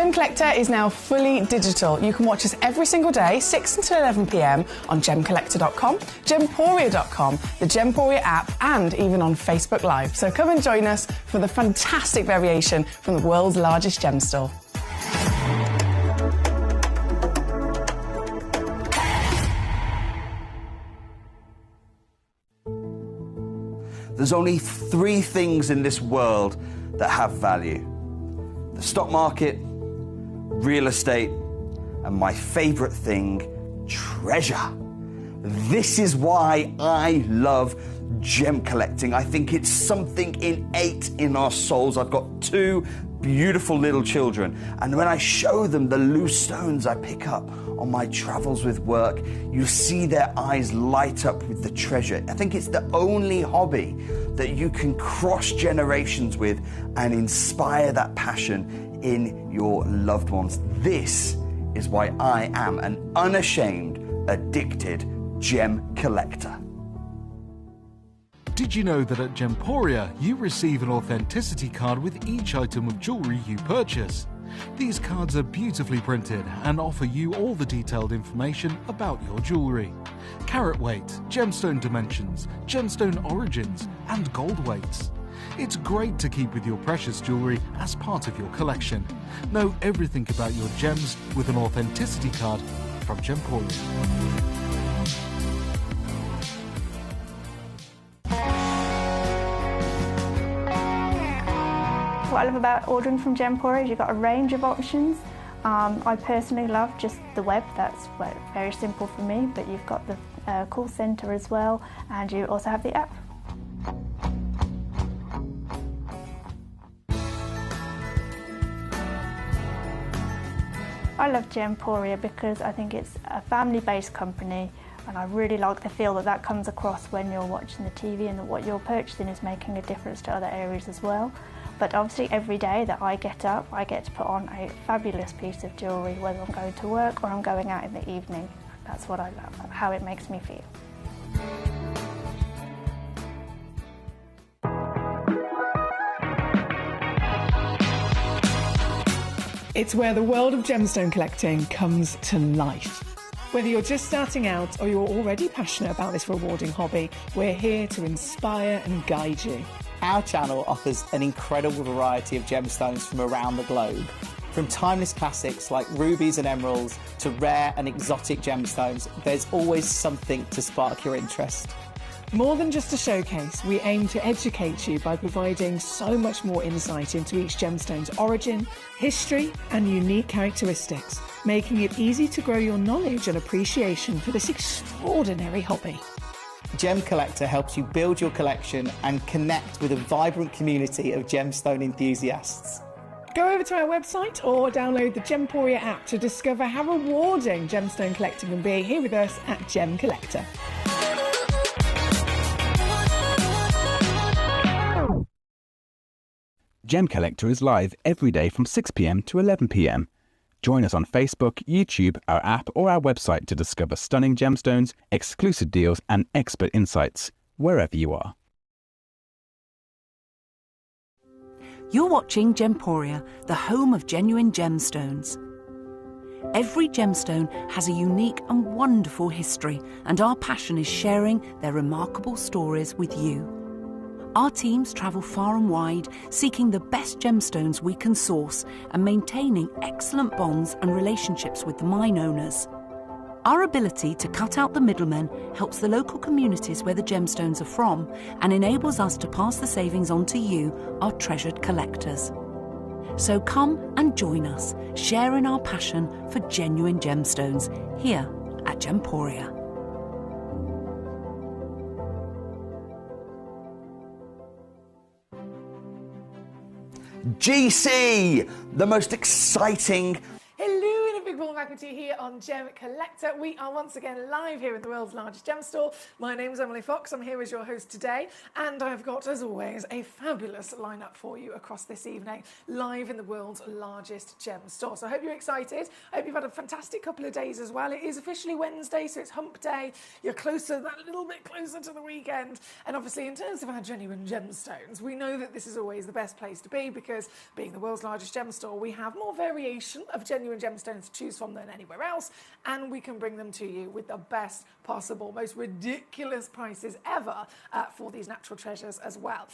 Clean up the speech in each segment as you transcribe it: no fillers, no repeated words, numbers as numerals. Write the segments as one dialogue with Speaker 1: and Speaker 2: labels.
Speaker 1: Gemcollector is now fully digital. You can watch us every single day, 6 until 11 p.m. on gemcollector.com, gemporia.com, the Gemporia app, and even on Facebook Live. So come and join us for the fantastic variation from the world's largest gem store.
Speaker 2: There's only 3 things in this world that have value: the stock market, real estate, and my favorite thing, treasure. This is why I love gem collecting. I think it's something innate in our souls. I've got 2 beautiful little children, and when I show them the loose stones I pick up on my travels with work, you see their eyes light up with the treasure. I think it's the only hobby that you can cross generations with and inspire that passion in your loved ones. This is why I am an unashamed, addicted gem collector.
Speaker 3: Did you know that at Gemporia you receive an authenticity card with each item of jewellery you purchase? These cards are beautifully printed and offer you all the detailed information about your jewellery. Carat weight, gemstone dimensions, gemstone origins and gold weights. It's great to keep with your precious jewellery as part of your collection. Know everything about your gems with an authenticity card from Gemporia.
Speaker 4: What I love about ordering from Gemporia is you've got a range of options. I personally love just the web, that's very simple for me, but you've got the call centre as well, and you also have the app. I love Gemporia because I think it's a family-based company, and I really like the feel that comes across when you're watching the TV, and that what you're purchasing is making a difference to other areas as well. But obviously every day that I get up, I get to put on a fabulous piece of jewellery, whether I'm going to work or I'm going out in the evening. That's what I love, how it makes me feel.
Speaker 1: It's where the world of gemstone collecting comes to life. Whether you're just starting out or you're already passionate about this rewarding hobby, we're here to inspire and guide you.
Speaker 5: Our channel offers an incredible variety of gemstones from around the globe. From timeless classics like rubies and emeralds to rare and exotic gemstones, there's always something to spark your interest.
Speaker 1: More than just a showcase, we aim to educate you by providing so much more insight into each gemstone's origin, history, and unique characteristics, making it easy to grow your knowledge and appreciation for this extraordinary hobby.
Speaker 5: Gemcollector helps you build your collection and connect with a vibrant community of gemstone enthusiasts.
Speaker 1: Go over to our website or download the Gemporia app to discover how rewarding gemstone collecting can be here with us at Gemcollector.
Speaker 6: Gemcollector is live every day from 6 p.m. to 11 p.m. Join us on Facebook, YouTube, our app or our website to discover stunning gemstones, exclusive deals and expert insights wherever you are.
Speaker 7: You're watching Gemporia, the home of genuine gemstones. Every gemstone has a unique and wonderful history, and our passion is sharing their remarkable stories with you. Our teams travel far and wide, seeking the best gemstones we can source and maintaining excellent bonds and relationships with the mine owners. Our ability to cut out the middlemen helps the local communities where the gemstones are from and enables us to pass the savings on to you, our treasured collectors. So come and join us, sharing our passion for genuine gemstones here at Gemporia.
Speaker 2: GC, the most exciting.
Speaker 1: Hello and a big warm welcome
Speaker 8: Celebrity here on Gem Collector. We are once again live here in the world's largest gem store. My name is Emily Fox. I'm here as your host today, and I've got, as always, a fabulous lineup for you across this evening, live in the world's largest gem store. So I hope you're excited. I hope you've had a fantastic couple of days as well. It is officially Wednesday, so it's hump day. You're closer, that little bit closer to the weekend. And obviously, in terms of our genuine gemstones, we know that this is always the best place to be because, being the world's largest gem store, we have more variation of genuine gemstones to choose from than anywhere else, and we can bring them to you with the best possible, most ridiculous prices ever for these natural treasures as well.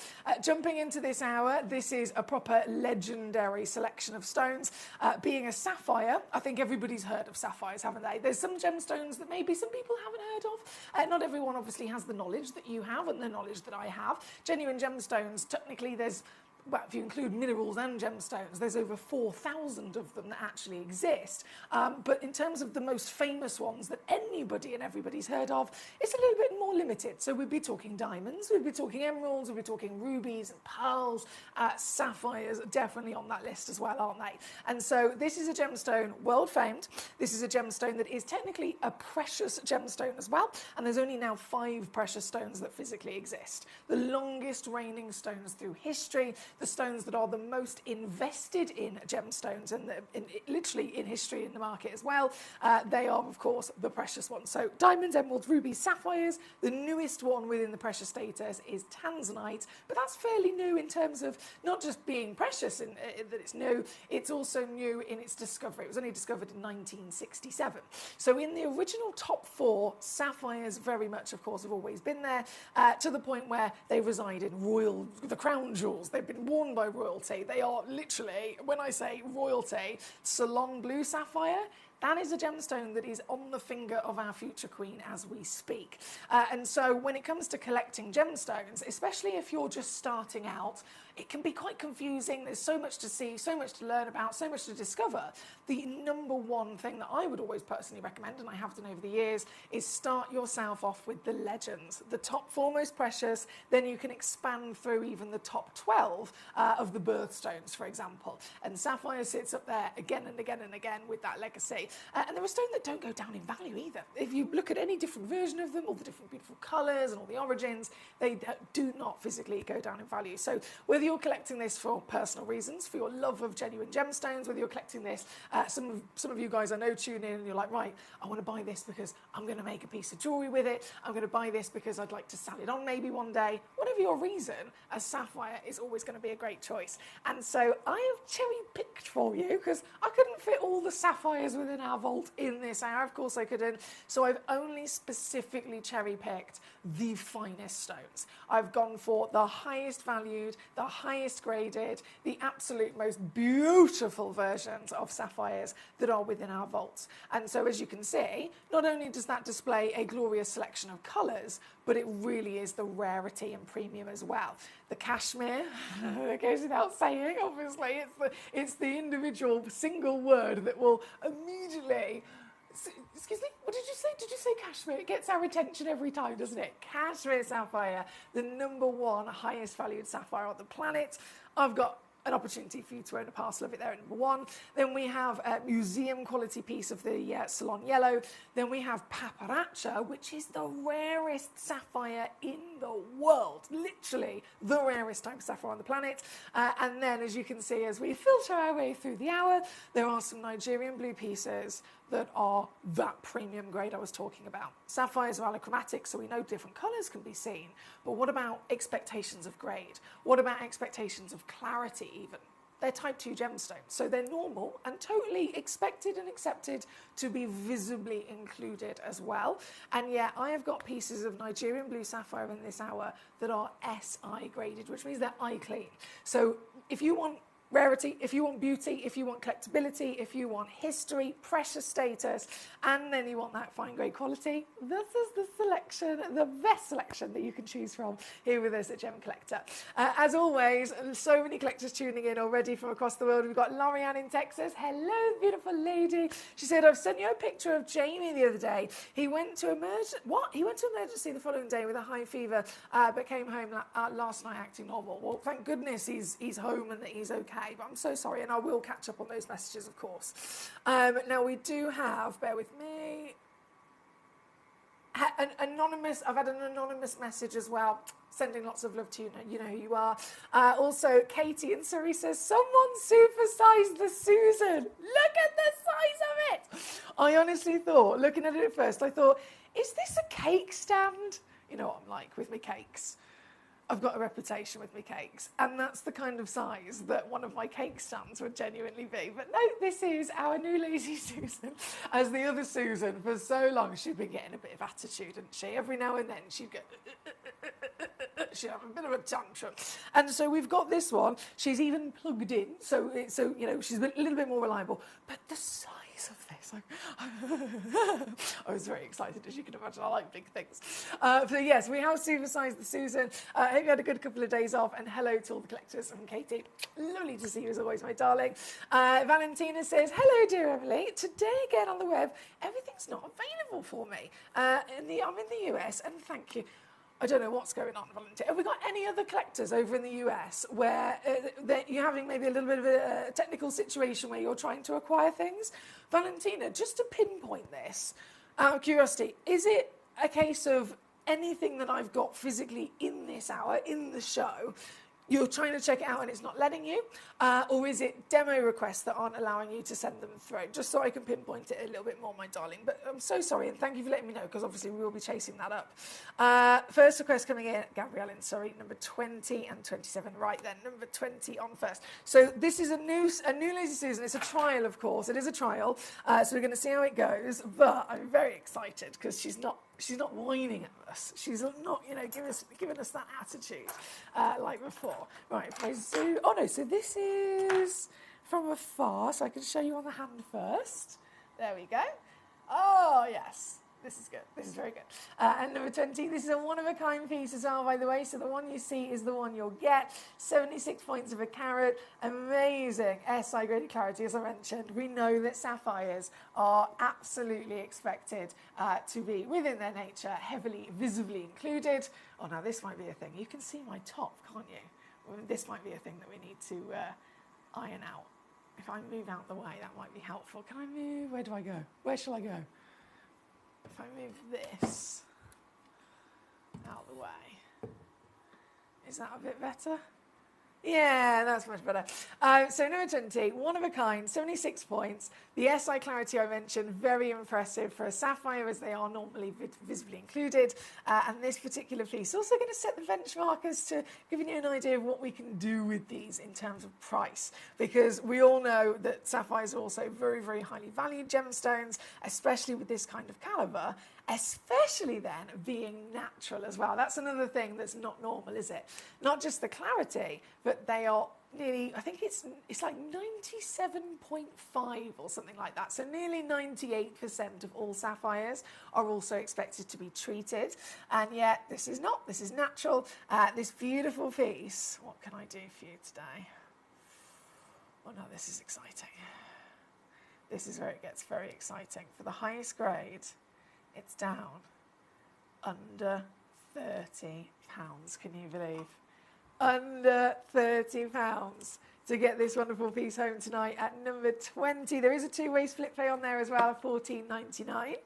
Speaker 8: Jumping into this hour, this is a proper legendary selection of stones. Being a sapphire, I think everybody's heard of sapphires, haven't they? There's some gemstones that maybe some people haven't heard of. Not everyone obviously has the knowledge that you have and the knowledge that I have. Genuine gemstones, technically there's, well, if you include minerals and gemstones, there's over 4,000 of them that actually exist. But in terms of the most famous ones that anybody and everybody's heard of, it's a little bit more limited. So we'd be talking diamonds, we'd be talking emeralds, we'd be talking rubies and pearls, sapphires are definitely on that list as well, aren't they? And so this is a gemstone world famed. This is a gemstone that is technically a precious gemstone as well. And there's only now 5 precious stones that physically exist. The longest reigning stones through history, the stones that are the most invested in gemstones and literally in history in the market as well, they are, of course, the precious ones. So diamonds, emeralds, rubies, sapphires. The newest one within the precious status is tanzanite, but that's fairly new in terms of not just being precious and that it's new, it's also new in its discovery. It was only discovered in 1967. So in the original top 4, sapphires very much, of course, have always been there, to the point where they reside in the crown jewels. They've been worn by royalty. They are literally, when I say royalty, Ceylon blue sapphire, that is a gemstone that is on the finger of our future queen as we speak. And so when it comes to collecting gemstones, especially if you're just starting out, it can be quite confusing. There's so much to see, so much to learn about, so much to discover. The number one thing that I would always personally recommend, and I have done over the years, is start yourself off with the legends. The top 4 most precious, then you can expand through even the top 12 of the birthstones, for example. And sapphire sits up there again and again and again with that legacy. And there are stones that don't go down in value either. If you look at any different version of them, all the different beautiful colours and all the origins, they do not physically go down in value. So whether you're collecting this for personal reasons, for your love of genuine gemstones, whether you're collecting this, some of you guys I know tune in and you're like, right, I want to buy this because I'm going to make a piece of jewellery with it. I'm going to buy this because I'd like to sell it on maybe one day. Whatever your reason, a sapphire is always going to be a great choice. And so I have cherry-picked for you because I couldn't fit all the sapphires within our vault in this hour. Of course I couldn't. So I've only specifically cherry-picked the finest stones. I've gone for the highest valued, the highest graded, the absolute most beautiful versions of sapphires that are within our vaults. And so as you can see, not only does that display a glorious selection of colours, but it really is the rarity and premium as well. The cashmere, it goes without saying, obviously, it's the individual single word that will immediately... Excuse me, what did you say? Did you say cashmere? It gets our attention every time, doesn't it? Cashmere sapphire, the number 1 highest valued sapphire on the planet. I've got an opportunity for you to own a parcel of it there at number 1. Then we have a museum quality piece of the Ceylon yellow. Then we have paparacha, which is the rarest sapphire in the world, literally the rarest type of sapphire on the planet. And then, as you can see, as we filter our way through the hour, there are some Nigerian blue pieces that are that premium grade I was talking about. Sapphires are allochromatic, so we know different colours can be seen. But what about expectations of grade? What about expectations of clarity even? They're type 2 gemstones, so they're normal and totally expected and accepted to be visibly included as well. And yet I have got pieces of Nigerian blue sapphire in this hour that are SI graded, which means they're eye clean. So if you want rarity, if you want beauty, if you want collectability, if you want history, precious status, and then you want that fine grade quality, this is the selection, the best selection that you can choose from here with us at Gem Collector. As always, so many collectors tuning in already from across the world. We've got Lorianne in Texas. Hello, beautiful lady. She said, I've sent you a picture of Jamie the other day. He went to emergency the following day with a high fever, but came home last night acting normal. Well, thank goodness he's home and that he's okay. pay, but I'm so sorry, and I will catch up on those messages, of course. Now, we do have, bear with me, I've had an anonymous message as well, sending lots of love to you. You know who you are. Also, Katie in Surrey says, someone supersized the Susan. Look at the size of it. I honestly thought, looking at it at first, I thought, is this a cake stand? You know what I'm like with my cakes. I've got a reputation with my cakes, and that's the kind of size that one of my cake stands would genuinely be. But no, this is our new lazy Susan. As the other Susan, for so long, she'd been getting a bit of attitude, hadn't she? Every now and then, she'd go, she'd have a bit of a tantrum. And so we've got this one. She's even plugged in, so you know, she's a little bit more reliable. But the size of this, I was very excited, as you can imagine. I like big things. So yes, we have supersized the Susan. I hope you had a good couple of days off, and hello to all the collectors and Katie. Lovely to see you as always, my darling. Valentina says, hello dear Emily. Today again on the web, everything's not available for me. I'm in the US, and thank you. I don't know what's going on, Valentina. Have we got any other collectors over in the US where you're having maybe a little bit of a technical situation where you're trying to acquire things? Valentina, just to pinpoint this, out of curiosity, is it a case of anything that I've got physically in this hour, in the show, you're trying to check it out and it's not letting you? Or is it demo requests that aren't allowing you to send them through? Just so I can pinpoint it a little bit more, my darling. But I'm so sorry, and thank you for letting me know, because obviously we will be chasing that up. First request coming in, Gabrielle in Surrey, number 20 and 27. Right then, number 20 on first. So this is a new Lazy Susan. It's a trial, of course. It is a trial. So we're going to see how it goes. But I'm very excited because she's not whining at us. She's not, you know, giving us that attitude like before. Right, if I zoom. Oh no, so this is from afar, so I can show you on the hand first. There we go. Oh yes, this is good. This is very good. And number 20, this is a one-of-a-kind piece as well, by the way. So the one you see is the one you'll get. 76 points of a carat. Amazing SI graded clarity, as I mentioned. We know that sapphires are absolutely expected to be, within their nature, heavily visibly included. Oh, now this might be a thing. You can see my top, can't you? Well, this might be a thing that we need to iron out. If I move out the way, that might be helpful. Can I move? Where do I go? Where shall I go? If I move this out the way, is that a bit better? Yeah, that's much better. So number 20, one of a kind, 76 points. The SI clarity I mentioned, very impressive for a sapphire, as they are normally visibly included. And this particular piece also going to set the benchmark as to giving you an idea of what we can do with these in terms of price. Because we all know that sapphires are also very, very highly valued gemstones, especially with this kind of caliber, especially then being natural as well. That's another thing that's not normal, is it? Not just the clarity, but they are nearly, I think it's like 97.5 or something like that. So nearly 98% of all sapphires are also expected to be treated. And yet this is not, this is natural. This beautiful piece, what can I do for you today? Oh no, this is exciting. This is where it gets very exciting. For the highest grade, it's down under £30. Can you believe? Under £30 to get this wonderful piece home tonight at number 20. There is a two-way split pay on there as well, £14.99.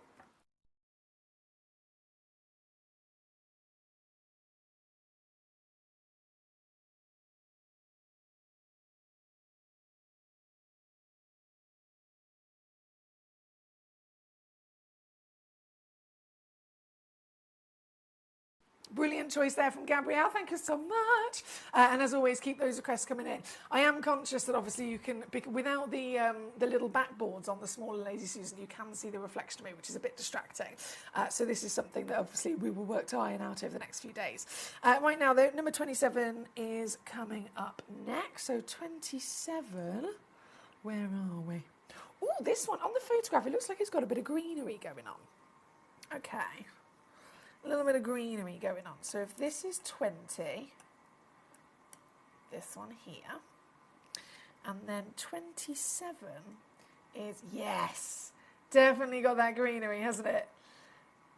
Speaker 8: Brilliant choice there from Gabrielle. Thank you so much. And as always, keep those requests coming in. I am conscious that obviously you can, without the little backboards on the smaller Lazy Susan, you can see the reflection of it, which is a bit distracting. So this is something that obviously we will work to iron out over the next few days. Right now, though, number 27 is coming up next. So 27, where are we? Oh, this one on the photograph, it looks like it's got a bit of greenery going on. Okay. A little bit of greenery going on. So if this is 20, this one here, and then 27 is, yes, definitely got that greenery, hasn't it?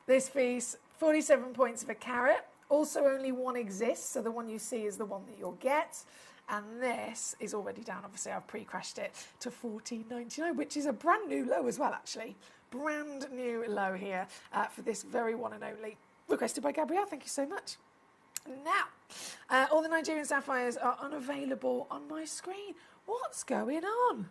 Speaker 8: This piece, 47 points of a carat. Also only one exists, so the one you see is the one that you'll get. And this is already down. Obviously, I've pre-crashed it to $14.99, which is a brand new low as well, actually. Brand new low here for this very one and only. Requested by Gabrielle. Thank you so much. Now, all the Nigerian sapphires are unavailable on my screen. What's going on?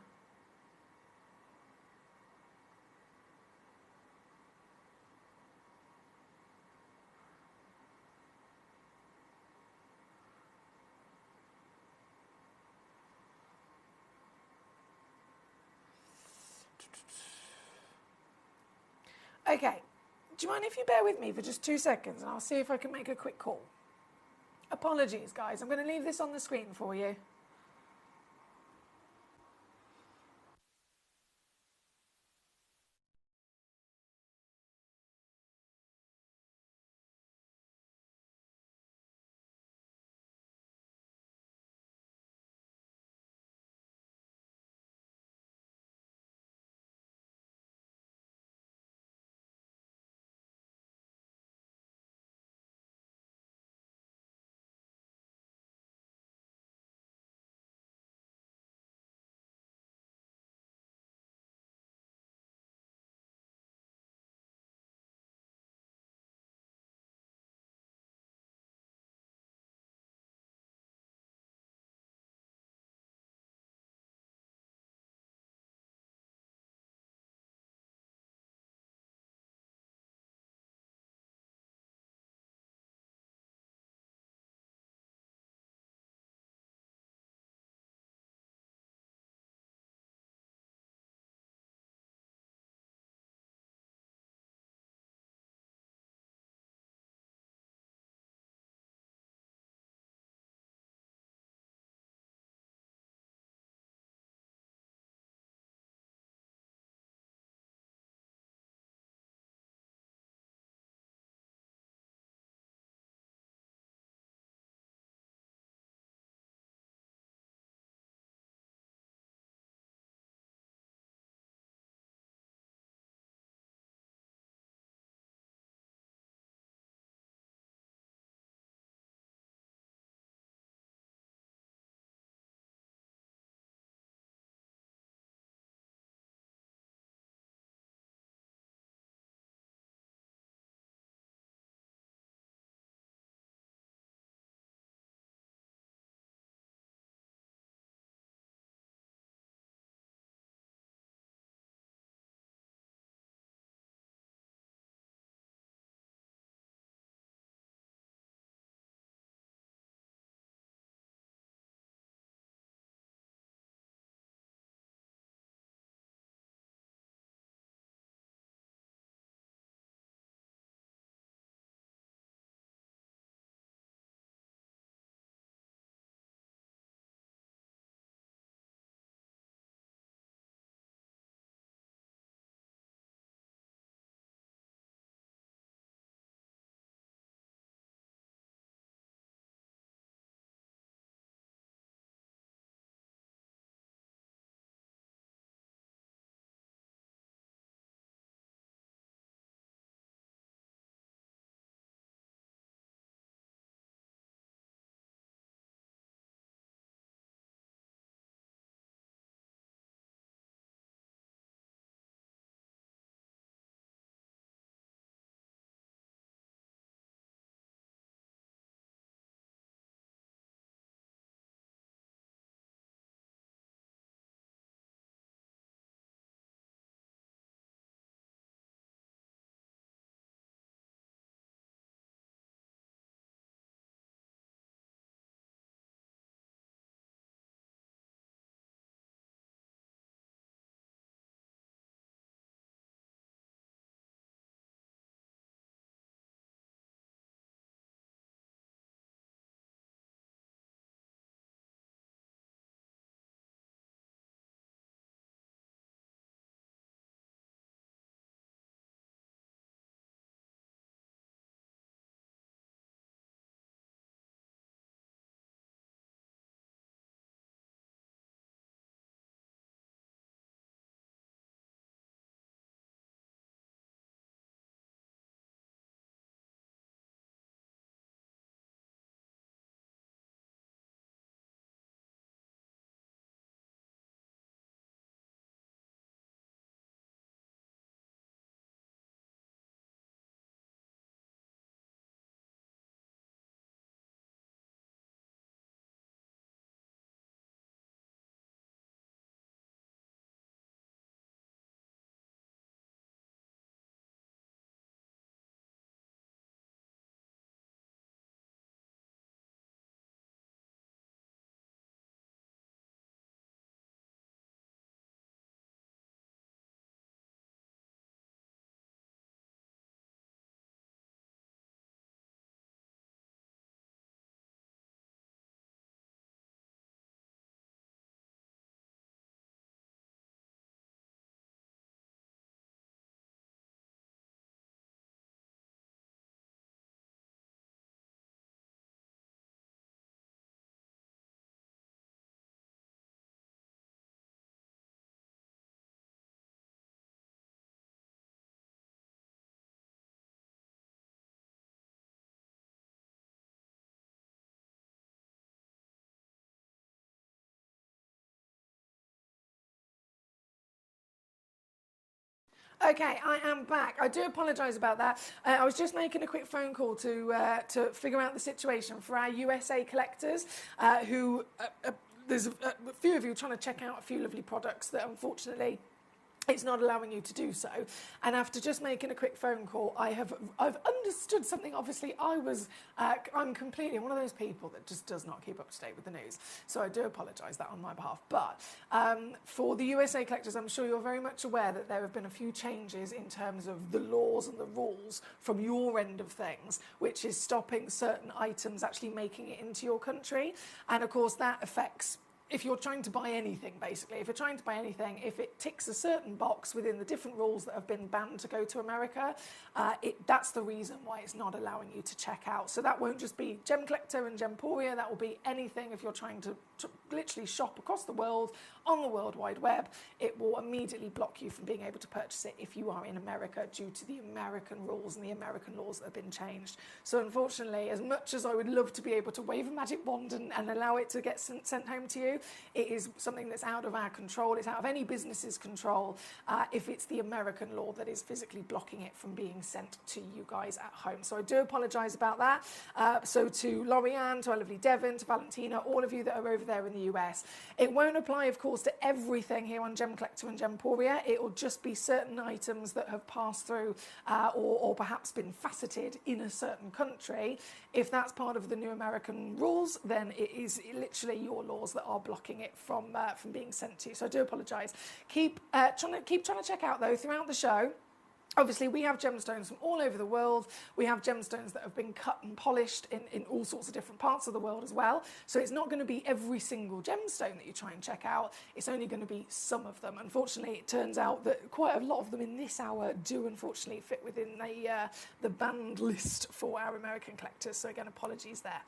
Speaker 8: Okay, do you mind if you bear with me for just 2 seconds and I'll see if I can make a quick call? Apologies, guys. I'm going to leave this on the screen for you. Okay, I am back. I do apologise about that. I was just making a quick phone call to figure out the situation for our USA collectors who there's a few of you trying to check out a few lovely products that unfortunately it's not allowing you to do so. And after just making a quick phone call, I've understood something. Obviously, I'm completely one of those people that just does not keep up to date with the news. So I do apologise that on my behalf. But for the USA collectors, I'm sure you're very much aware that there have been a few changes in terms of the laws and the rules from your end of things, which is stopping certain items actually making it into your country. And of course, that affects if you're trying to buy anything, basically, if you're trying to buy anything, if it ticks a certain box within the different rules that have been banned to go to America, that's the reason why it's not allowing you to check out. So that won't just be Gemcollector and Gemporia, that will be anything if you're trying to literally shop across the world on the World Wide Web. It will immediately block you from being able to purchase it if you are in America due to the American rules and the American laws that have been changed. So unfortunately, as much as I would love to be able to wave a magic wand and allow it to get sent home to you, it is something that's out of our control. It's out of any business's control if it's the American law that is physically blocking it from being sent to you guys at home. So I do apologise about that. So to Lorianne, to our lovely Devon, to Valentina, all of you that are over there in the US, it won't apply, of course, to everything here on Gemcollector and Gemporia. It will just be certain items that have passed through or perhaps been faceted in a certain country. If that's part of the new American rules, then it is literally your laws that are blocking it from being sent to you. So I do apologise. Keep trying to check out though throughout the show. Obviously, we have gemstones from all over the world. We have gemstones that have been cut and polished in all sorts of different parts of the world as well. So it's not going to be every single gemstone that you try and check out. It's only going to be some of them. Unfortunately, it turns out that quite a lot of them in this hour do unfortunately fit within the banned list for our American collectors. So again, apologies there.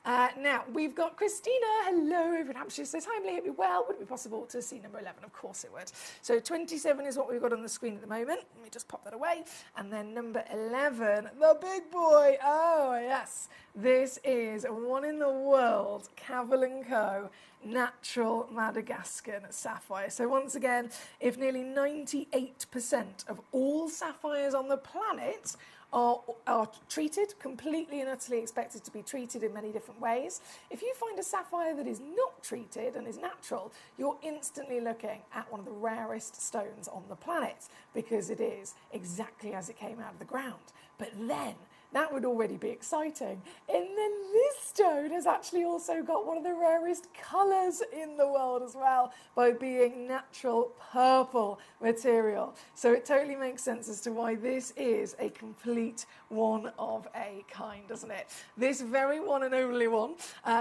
Speaker 8: Now, we've got Christina. Hello, over in Hampshire. Says, hi, Emily, hope you're well. Would it be possible to see number 11? Of course it would. So 27 is what we've got on the screen at the moment. Let me just pop that away. And then number 11, the big boy. Oh, yes. This is one in the world, Cavil & Co. Natural Madagascan sapphire. So once again, if nearly 98% of all sapphires on the planet are treated, completely and utterly expected to be treated in many different ways. If you find a sapphire that is not treated and is natural, you're instantly looking at one of the rarest stones on the planet because it is exactly as it came out of the ground. But then, that would already be exciting. And then this stone has actually also got one of the rarest colours in the world as well, by being natural purple material. So it totally makes sense as to why this is a complete one of a kind, doesn't it? This very one and only one,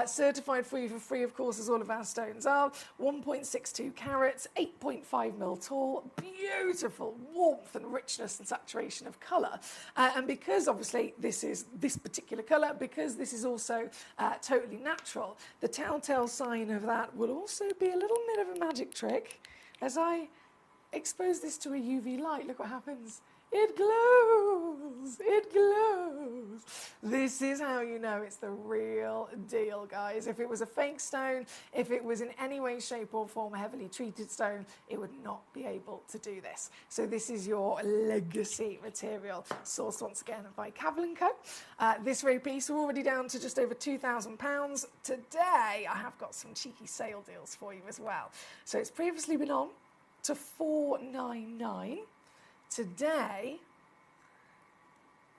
Speaker 8: certified for you for free, of course, as all of our stones are. 1.62 carats, 8.5 mil tall, beautiful warmth and richness and saturation of colour. And because obviously this particular colour, because this is also totally natural, the telltale sign of that will also be a little bit of a magic trick. As I expose this to a UV light, look what happens. It glows, it glows. This is how you know it's the real deal, guys. If it was a fake stone, if it was in any way, shape or form a heavily treated stone, it would not be able to do this. So this is your legacy material, sourced once again by Cavil & Co. This very piece, we're already down to just over £2,000. Today, I have got some cheeky sale deals for you as well. So it's previously been on to $499. Today,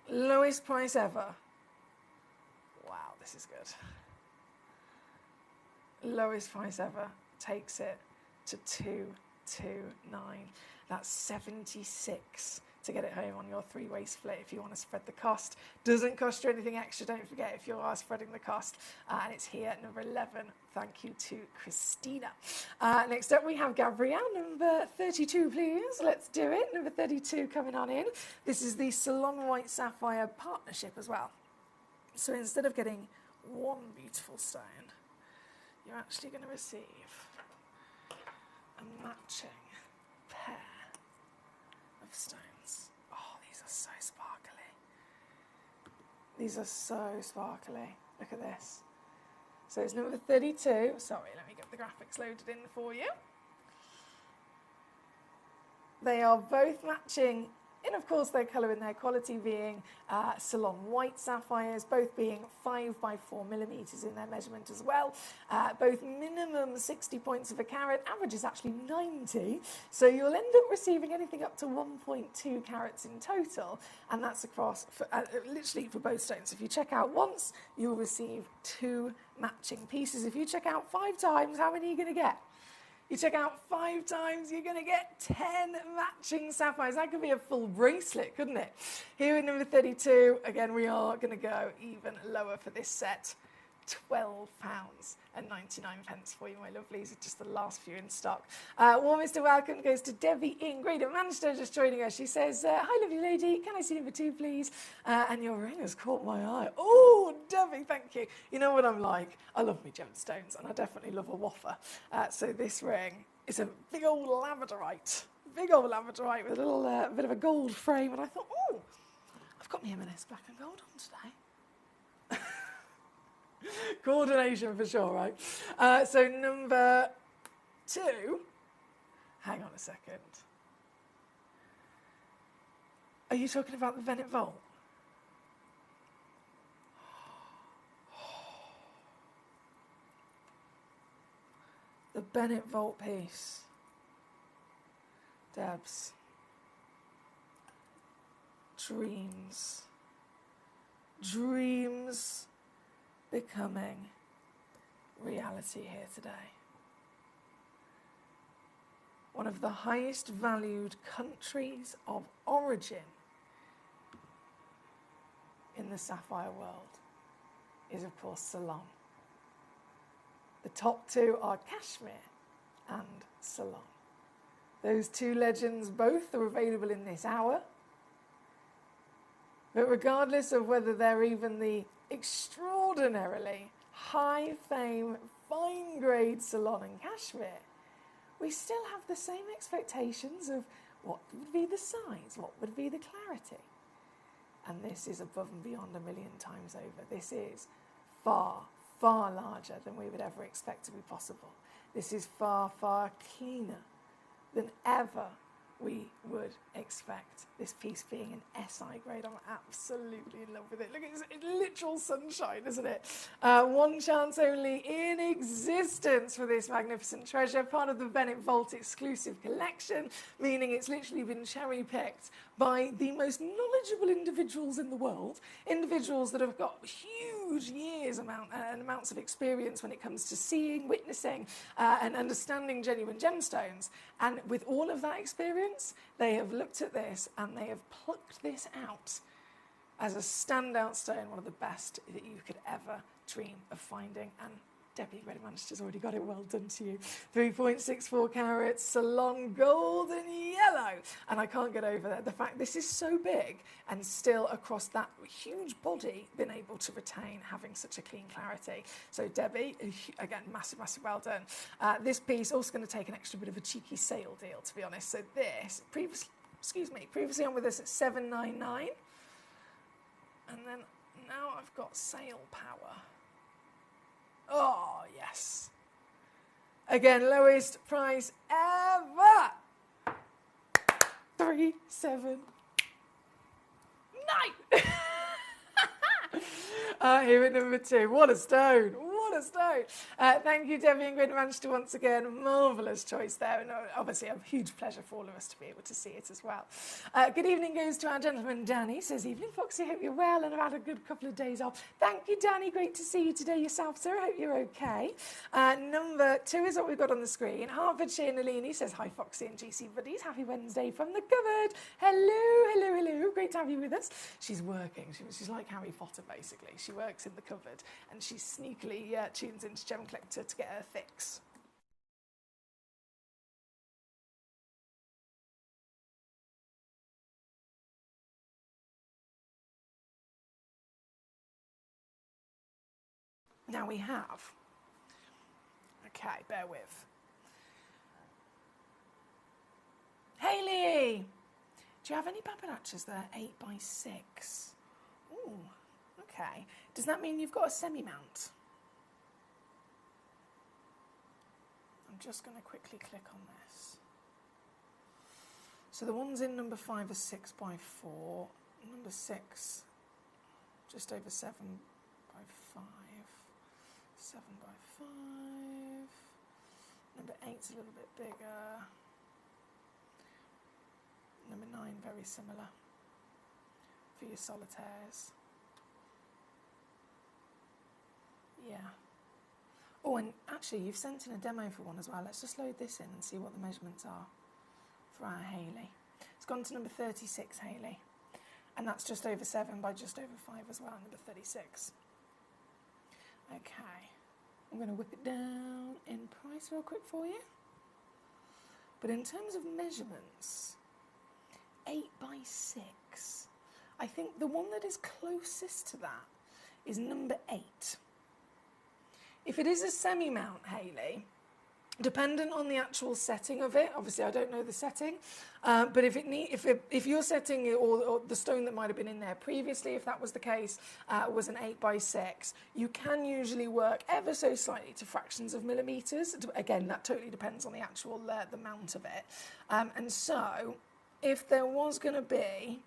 Speaker 8: lowest price ever. Wow, this is good. Lowest price ever takes it to $229. That's 76 to get it home on your three-way split if you want to spread the cost. Doesn't cost you anything extra, don't forget, if you are spreading the cost. And it's here at number 11. Thank you to Christina. Next up we have Gabrielle, number 32, please. Let's do it. Number 32 coming on in. This is the Salon White Sapphire partnership as well. So instead of getting one beautiful stone, you're actually going to receive a matching pair of stones. Oh, these are so sparkly. These are so sparkly. Look at this. So it's number 32. Sorry, let me get the graphics loaded in for you. They are both matching in, of course, their colour and their quality being Ceylon white sapphires, both being 5 by 4 millimetres in their measurement as well. Both minimum 60 points of a carat, average is actually 90. So you'll end up receiving anything up to 1.2 carats in total. And that's across, literally for both stones. If you check out once, you'll receive 2 matching pieces. If you check out 5 times, how many are you going to get? You check out 5 times, you're going to get 10 matching sapphires. That could be a full bracelet, couldn't it? Here at number 32, again, we are going to go even lower for this set. £12.99 for you, my lovelies. It's just the last few in stock. Warmest of welcome goes to Debbie in Greater Manchester, just joining us. She says, hi, lovely lady. Can I see number 2, please? And your ring has caught my eye. Oh, Debbie, thank you. You know what I'm like? I love me gemstones, and I definitely love a waffer. So this ring is a big old labradorite. Big old labradorite with a little bit of a gold frame. And I thought, oh, I've got my M&S black and gold on today. Coordination for sure, right? So number 2, hang on a second. Are you talking about the Venet Vault? The Venet Vault piece. Debs. Dreams. Dreams becoming reality here today. One of the highest valued countries of origin in the sapphire world is, of course, Ceylon. The top 2 are Kashmir and Ceylon. Those 2 legends both are available in this hour. But regardless of whether they're even the extraordinarily high fame, fine grade Ceylon and Kashmir, we still have the same expectations of what would be the size, what would be the clarity. And this is above and beyond 1,000,000 times over. This is far, far larger than we would ever expect to be possible. This is far, far cleaner than ever we would expect. This piece being an SI grade, I'm absolutely in love with it. Look, it's literal sunshine, isn't it? 1 chance only in existence for this magnificent treasure, part of the Venet Vault exclusive collection, meaning it's literally been cherry-picked by the most knowledgeable individuals in the world, individuals that have got huge amounts of experience when it comes to seeing, witnessing, and understanding genuine gemstones. And with all of that experience, they have looked at this and they have plucked this out as a standout stone, one of the best that you could ever dream of finding. And Debbie Greater Manchester's already got it. Well done to you. 3.64 carats, Ceylon gold and yellow. And I can't get over that. The fact this is so big and still across that huge body been able to retain having such a clean clarity. So Debbie, again, massive, massive well done. This piece also going to take an extra bit of a cheeky sale deal, to be honest. So this, previously on with us at $7.99. And then now I've got sale power. Oh, yes. Again, lowest price ever. 379. Here at number 2. What a stone. What a stone. Thank you, Debbie in Greater Manchester, once again. Marvellous choice there. And obviously a huge pleasure for all of us to be able to see it as well. Good evening goes to our gentleman, Danny. Says, evening, Foxy. Hope you're well and have had a good couple of days off. Thank you, Danny. Great to see you today yourself, sir. I hope you're okay. Number 2 is what we've got on the screen. Hertfordshire Nalini says, hi, Foxy and GC buddies. Happy Wednesday from the cupboard. Hello, hello, hello. Great to have you with us. She's working. She's like Harry Potter, basically. She works in the cupboard and she sneakily tunes into Gemcollector to get her fix. Now we have, okay, bear with. Hayley, do you have any Babanachas there? 8x6. Ooh, okay. Does that mean you've got a semi-mount? I'm just going to quickly click on this. So the ones in number 5 are 6 by 4. Number 6, just over 7 by 5. 7 by 5. Number 8's a little bit bigger. Number 9, very similar for your solitaires. Yeah. Oh, and actually, you've sent in a demo for one as well. Let's just load this in and see what the measurements are for our Hayley. It's gone to number 36, Hayley. And that's just over 7 by just over 5 as well, number 36. Okay. I'm going to whip it down in price real quick for you. But in terms of measurements, 8 by 6. I think the one that is closest to that is number 8. If it is a semi-mount Hayley, dependent on the actual setting of it, obviously I don't know the setting, but if your setting or the stone that might have been in there previously, if that was the case, was an 8 by 6, you can usually work ever so slightly to fractions of millimetres. Again, that totally depends on the actual the mount of it. And so, if there was going to be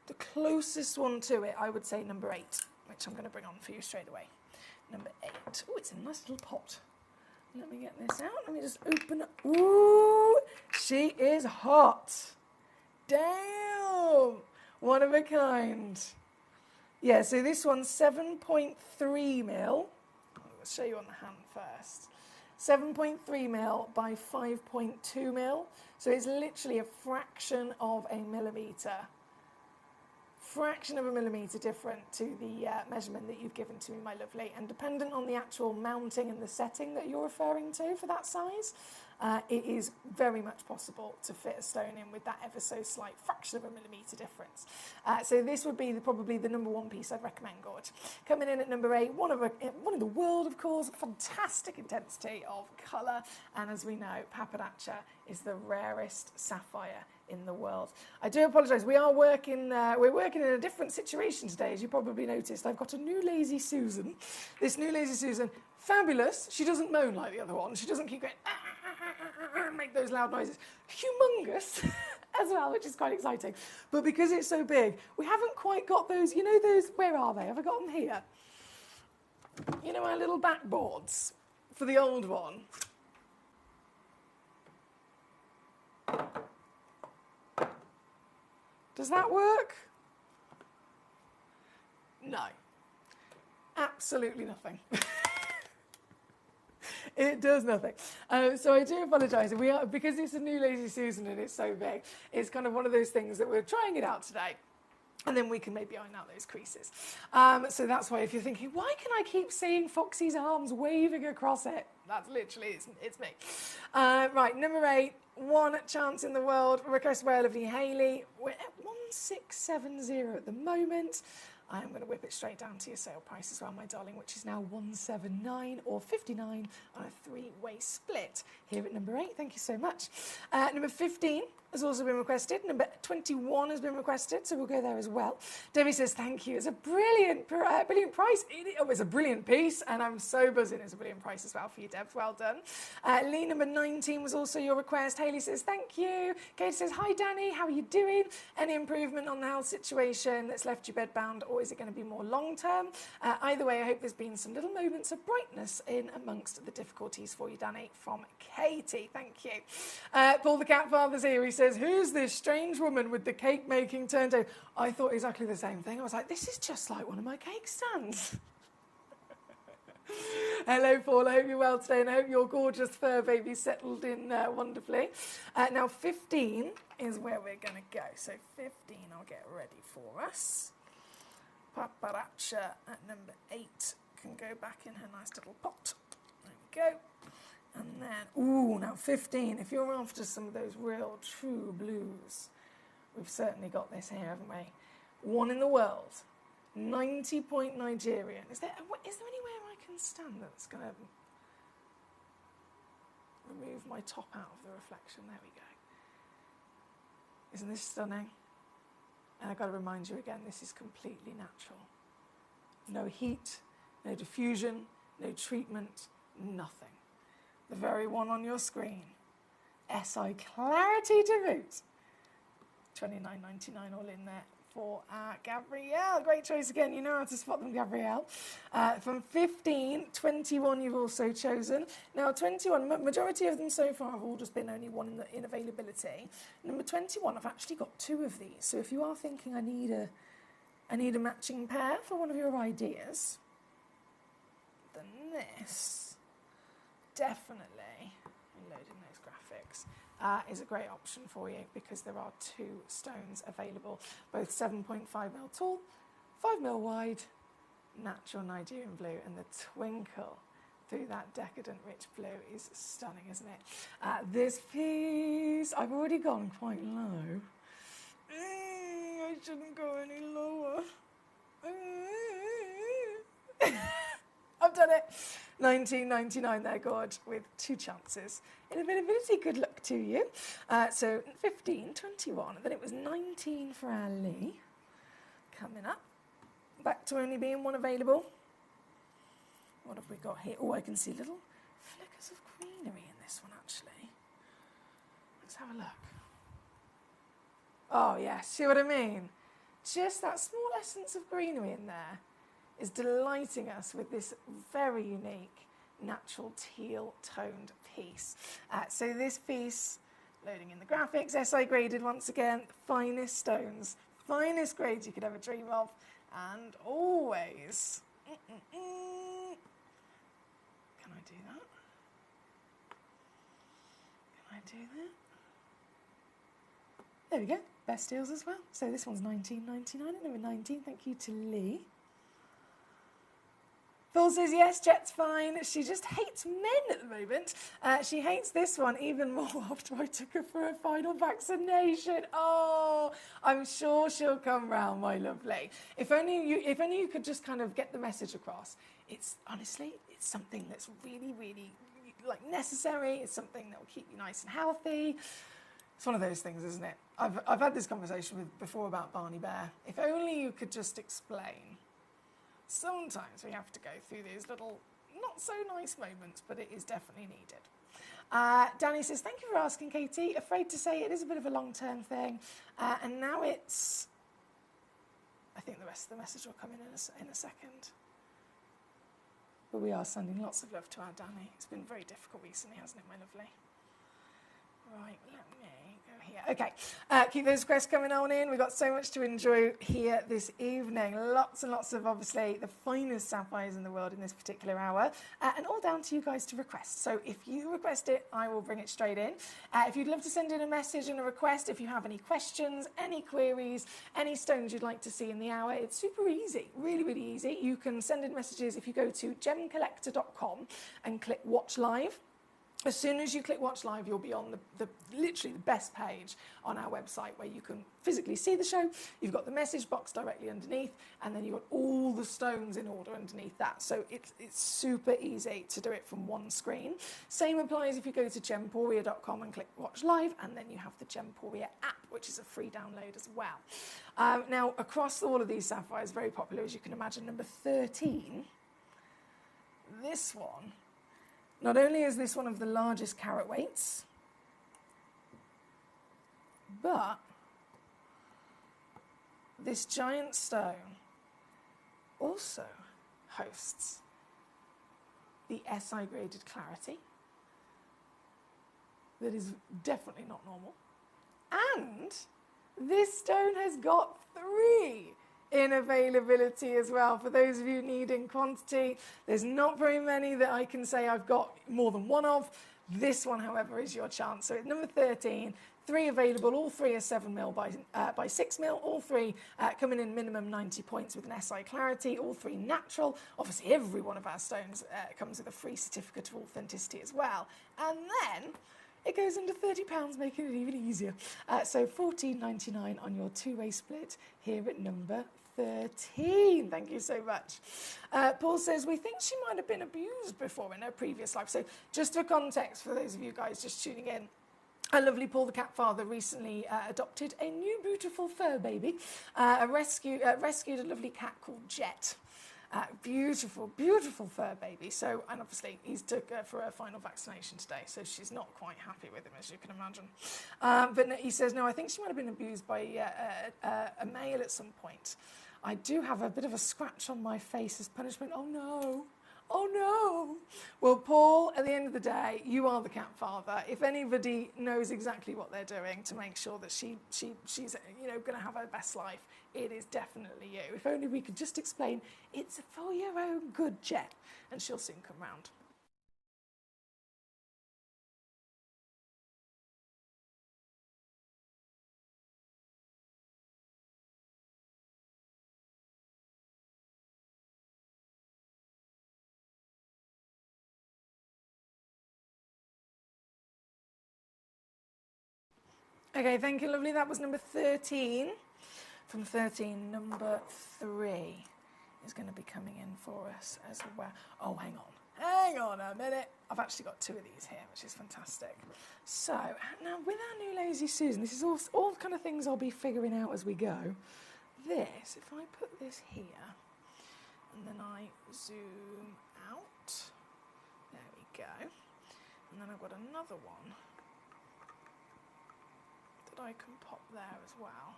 Speaker 8: the closest one to it, I would say number 8, which I'm going to bring on for you straight away. Number 8. Oh, it's a nice little pot. Let me get this out. Let me just open it. Ooh, she is hot. Damn. One of a kind. Yeah, so this one's 7.3 mil. I'll show you on the hand first. 7.3 mil by 5.2 mil. So it's literally a fraction of a millimetre. Fraction of a millimetre different to the measurement that you've given to me, my lovely. And dependent on the actual mounting and the setting that you're referring to for that size, it is very much possible to fit a stone in with that ever so slight fraction of a millimetre difference. So this would be probably the number 1 piece I'd recommend, Gord. Coming in at number 8, one in the world, of course, fantastic intensity of colour. And as we know, Papadacha is the rarest sapphire in the world. I do apologise. We're working in a different situation today, as you probably noticed. I've got a new Lazy Susan. This new Lazy Susan, fabulous. She doesn't moan like the other one. She doesn't keep going, make those loud noises. Humongous as well, which is quite exciting. But because it's so big, we haven't quite got those, you know those, where are they? Have I got them here? You know our little backboards for the old one? Does that work? No. Absolutely nothing. It does nothing. So I do apologise. Because it's a new Lazy Susan and it's so big, it's kind of one of those things that we're trying it out today. And then we can maybe iron out those creases. So that's why if you're thinking, why can I keep seeing Foxy's arms waving across it? That's literally, it's me. Right, number 8, 1 chance in the world. Request by lovely Hayley. We're at 1670 at the moment. I am going to whip it straight down to your sale price as well, my darling, which is now 179 or 59 on a 3-way split. Here at number 8, thank you so much. Number 15 has also been requested. Number 21 has been requested, so we'll go there as well. Debbie says, thank you. It's a brilliant price. It's a brilliant piece, and I'm so buzzing. It's a brilliant price as well for you, Deb. Well done. Lee, number 19 was also your request. Hayley says, thank you. Kate says, hi, Danny. How are you doing? Any improvement on the health situation that's left you bedbound, or is it going to be more long-term? Either way, I hope there's been some little moments of brightness in amongst the difficulties for you, Danny, from Katie. Thank you. Paul the Cat Father's here. He says, who's this strange woman with the cake-making turntable? I thought exactly the same thing. I was like, this is just like one of my cake stands. Hello, Paul. I hope you're well today, and I hope your gorgeous fur baby settled in wonderfully. Now, 15 is where we're going to go. So 15, I'll get ready for us. Papadacha at number 8 can go back in her nice little pot. There we go. And then, ooh, now 15. If you're after some of those real true blues, we've certainly got this here, haven't we? 1 in the world. 90-point Nigerian. Is there anywhere I can stand that's going to remove my top out of the reflection? There we go. Isn't this stunning? And I've got to remind you again, this is completely natural. No heat, no diffusion, no treatment, nothing. The very one on your screen. SI clarity to boot. $29.99 all in there for Gabrielle. Great choice again. You know how to spot them, Gabrielle. From 15, 21 you've also chosen. Now 21, majority of them so far have all just been only one in availability. Number 21, I've actually got 2 of these. So if you are thinking I need a matching pair for one of your ideas, then this definitely, loading those graphics, is a great option for you because there are 2 stones available, both 7.5mm tall, 5mm wide, natural Nigerian blue, and the twinkle through that decadent rich blue is stunning, isn't it? This piece, I've already gone quite low. I shouldn't go any lower. I've done it. $19.99 there, Gorge, with 2 chances. In availability, good luck to you. So 15, 21, and then it was 19 for Ali. Coming up. Back to only being 1 available. What have we got here? Oh, I can see little flickers of greenery in this one, actually. Let's have a look. Oh, yeah, see what I mean? Just that small essence of greenery in there is delighting us with this very unique natural teal toned piece. So this piece, loading in the graphics, SI graded once again, finest stones, finest grades you could ever dream of, and always. Can I do that? Can I do that? There we go, best deals as well. So this one's $19.99 at number 19, thank you to Lee. Paul says, yes, Jet's fine. She just hates men at the moment. She hates this one even more after I took her for a final vaccination. Oh, I'm sure she'll come round, my lovely. If only you could just kind of get the message across. It's honestly, it's something that's really, really like necessary. It's something that will keep you nice and healthy. It's one of those things, isn't it? I've had this conversation before about Barney Bear. If only you could just explain. Sometimes we have to go through these little, not so nice moments, but it is definitely needed. Danny says, thank you for asking, Katie. Afraid to say it is a bit of a long-term thing. And now it's, I think the rest of the message will come in a second. But we are sending lots of love to our Danny. It's been very difficult recently, hasn't it, my lovely? Right, let me go here. Okay, keep those requests coming on in. We've got so much to enjoy here this evening. Lots and lots of, obviously, the finest sapphires in the world in this particular hour. And all down to you guys to request. So if you request it, I will bring it straight in. If you'd love to send in a message and a request, if you have any questions, any queries, any stones you'd like to see in the hour, it's super easy, really, really easy. You can send in messages if you go to gemcollector.com and click Watch Live. As soon as you click Watch Live, you'll be on literally the best page on our website where you can physically see the show. You've got the message box directly underneath, and then you've got all the stones in order underneath that. So it's super easy to do it from one screen. Same applies if you go to gemporia.com and click Watch Live, and then you have the Gemporia app, which is a free download as well. Now, across all of these sapphires, very popular, as you can imagine, number 13, this one. Not only is this one of the largest carat weights, but this giant stone also hosts the SI graded clarity that is definitely not normal. And this stone has got 3 in availability as well. For those of you needing quantity, there's not very many that I can say I've got more than one of. This one, however, is your chance. So at number 13, 3 available, all 3 are 7mm by 6mm, all 3 coming in minimum 90 points with an SI clarity, all 3 natural. Obviously, every one of our stones comes with a free certificate of authenticity as well. And then it goes under £30, making it even easier. So $14.99 on your 2-way split here at number 13. Thank you so much. Paul says, we think she might have been abused before in her previous life. So just for context, for those of you guys just tuning in, a lovely Paul the cat father recently adopted a new beautiful fur baby, rescued a lovely cat called Jet. Beautiful, beautiful fur baby. So, and obviously he's took her for her final vaccination today, so she's not quite happy with him, as you can imagine. But no, he says, no, I think she might have been abused by a male at some point. I do have a bit of a scratch on my face as punishment. Oh no. Oh no! Well, Paul, at the end of the day, you are the cat father. If anybody knows exactly what they're doing to make sure that she's going to have her best life, it is definitely you. If only we could just explain, it's for your own good, Jen, and she'll soon come round. Okay, thank you, lovely. That was number 13. From 13, number 3 is going to be coming in for us as well. Oh, hang on a minute. I've actually got 2 of these here, which is fantastic. So, now with our new Lazy Susan, this is all kind of things I'll be figuring out as we go. This, if I put this here, and then I zoom out, there we go. And then I've got another one that I can pop there as well,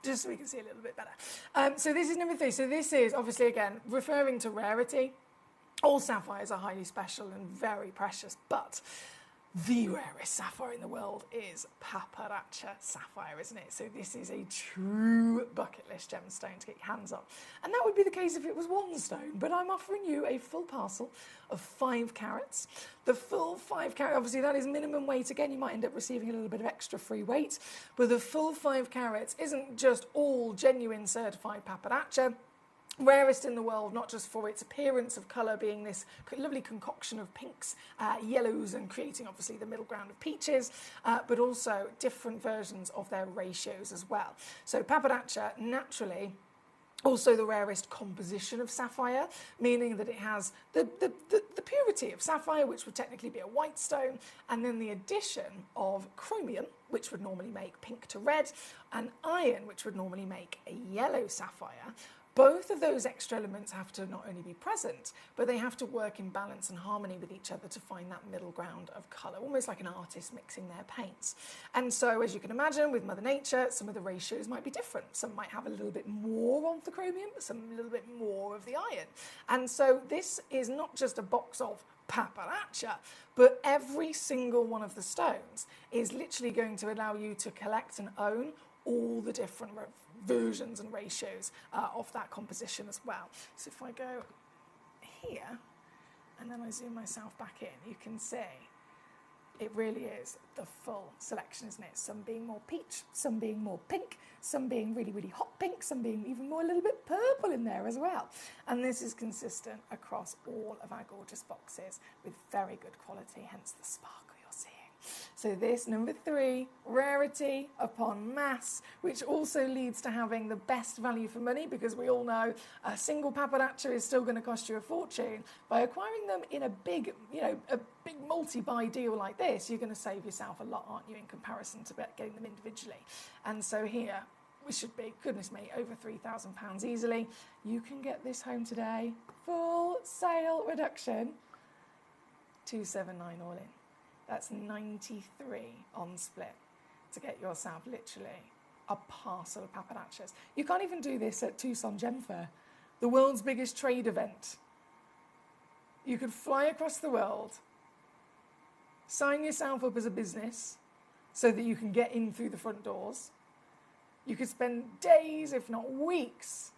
Speaker 8: just so we can see a little bit better. So this is number 3. So this is obviously, again, referring to rarity. All sapphires are highly special and very precious, but the rarest sapphire in the world is Paparacha sapphire, isn't it? So this is a true bucket list gemstone to get your hands on. And that would be the case if it was 1 stone, but I'm offering you a full parcel of 5 carats. The full 5 carat, obviously that is minimum weight. Again, you might end up receiving a little bit of extra free weight, but the full 5 carats isn't just all genuine certified Paparacha. Rarest in the world, not just for its appearance of colour being this lovely concoction of pinks, yellows, and creating obviously the middle ground of peaches, but also different versions of their ratios as well. So Paparacha, naturally, also the rarest composition of sapphire, meaning that it has the purity of sapphire, which would technically be a white stone, and then the addition of chromium, which would normally make pink to red, and iron, which would normally make a yellow sapphire. Both of those extra elements have to not only be present, but they have to work in balance and harmony with each other to find that middle ground of colour, almost like an artist mixing their paints. And so, as you can imagine, with Mother Nature, some of the ratios might be different. Some might have a little bit more of the chromium, some a little bit more of the iron. And so this is not just a box of Paparacha, but every single one of the stones is literally going to allow you to collect and own all the different versions and ratios of that composition as well. So if I go here and then I zoom myself back in, you can see it really is the full selection, isn't it? Some being more peach, some being more pink, some being really, really hot pink, some being even more a little bit purple in there as well. And this is consistent across all of our gorgeous boxes with very good quality, hence the sparkle you're seeing. So this, number 3, rarity upon mass, which also leads to having the best value for money, because we all know a single Paparacha is still going to cost you a fortune. By acquiring them in a big, a big multi-buy deal like this, you're going to save yourself a lot, aren't you, in comparison to getting them individually. And so here, we should be, goodness me, over £3,000 easily. You can get this home today, full sale reduction, $279 all in. That's 93 on split to get yourself literally a parcel of Paparachas. You can't even do this at Tucson Gem Fair, the world's biggest trade event. You could fly across the world, sign yourself up as a business so that you can get in through the front doors. You could spend days, if not weeks,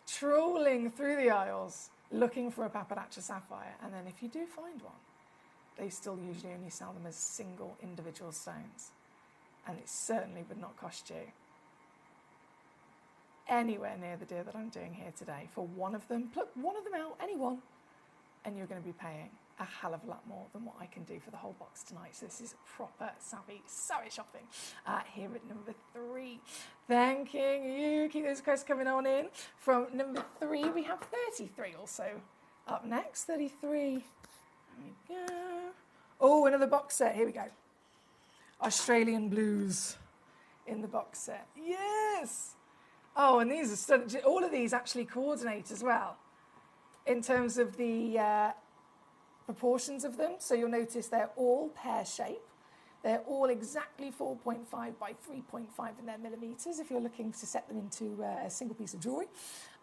Speaker 8: trawling through the aisles looking for a Paparacha sapphire. And then if you do find one, they still usually only sell them as single individual stones. And it certainly would not cost you anywhere near the deal that I'm doing here today. For one of them, pluck one of them out, anyone, and you're going to be paying a hell of a lot more than what I can do for the whole box tonight. So this is proper savvy shopping here at number 3. Thanking you. Keep those requests coming on in. From number 3, we have 33 also up next. 33. There we go. Oh, another box set. Here we go. Australian Blues in the box set. Yes! Oh, and these are stunning. All of these actually coordinate as well in terms of the proportions of them. So you'll notice they're all pear shape. They're all exactly 4.5 by 3.5 in their millimetres if you're looking to set them into a single piece of jewellery.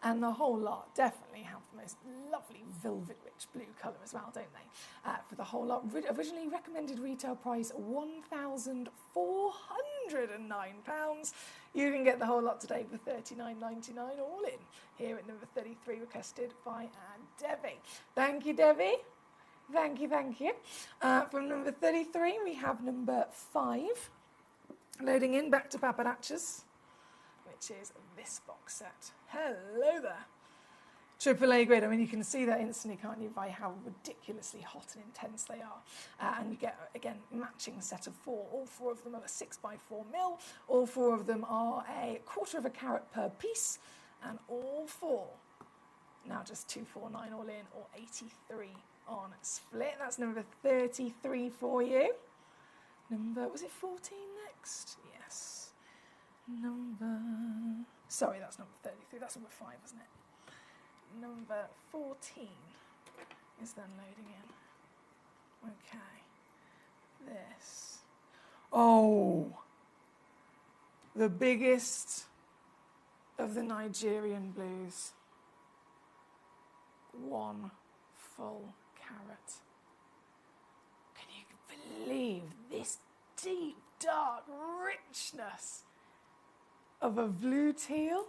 Speaker 8: And the whole lot definitely have the most lovely velvet-rich blue colour as well, don't they? For the whole lot, originally recommended retail price £1,409. You can get the whole lot today for $39.99 all in, here at number 33, requested by Debbie. Thank you, Debbie. Thank you, thank you. From number 33, we have number 5. Loading in, back to paparachas, which is this box set. Hello there. AAA grade. I mean, you can see that instantly, can't you, by how ridiculously hot and intense they are. And you get, again, matching set of 4. All 4 of them are a 6x4mm. All 4 of them are a 1/4 carat per piece. And all 4, now just 249 all in, or 83 on split. That's number 33 for you. Number, was it 14 next? Yes. Sorry, that's number 33. That's number 5, isn't it? Number 14 is then loading in. Okay. This. Oh, the biggest of the Nigerian blues. 1 full carat. Can you believe this deep, dark richness of a blue teal?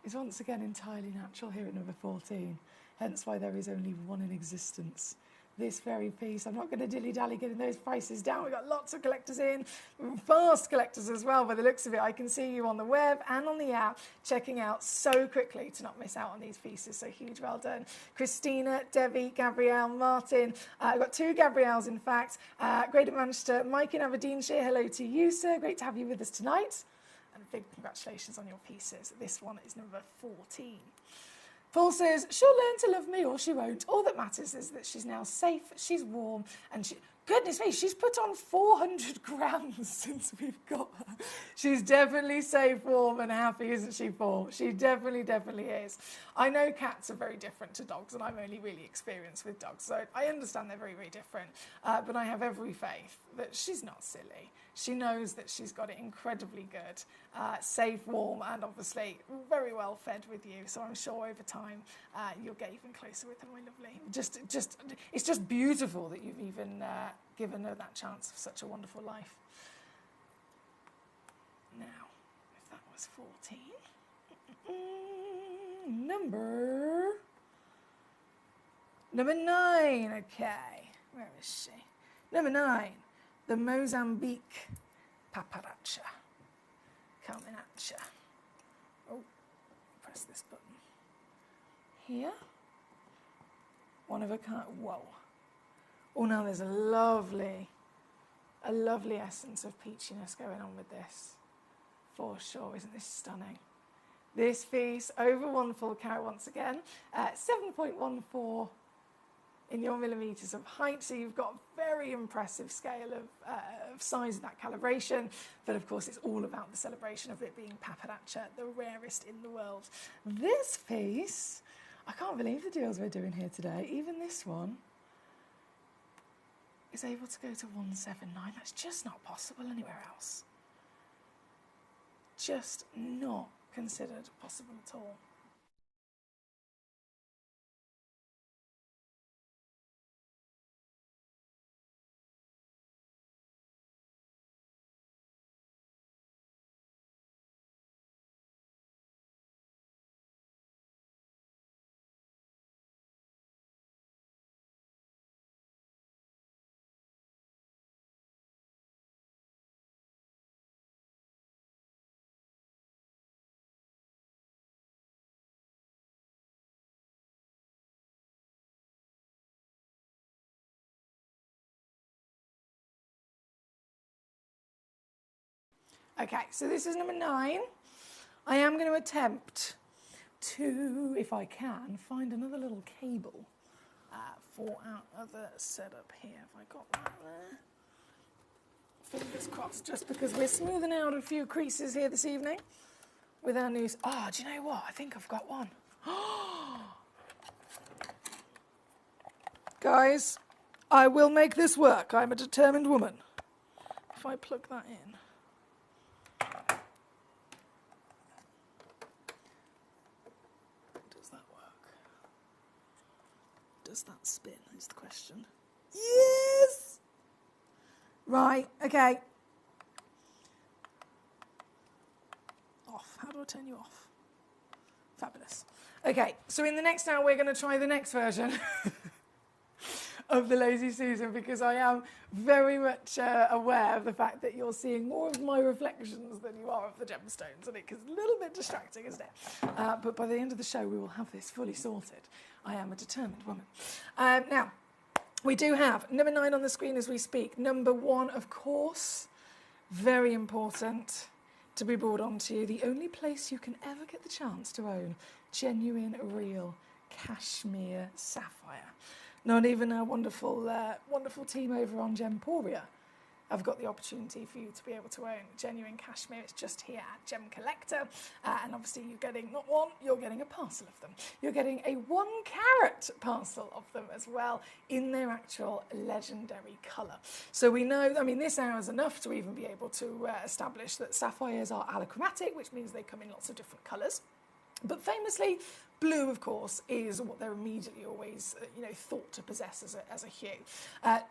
Speaker 8: Is once again entirely natural here at number 14, hence why there is only one in existence. This very piece, I'm not going to dilly-dally getting those prices down. We've got lots of collectors in, fast collectors as well by the looks of it. I can see you on the web and on the app checking out so quickly to not miss out on these pieces, so huge well done. Christina, Debbie, Gabrielle, Martin, I've got 2 Gabrielles in fact, great at Manchester, Mike in Aberdeenshire, hello to you sir, great to have you with us tonight. And big congratulations on your pieces. This one is number 14. Paul says, she'll learn to love me or she won't. All that matters is that she's now safe, she's warm, and goodness me, she's put on 400 grams since we've got her. She's definitely safe, warm, and happy, isn't she, Paul? She definitely is. I know cats are very different to dogs, and I'm only really experienced with dogs, so I understand they're very, very different. But I have every faith that she's not silly. She knows that she's got it incredibly good, safe, warm, and obviously very well fed with you. So I'm sure over time you'll get even closer with her, my lovely. It's just beautiful that you've even given her that chance of such a wonderful life. Now, if that was 14, number 9. Okay, where is she? Number 9. The Mozambique paparacha. Coming at ya. Oh, press this button. Here. One of a kind. Whoa. Oh, now there's a lovely essence of peachiness going on with this. For sure, isn't this stunning? This piece, over 1 full carat once again. 7.14 in your millimetres of height, so you've got a very impressive scale of size of that calibration, but of course it's all about the celebration of it being paparacha, the rarest in the world. This piece, I can't believe the deals we're doing here today. Even this one is able to go to 179. That's just not possible anywhere else. Just not considered possible at all. Okay, so this is number 9. I am going to attempt to, if I can, find another little cable for our other setup here. Have I got that there? Fingers crossed, just because we're smoothing out a few creases here this evening. with our new... Oh, do you know what? I think I've got one. Guys, I will make this work. I'm a determined woman. If I plug that in. Does that work? Does that spin is the question. Yes! Right, okay. Off. How do I turn you off? Fabulous. Okay, so in the next hour we're going to try the next version of the Lazy Susan, because I am very much aware of the fact that you're seeing more of my reflections than you are of the gemstones, and it's a little bit distracting, isn't it? But by the end of the show we will have this fully sorted. I am a determined woman. Now, we do have number 9 on the screen as we speak. Number 1, of course, very important to be brought onto, the only place you can ever get the chance to own genuine, real cashmere sapphire. Not even our wonderful team over on Gemporia have got the opportunity for you to be able to own genuine cashmere. It's just here at Gemcollector. And obviously you're getting not one, you're getting a parcel of them. You're getting a 1 carat parcel of them as well in their actual legendary colour. So we know, I mean, this hour is enough to even be able to establish that sapphires are allochromatic, which means they come in lots of different colours. But famously, blue, of course, is what they're immediately always, thought to possess as a hue.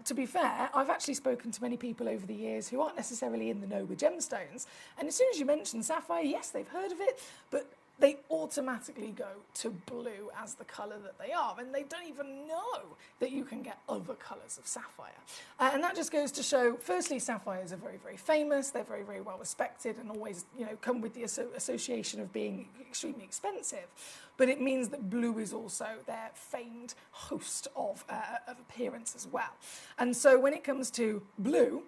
Speaker 8: To be fair, I've actually spoken to many people over the years who aren't necessarily in the know with gemstones, and as soon as you mention sapphire, yes, they've heard of it, but they automatically go to blue as the colour that they are, and they don't even know that you can get other colours of sapphire. And that just goes to show, firstly, sapphires are very, very famous, they're very, very well respected, and always, come with the association of being extremely expensive. But it means that blue is also their famed host of appearance as well. And so when it comes to blue,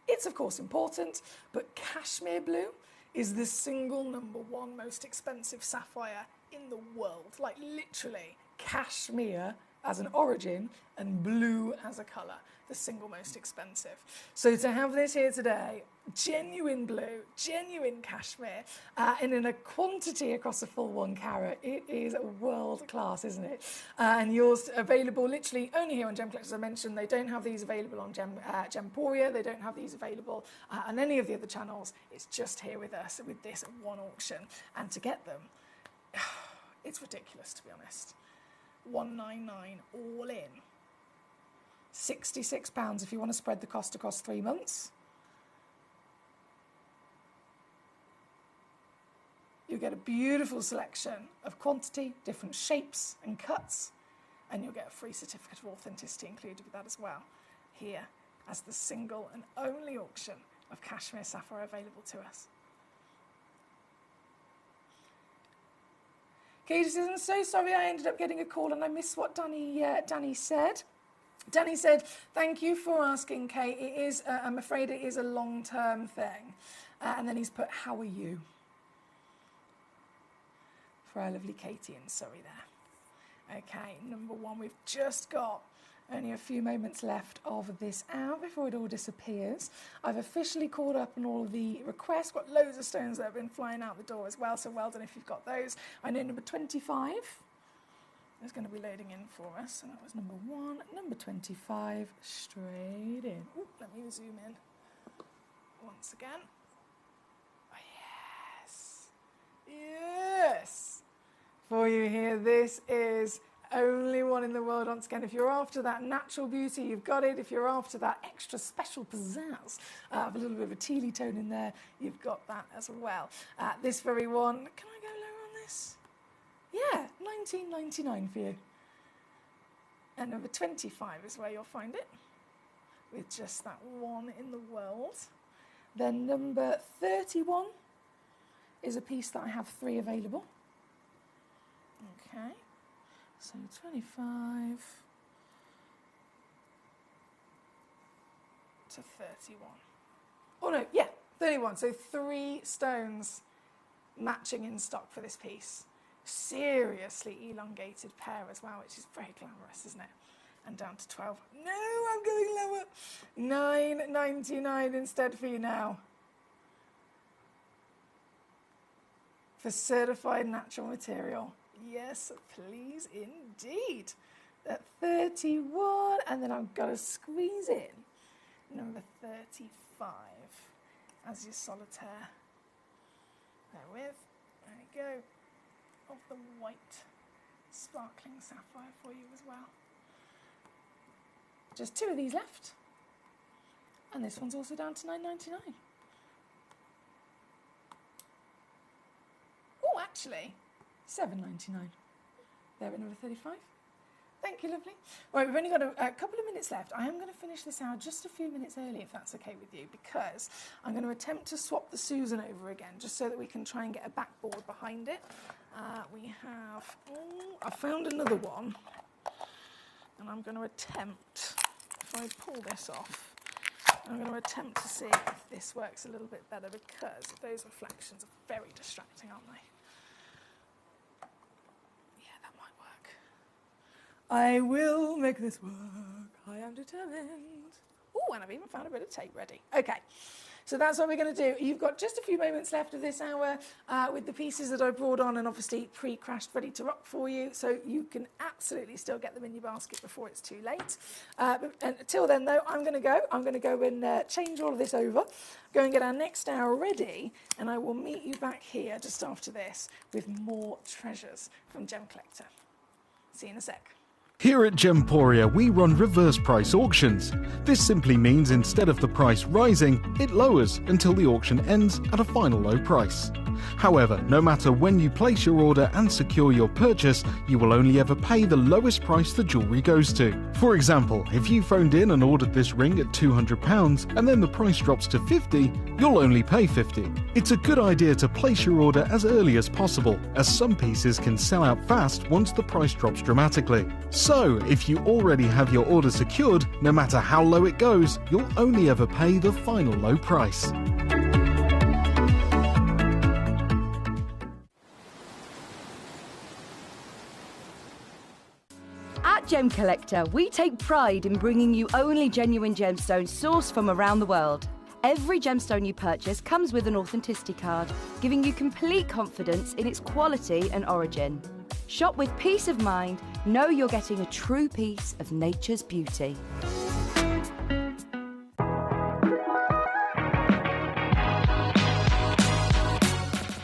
Speaker 8: it's of course important, but cashmere blue is the single number 1 most expensive sapphire in the world. Like literally, cashmere as an origin and blue as a colour, the single most expensive. So to have this here today, genuine blue, genuine cashmere, and in a quantity across a full 1 carat, it is world class, isn't it? And yours available literally only here on Gemcollector, as I mentioned. They don't have these available on Gemporia. They don't have these available on any of the other channels. It's just here with us with this 1 auction. And to get them, it's ridiculous, to be honest. $199 all in. £66 if you want to spread the cost across 3 months. You get a beautiful selection of quantity, different shapes and cuts, and you'll get a free certificate of authenticity included with that as well, here as the single and only auction of cashmere sapphire available to us. Katie says, I'm so sorry I ended up getting a call and I missed what Danny said. Danny said, thank you for asking, Kate. It is, I'm afraid it is a long-term thing. And then he's put, how are you? For our lovely Katie in Surrey there. Okay, number 1, we've just got only a few moments left of this hour before it all disappears. I've officially caught up on all of the requests. Got loads of stones that have been flying out the door as well, so well done if you've got those. I know number 25 is going to be loading in for us, and that was number 1. Number 25, straight in. Ooh, let me zoom in once again. Oh, yes. Yes. For you here, this is only 1 in the world. Once again, if you're after that natural beauty, you've got it. If you're after that extra special pizzazz, a little bit of a tealy tone in there, you've got that as well. This very one, can I go lower on this? Yeah, $19.99 for you. And number 25 is where you'll find it, with just that 1 in the world. Then number 31 is a piece that I have 3 available. Okay, so 25 to 31. Oh no, yeah, 31. So 3 stones matching in stock for this piece. Seriously elongated pair as well, which is very glamorous, isn't it? And down to 12. No, I'm going lower. $9.99 instead for you now. for certified natural material. Yes, please indeed. At 31, and then I've got to squeeze in number 35 as your solitaire. There you go. Of the white sparkling sapphire for you as well. Just 2 of these left. And this one's also down to £9.99. Oh, actually, £7.99. There at number 35. Thank you, lovely. Right, we've only got a couple of minutes left. I am going to finish this hour just a few minutes early, if that's okay with you, because I'm going to attempt to swap the Susan over again, just so that we can try and get a backboard behind it. We have, I found another one, and I'm going to attempt, if I pull this off, I'm going to attempt to see if this works a little bit better, because those reflections are very distracting, aren't they? I will make this work. I am determined. Oh, and I've even found a bit of tape ready. Okay, so that's what we're going to do. You've got just a few moments left of this hour with the pieces that I brought on and obviously pre-crashed, ready to rock for you. So you can absolutely still get them in your basket before it's too late. But until then, though, I'm going to go. I'm going to go and change all of this over, go and get our next hour ready, and I will meet you back here just after this with more treasures from Gemcollector. See you in a sec.
Speaker 3: Here at Gemporia, we run reverse price auctions. This simply means instead of the price rising, it lowers until the auction ends at a final low price. However, no matter when you place your order and secure your purchase, you will only ever pay the lowest price the jewellery goes to. For example, if you phoned in and ordered this ring at £200 and then the price drops to £50, you'll only pay £50. It's a good idea to place your order as early as possible, as some pieces can sell out fast once the price drops dramatically. So, if you already have your order secured, no matter how low it goes, you'll only ever pay the final low price.
Speaker 9: At Gemcollector, we take pride in bringing you only genuine gemstones sourced from around the world. Every gemstone you purchase comes with an authenticity card, giving you complete confidence in its quality and origin. Shop with peace of mind, know you're getting a true piece of nature's beauty.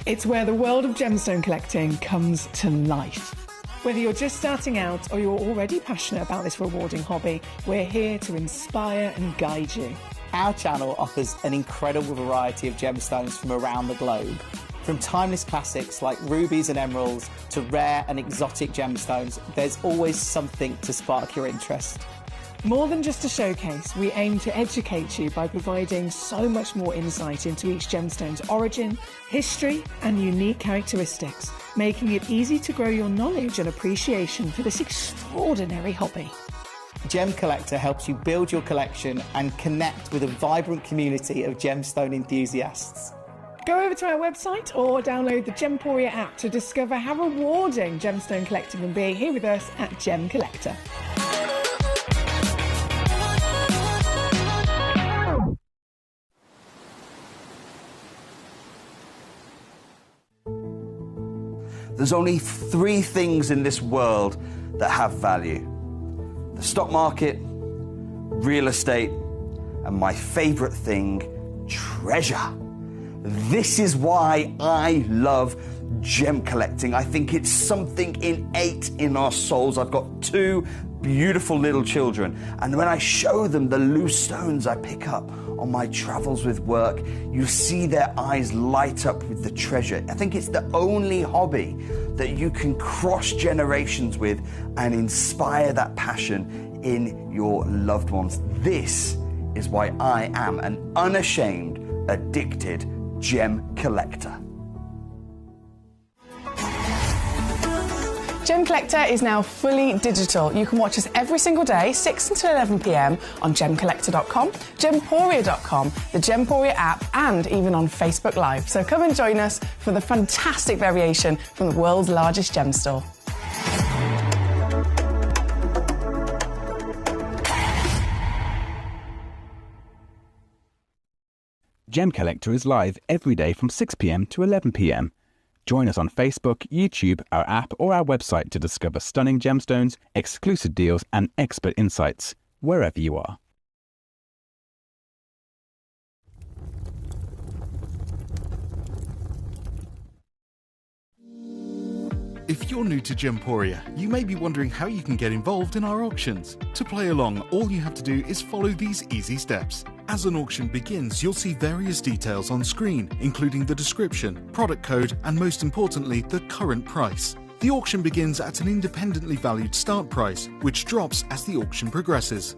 Speaker 1: It's where the world of gemstone collecting comes to life. Whether you're just starting out or you're already passionate about this rewarding hobby, we're here to inspire and guide you.
Speaker 5: Our channel offers an incredible variety of gemstones from around the globe. From timeless classics like rubies and emeralds to rare and exotic gemstones, there's always something to spark your interest.
Speaker 1: More than just a showcase, we aim to educate you by providing so much more insight into each gemstone's origin, history, and unique characteristics, making it easy to grow your knowledge and appreciation for this extraordinary hobby.
Speaker 5: Gemcollector helps you build your collection and connect with a vibrant community of gemstone enthusiasts.
Speaker 1: Go over to our website or download the Gemporia app to discover how rewarding gemstone collecting can be here with us at Gemcollector.
Speaker 2: There's only 3 things in this world that have value: the stock market, real estate, and my favorite thing, treasure. This is why I love gem collecting. I think it's something innate in our souls. I've got 2 beautiful little children, and when I show them the loose stones I pick up on my travels with work, you see their eyes light up with the treasure. I think it's the only hobby that you can cross generations with and inspire that passion in your loved ones. This is why I am an unashamed, addicted gem collector.
Speaker 1: Gemcollector is now fully digital. You can watch us every single day, 6 until 11 p.m. on Gemcollector.com, Gemporia.com, the Gemporia app, and even on Facebook Live. So come and join us for the fantastic variation from the world's largest gem store.
Speaker 6: Gemcollector is live every day from 6 p.m. to 11 p.m. Join us on Facebook, YouTube, our app, or our website to discover stunning gemstones, exclusive deals, and expert insights, wherever you are.
Speaker 3: If you're new to Gemporia, you may be wondering how you can get involved in our auctions. To play along, all you have to do is follow these easy steps. As an auction begins, you'll see various details on screen, including the description, product code, and most importantly, the current price. The auction begins at an independently valued start price, which drops as the auction progresses.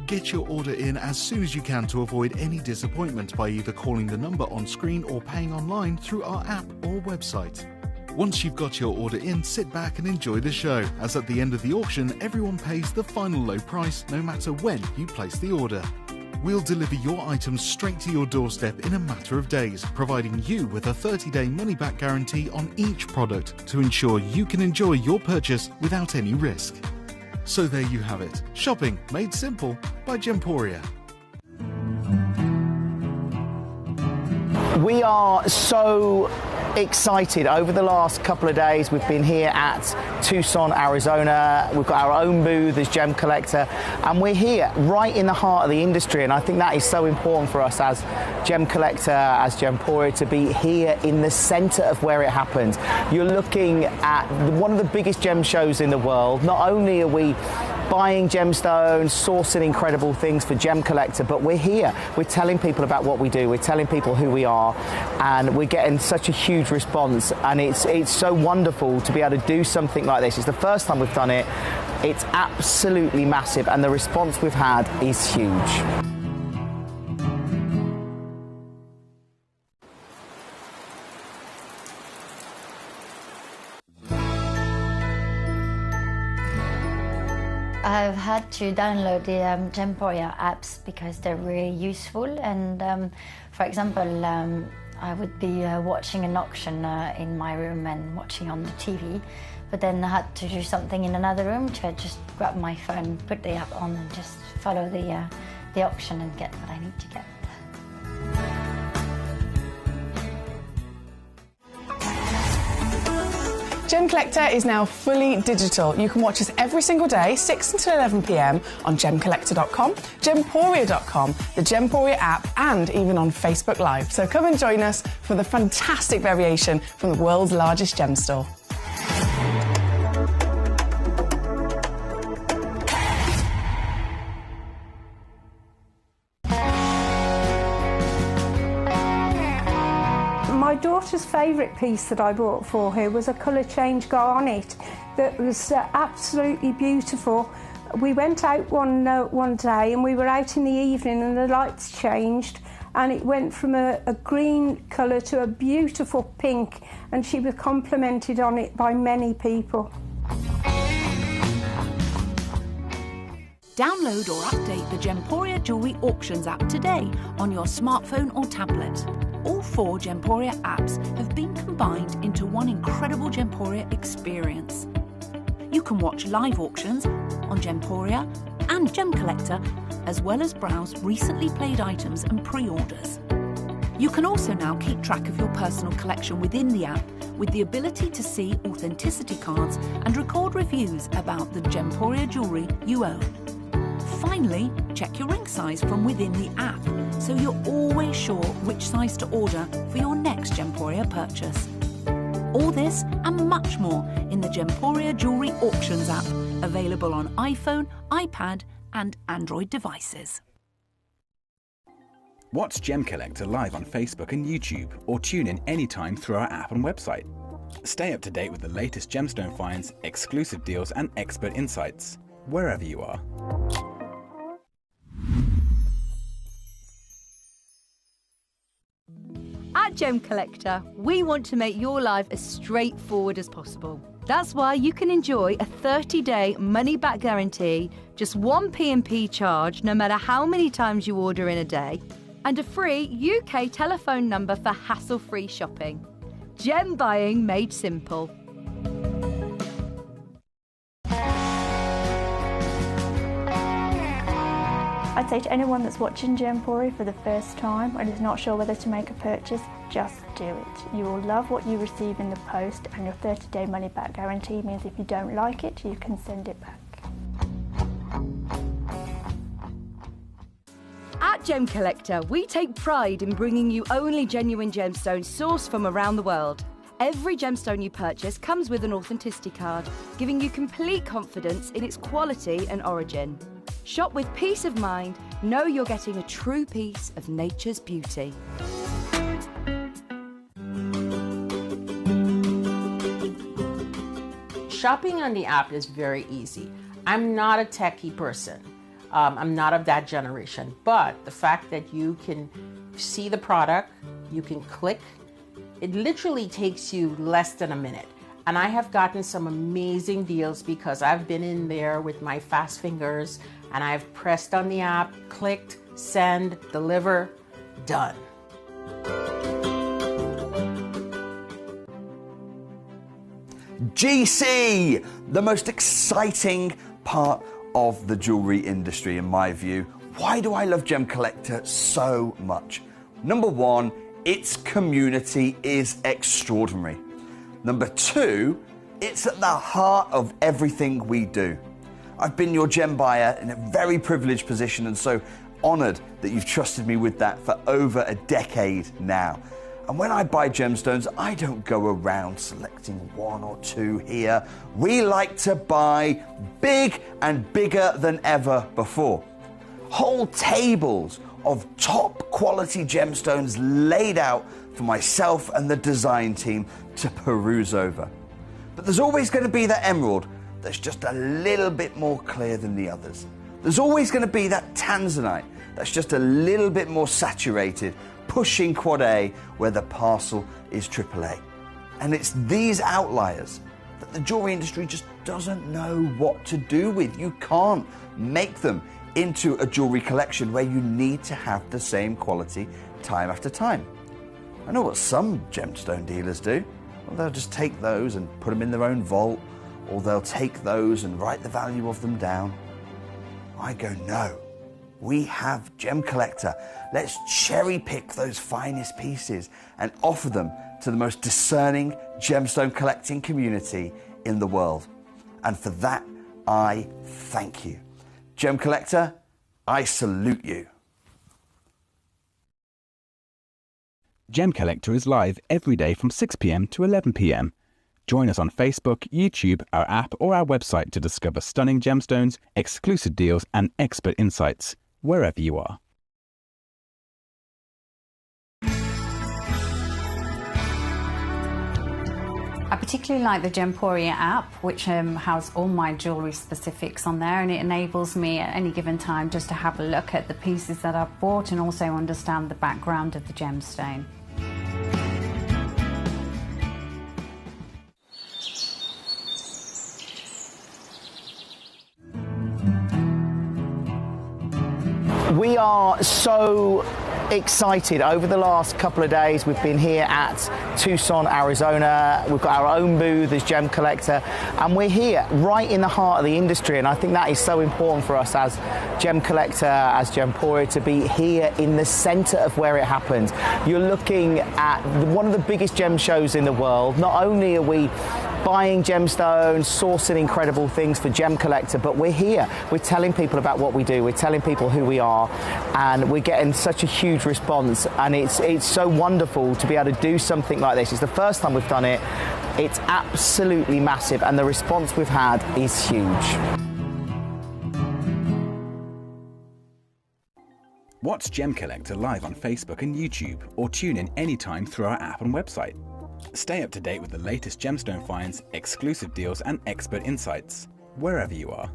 Speaker 3: Get your order in as soon as you can to avoid any disappointment by either calling the number on screen or paying online through our app or website. Once you've got your order in, sit back and enjoy the show, as at the end of the auction, everyone pays the final low price no matter when you place the order. We'll deliver your items straight to your doorstep in a matter of days, providing you with a 30-day money-back guarantee on each product to ensure you can enjoy your purchase without any risk. So there you have it. Shopping made simple by Gemporia.
Speaker 5: We are so excited. Over the last couple of days, we've been here at Tucson, Arizona. We've got our own booth as Gemcollector, and we're here right in the heart of the industry. And I think that is so important for us as Gemcollector, as Gemporia, to be here in the center of where it happens. You're looking at one of the biggest gem shows in the world. Not only are we buying gemstones, sourcing incredible things for Gemcollector, but we're here. We're telling people about what we do. We're telling people who we are, and we're getting such a huge response. And it's so wonderful to be able to do something like this. It's the first time we've done it. It's absolutely massive, and the response we've had is huge.
Speaker 10: I've had to download the Gemporia apps because they're really useful, and for example, I would be watching an auction in my room and watching on the TV, but then I had to do something in another room, so I just grab my phone, put the app on and just follow the auction and get what I need to get.
Speaker 1: Gemcollector is now fully digital. You can watch us every single day, 6 until 11 p.m. on Gemcollector.com, Gemporia.com, the Gemporia app, and even on Facebook Live. So come and join us for the fantastic variation from the world's largest gem store.
Speaker 11: My daughter's favourite piece that I bought for her was a colour change garnet that was absolutely beautiful. We went out one day, and we were out in the evening, and the lights changed, and it went from a green colour to a beautiful pink, and she was complimented on it by many people.
Speaker 7: Download or update the Gemporia Jewellery Auctions app today on your smartphone or tablet. All 4 Gemporia apps have been combined into one incredible Gemporia experience. You can watch live auctions on Gemporia and Gemcollector, as well as browse recently played items and pre-orders. You can also now keep track of your personal collection within the app, with the ability to see authenticity cards and record reviews about the Gemporia jewellery you own. Finally, check your ring size from within the app, so you're always sure which size to order for your next Gemporia purchase. All this and much more in the Gemporia Jewellery Auctions app, available on iPhone, iPad and Android devices.
Speaker 6: Watch Gemcollector live on Facebook and YouTube, or tune in anytime through our app and website. Stay up to date with the latest gemstone finds, exclusive deals and expert insights, wherever you are.
Speaker 9: At Gemcollector, we want to make your life as straightforward as possible. That's why you can enjoy a 30-day money-back guarantee, just one P&P charge no matter how many times you order in a day, and a free UK telephone number for hassle-free shopping. Gem buying made simple.
Speaker 11: I
Speaker 4: I'd say to anyone that's watching Gemporia for the first time and is not sure whether to make a purchase, just do it. You will love what you receive in the post, and your 30-day money-back guarantee means if you don't like it, you can send it back.
Speaker 9: At Gemcollector, we take pride in bringing you only genuine gemstones sourced from around the world. Every gemstone you purchase comes with an authenticity card, giving you complete confidence in its quality and origin. Shop with peace of mind, know you're getting a true piece of nature's beauty.
Speaker 12: Shopping on the app is very easy. I'm not a techie person. I'm not of that generation, but the fact that you can see the product, you can click, it literally takes you less than a minute. And I have gotten some amazing deals because I've been in there with my fast fingers and I've pressed on the app, clicked, send, deliver, done.
Speaker 2: GC, the most exciting part of the jewelry industry in my view. Why do I love Gemcollector so much? Number one, its community is extraordinary. Number two, it's at the heart of everything we do. I've been your gem buyer in a very privileged position and so honored that you've trusted me with that for over a decade now. And when I buy gemstones, I don't go around selecting one or two here. We like to buy big and bigger than ever before. Whole tables of top quality gemstones laid out for myself and the design team to peruse over. But there's always going to be that emerald that's just a little bit more clear than the others. There's always going to be that tanzanite that's just a little bit more saturated, pushing quad A where the parcel is AAA. And it's these outliers that the jewelry industry just doesn't know what to do with. You can't make them into a jewelry collection where you need to have the same quality time after time. I know what some gemstone dealers do. Well, they'll just take those and put them in their own vault, or they'll take those and write the value of them down. I go, no. We have Gemcollector. Let's cherry pick those finest pieces and offer them to the most discerning gemstone collecting community in the world. And for that, I thank you. Gemcollector, I salute you.
Speaker 6: Gemcollector is live every day from 6 p.m. to 11 p.m. Join us on Facebook, YouTube, our app or our website to discover stunning gemstones, exclusive deals and expert insights, wherever you are.
Speaker 13: I particularly like the Gemporia app, which has all my jewellery specifics on there, and it enables me at any given time just to have a look at the pieces that I've bought and also understand the background of the gemstone.
Speaker 14: We are so excited. Over the last couple of days we've been here at Tucson, Arizona. We've got our own booth as Gemcollector, and we're here right in the heart of the industry, and I think that is so important for us as Gemcollector, as Gemporia, to be here in the center of where it happens. You're looking at one of the biggest gem shows in the world. Not only are we buying gemstones, sourcing incredible things for Gemcollector, but we're here. We're telling people about what we do. We're telling people who we are, and we're getting such a huge response, and it's so wonderful to be able to do something like this. It's the first time we've done it. It's absolutely massive, and the response we've had is huge.
Speaker 6: Watch Gemcollector live on Facebook and YouTube, or tune in anytime through our app and website. Stay up to date with the latest gemstone finds, exclusive deals and expert insights, wherever you are.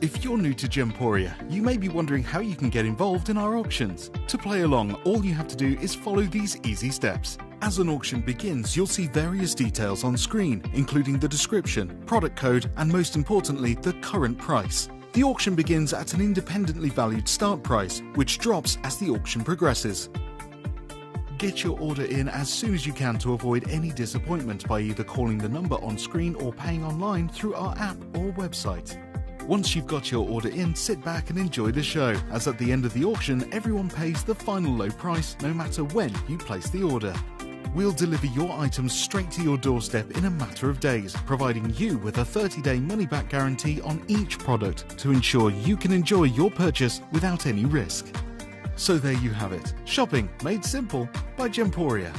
Speaker 3: If you're new to Gemporia, you may be wondering how you can get involved in our auctions. To play along, all you have to do is follow these easy steps. As an auction begins, you'll see various details on screen, including the description, product code, and most importantly, the current price. The auction begins at an independently valued start price, which drops as the auction progresses. Get your order in as soon as you can to avoid any disappointment by either calling the number on screen or paying online through our app or website. Once you've got your order in, sit back and enjoy the show, as at the end of the auction, everyone pays the final low price no matter when you place the order. We'll deliver your items straight to your doorstep in a matter of days, providing you with a 30-day money-back guarantee on each product to ensure you can enjoy your purchase without any risk. So there you have it, shopping made simple by Gemporia.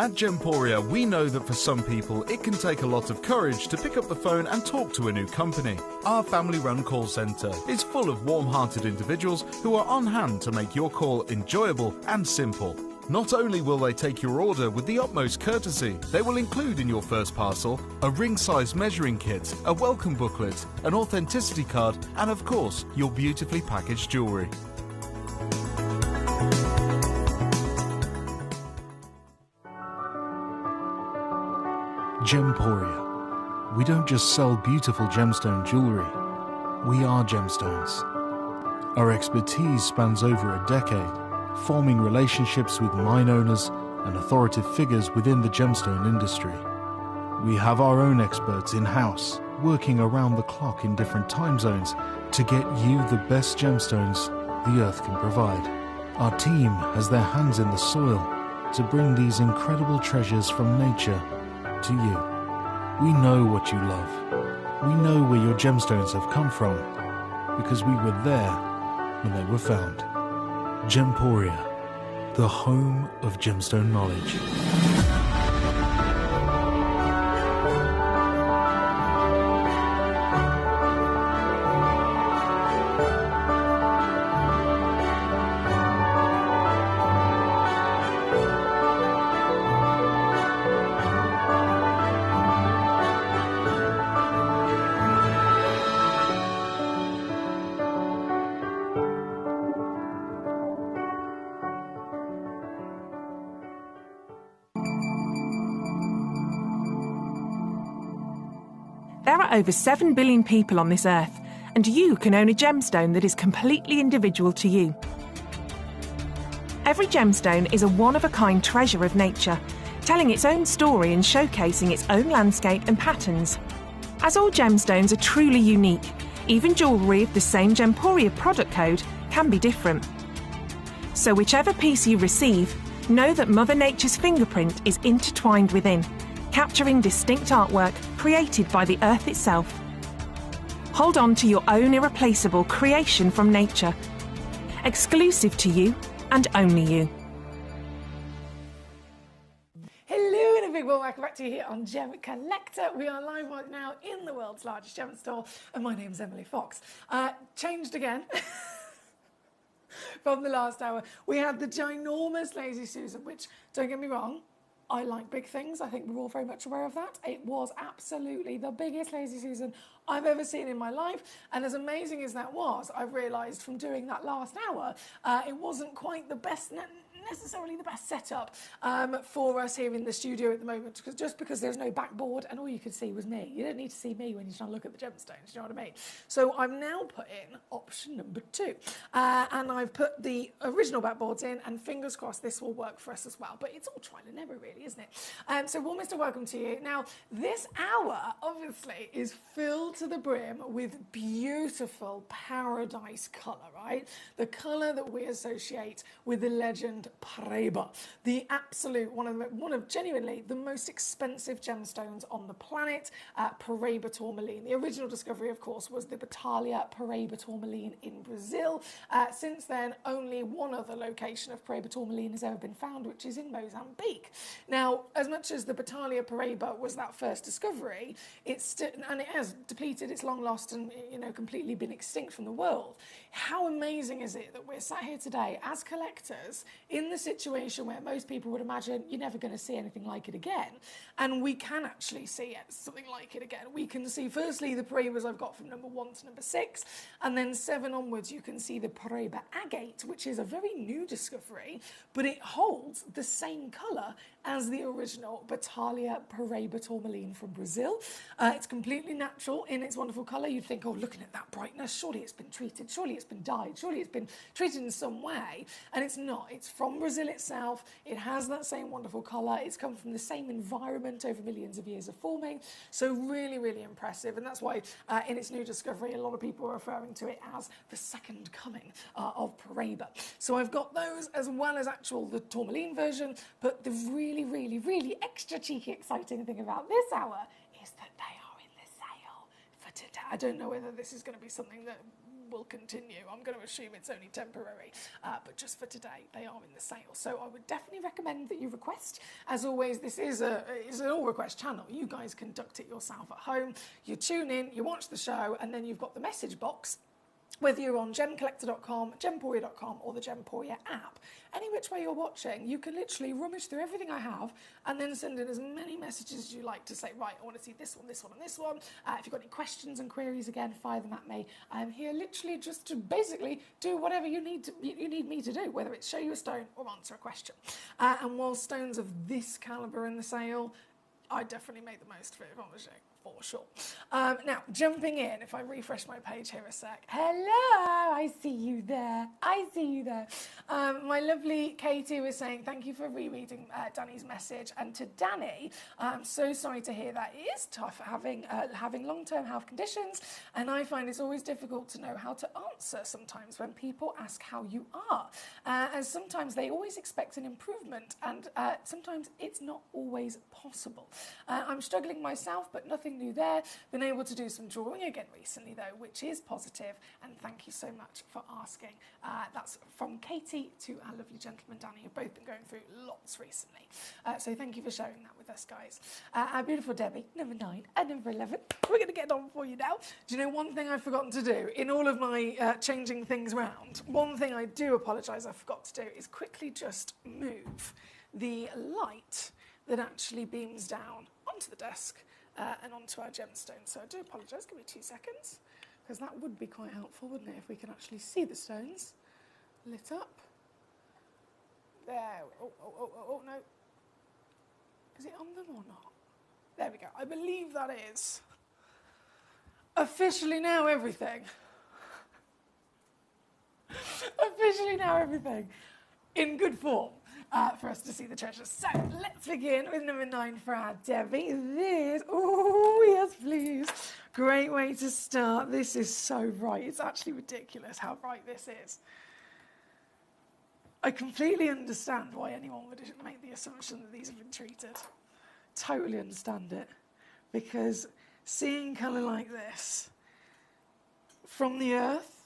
Speaker 3: At Gemporia, we know that for some people it can take a lot of courage to pick up the phone and talk to a new company. Our family-run call centre is full of warm-hearted individuals who are on hand to make your call enjoyable and simple. Not only will they take your order with the utmost courtesy, they will include in your first parcel a ring-size measuring kit, a welcome booklet, an authenticity card, and of course, your beautifully packaged jewellery. Gemporia. We don't just sell beautiful gemstone jewellery, we are gemstones. Our expertise spans over a decade, forming relationships with mine owners and authoritative figures within the gemstone industry. We have our own experts in-house, working around the clock in different time zones to get you the best gemstones the earth can provide. Our team has their hands in the soil to bring these incredible treasures from nature to you. We know what you love. We know where your gemstones have come from, because we were there when they were found. Gemporia, the home of gemstone knowledge.
Speaker 15: There are over 7 billion people on this earth, and you can own a gemstone that is completely individual to you. Every gemstone is a one-of-a-kind treasure of nature, telling its own story and showcasing its own landscape and patterns. As all gemstones are truly unique, even jewellery of the same Gemporia product code can be different. So whichever piece you receive, know that Mother Nature's fingerprint is intertwined within, capturing distinct artwork created by the earth itself. Hold on to your own irreplaceable creation from nature, exclusive to you and only you.
Speaker 8: Hello and a big warm welcome back to you here on Gemcollector. We are live right now in the world's largest gem store, and my name's Emily Fox. Changed again. From the last hour, we had the ginormous Lazy Susan, which, don't get me wrong, I like big things. I think we're all very much aware of that. It was absolutely the biggest Lazy Susan I've ever seen in my life. And as amazing as that was, I realised from doing that last hour, it wasn't quite the best, necessarily the best setup for us here in the studio at the moment, because there's no backboard and all you could see was me. You don't need to see me when you're trying to look at the gemstones, you know what I mean? So I've now put in option number 2, and I've put the original backboards in, and fingers crossed this will work for us as well. But it's all trial and error, really, isn't it? So warmest of welcome to you. Now, this hour obviously is filled to the brim with beautiful paradise colour, right? The colour that we associate with the legend Paraiba, the absolute one of genuinely the most expensive gemstones on the planet, Paraiba tourmaline. The original discovery, of course, was the Batalha Paraiba tourmaline in Brazil. Since then, only one other location of Paraiba tourmaline has ever been found, which is in Mozambique. Now, as much as the Batalha Paraiba was that first discovery, it has depleted, it's long lost, and completely been extinct from the world. How amazing is it that we're sat here today as collectors in the situation where most people would imagine you're never going to see anything like it again, and we can actually see something like it again. We can see firstly the Paraibas I've got from number 1 to number 6, and then 7 onwards you can see the Paraiba agate, which is a very new discovery, but it holds the same colour as the original Batalha Paraiba tourmaline from Brazil. It's completely natural in its wonderful colour. You'd think, oh, looking at that brightness, surely it's been treated, surely it's been dyed, surely it's been treated in some way, and it's not. It's from from Brazil itself. It has that same wonderful colour. It's come from the same environment over millions of years of forming. So really, really impressive. And that's why in its new discovery, a lot of people are referring to it as the second coming of Paraiba. So I've got those as well as the tourmaline version. But the really, really, really extra cheeky, exciting thing about this hour is that they are in the sale for today. I don't know whether this is going to be something that will continue. I'm going to assume it's only temporary, but just for today, they are in the sale. So I would definitely recommend that you request. As always, this is an all request channel. You guys conduct it yourself at home. You tune in, you watch the show, and then you've got the message box. Whether you're on gemcollector.com, gemporia.com, or the Gemporia app, any which way you're watching, you can literally rummage through everything I have and then send in as many messages as you like to say, right, I want to see this one, this one, and this one. If you've got any questions and queries, again, fire them at me. I'm here literally just to basically do whatever you need me to do, whether it's show you a stone or answer a question. And while stones of this calibre in the sale, I definitely make the most of it, if I'm honest, for sure. Now, jumping in, if I refresh my page here a sec. Hello, I see you there. I see you there. My lovely Katie was saying, thank you for rereading Danny's message. And to Danny, I'm so sorry to hear that. It is tough having long-term health conditions. And I find it's always difficult to know how to answer sometimes when people ask how you are. And sometimes they always expect an improvement. And sometimes it's not always possible. I'm struggling myself, but nothing new there. Been able to do some drawing again recently though, which is positive, and thank you so much for asking. That's from Katie to our lovely gentleman Danny, who've both been going through lots recently. So thank you for sharing that with us, guys. Our beautiful Debbie, number 9 and number 11. We're going to get on for you now. Do you know one thing I've forgotten to do in all of my changing things round? One thing I do apologise I forgot to do is quickly just move the light that actually beams down onto the desk and onto our gemstones. So I do apologise, give me 2 seconds, because that would be quite helpful, wouldn't it, if we can actually see the stones lit up. There, oh, no. Is it on them or not? There we go, I believe that is officially now everything. Officially now everything in good form. For us to see the treasures. So let's begin with number 9 for our Debbie. This, oh yes please, great way to start. This is so bright, it's actually ridiculous how bright this is. I completely understand why anyone would make the assumption that these have been treated. Totally understand it, because seeing colour like this from the earth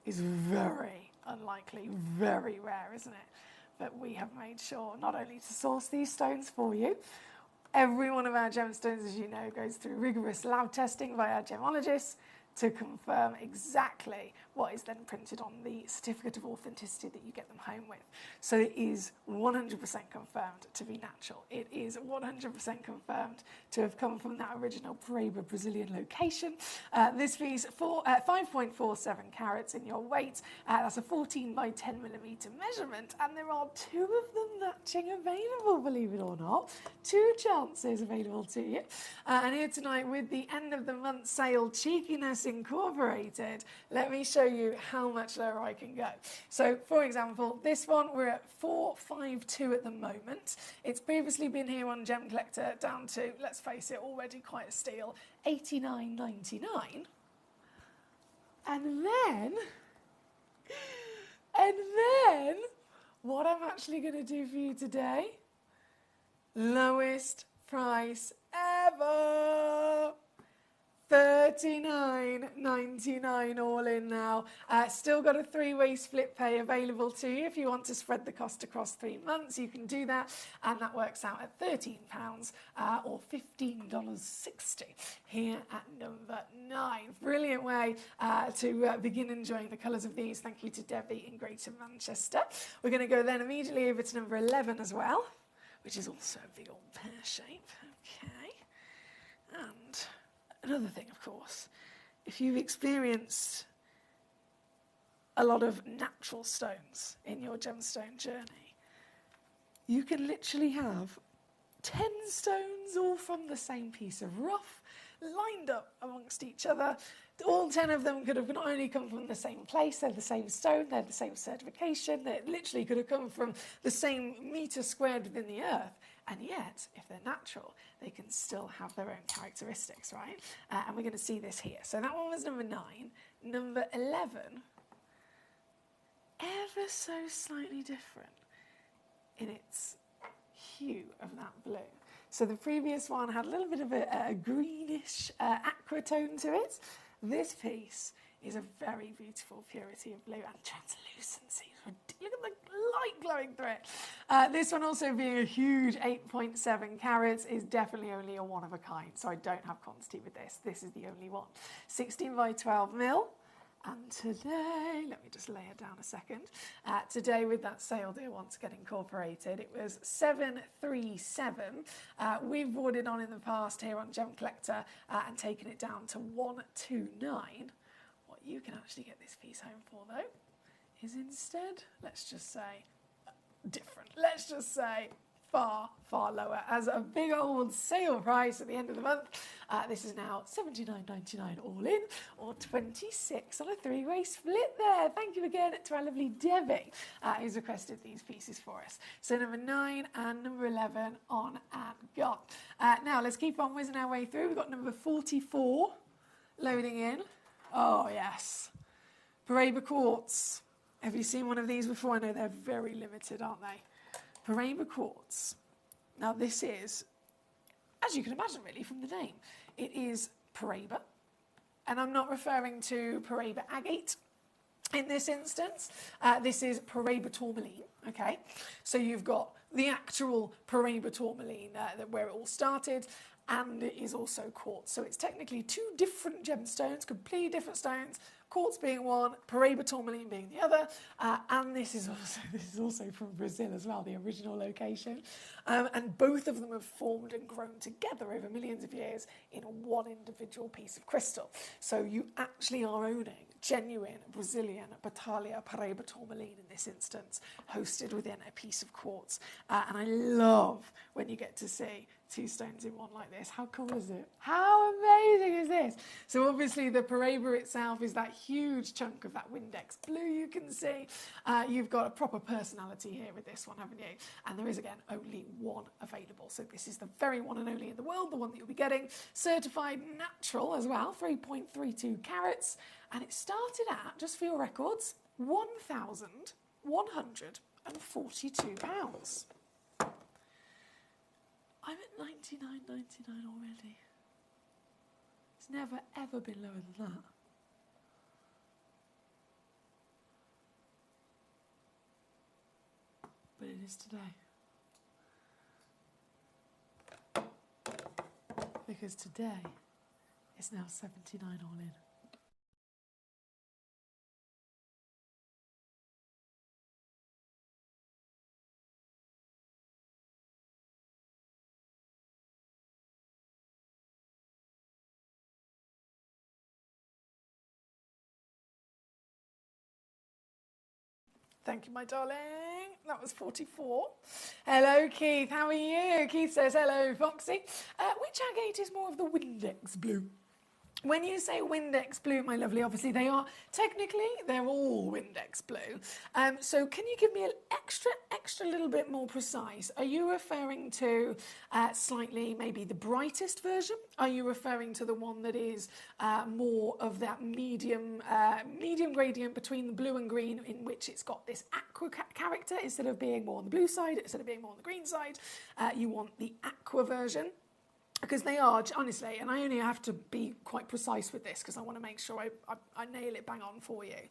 Speaker 8: is very unlikely, very rare, isn't it? But we have made sure not only to source these stones for you, every one of our gemstones, as you know, goes through rigorous lab testing by our gemologists to confirm exactly what is then printed on the certificate of authenticity that you get them home with. So it is 100% confirmed to be natural. It is 100% confirmed to have come from that original Paraiba Brazilian location. This piece, 5.47 carats in your weight. That's a 14 by 10 millimeter measurement, and there are 2 of them matching available, believe it or not. 2 chances available to you. And here tonight with the end of the month sale cheekiness incorporated, let me show you how much lower I can go. So for example, this one we're at 452 at the moment. It's previously been here on Gemcollector down to, let's face it, already quite a steal, $89.99. And then what I'm actually going to do for you today, lowest price ever. $39.99 all in now. Still got a 3-way split pay available to you. If you want to spread the cost across 3 months, you can do that, and that works out at £13 or $15.60 here at number 9. Brilliant way to begin enjoying the colours of these. Thank you to Debbie in Greater Manchester. We're going to go then immediately over to number 11 as well, which is also a big old pear shape. Okay, and another thing, of course, if you've experienced a lot of natural stones in your gemstone journey, you can literally have 10 stones all from the same piece of rough. lined up amongst each other. All 10 of them could have not only come from the same place, they're the same stone, they're the same certification, they literally could have come from the same metre squared within the earth. And yet, if they're natural, they can still have their own characteristics, right? And we're going to see this here. So that one was number 9. Number 11, ever so slightly different in its hue of that blue. So the previous one had a little bit of a greenish aqua tone to it. This piece is a very beautiful purity of blue and translucency. Look at the light glowing through it. This one also being a huge 8.7 carats is definitely only a one of a kind. So I don't have quantity with this. This is the only one. 16 by 12 mil. And today, let me just lay it down a second. Today with that sale deal once again incorporated, it was 737. We've brought it on in the past here on Gemcollector and taken it down to 129. What you can actually get this piece home for though is instead, let's just say, different. Let's just say far, far lower as a big old sale price at the end of the month. This is now $79.99 all in, or 26 on a three-way split there. Thank you again to our lovely Debbie, who's requested these pieces for us. So number 9 and number 11 on and gone. Now let's keep on whizzing our way through. We've got number 44 loading in. Oh yes, Paraiba quartz. Have you seen one of these before? I know they're very limited, aren't they? Paraiba quartz. Now this is, as you can imagine really from the name, it is Paraiba. And I'm not referring to Paraiba agate in this instance. This is Paraiba tourmaline, okay? So you've got the actual Paraiba tourmaline where it all started, and it is also quartz. So it's technically two different gemstones, completely different stones, quartz being one, Paraiba tourmaline being the other, and this is also from Brazil as well, the original location. And both of them have formed and grown together over millions of years in one individual piece of crystal. So you actually are owning genuine Brazilian Batalha Paraiba tourmaline in this instance, hosted within a piece of quartz. And I love when you get to see two stones in one like this. How cool is it? How amazing is this? So obviously the Paraiba itself is that huge chunk of that Windex blue you can see. You've got a proper personality here with this one, haven't you? And there is, again, only one available. So this is the very one and only in the world, the one that you'll be getting. Certified natural as well, 3.32 carats. And it started at, just for your records, £1,142. I'm at $99.99 already. It's never ever been lower than that. But it is today. Because today it's now $79 all in. Thank you, my darling. That was 44. Hello, Keith. How are you? Keith says, hello, Foxy. Which agate is more of the Windex blue? When you say Windex blue, my lovely, obviously they are, technically, they're all Windex blue. So can you give me an extra little bit more precise? Are you referring to slightly maybe the brightest version? Are you referring to the one that is more of that medium gradient between the blue and green, in which it's got this aqua character instead of being more on the blue side, instead of being more on the green side? You want the aqua version? Because they are, honestly, and I only have to be quite precise with this because I want to make sure I nail it bang on for you,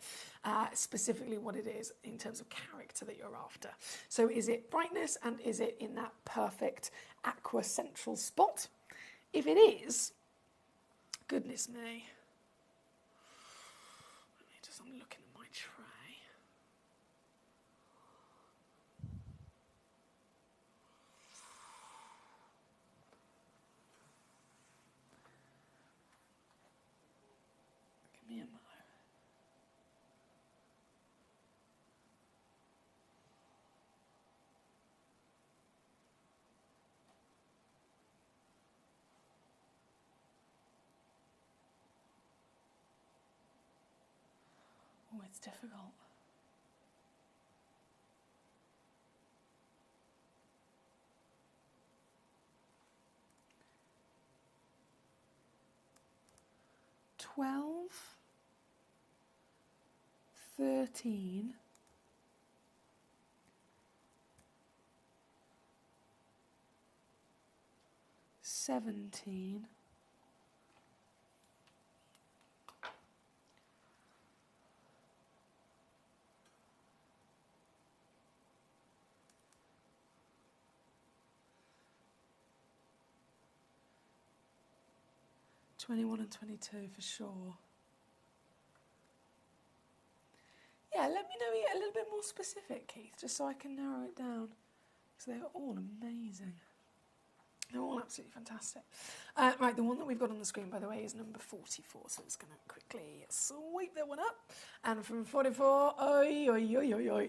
Speaker 8: specifically what it is in terms of character that you're after. So is it brightness, and is it in that perfect aqua central spot? If it is, goodness me. I'm looking at my tray. Give me a mo. Oh, it's difficult. $12, $13, $17, $21 and $22 for sure. Yeah, let me know a little bit more specific, Keith, just so I can narrow it down. Because they're all amazing. They're all absolutely fantastic. Right, the one that we've got on the screen, by the way, is number 44, so it's going to quickly sweep that one up. And from 44,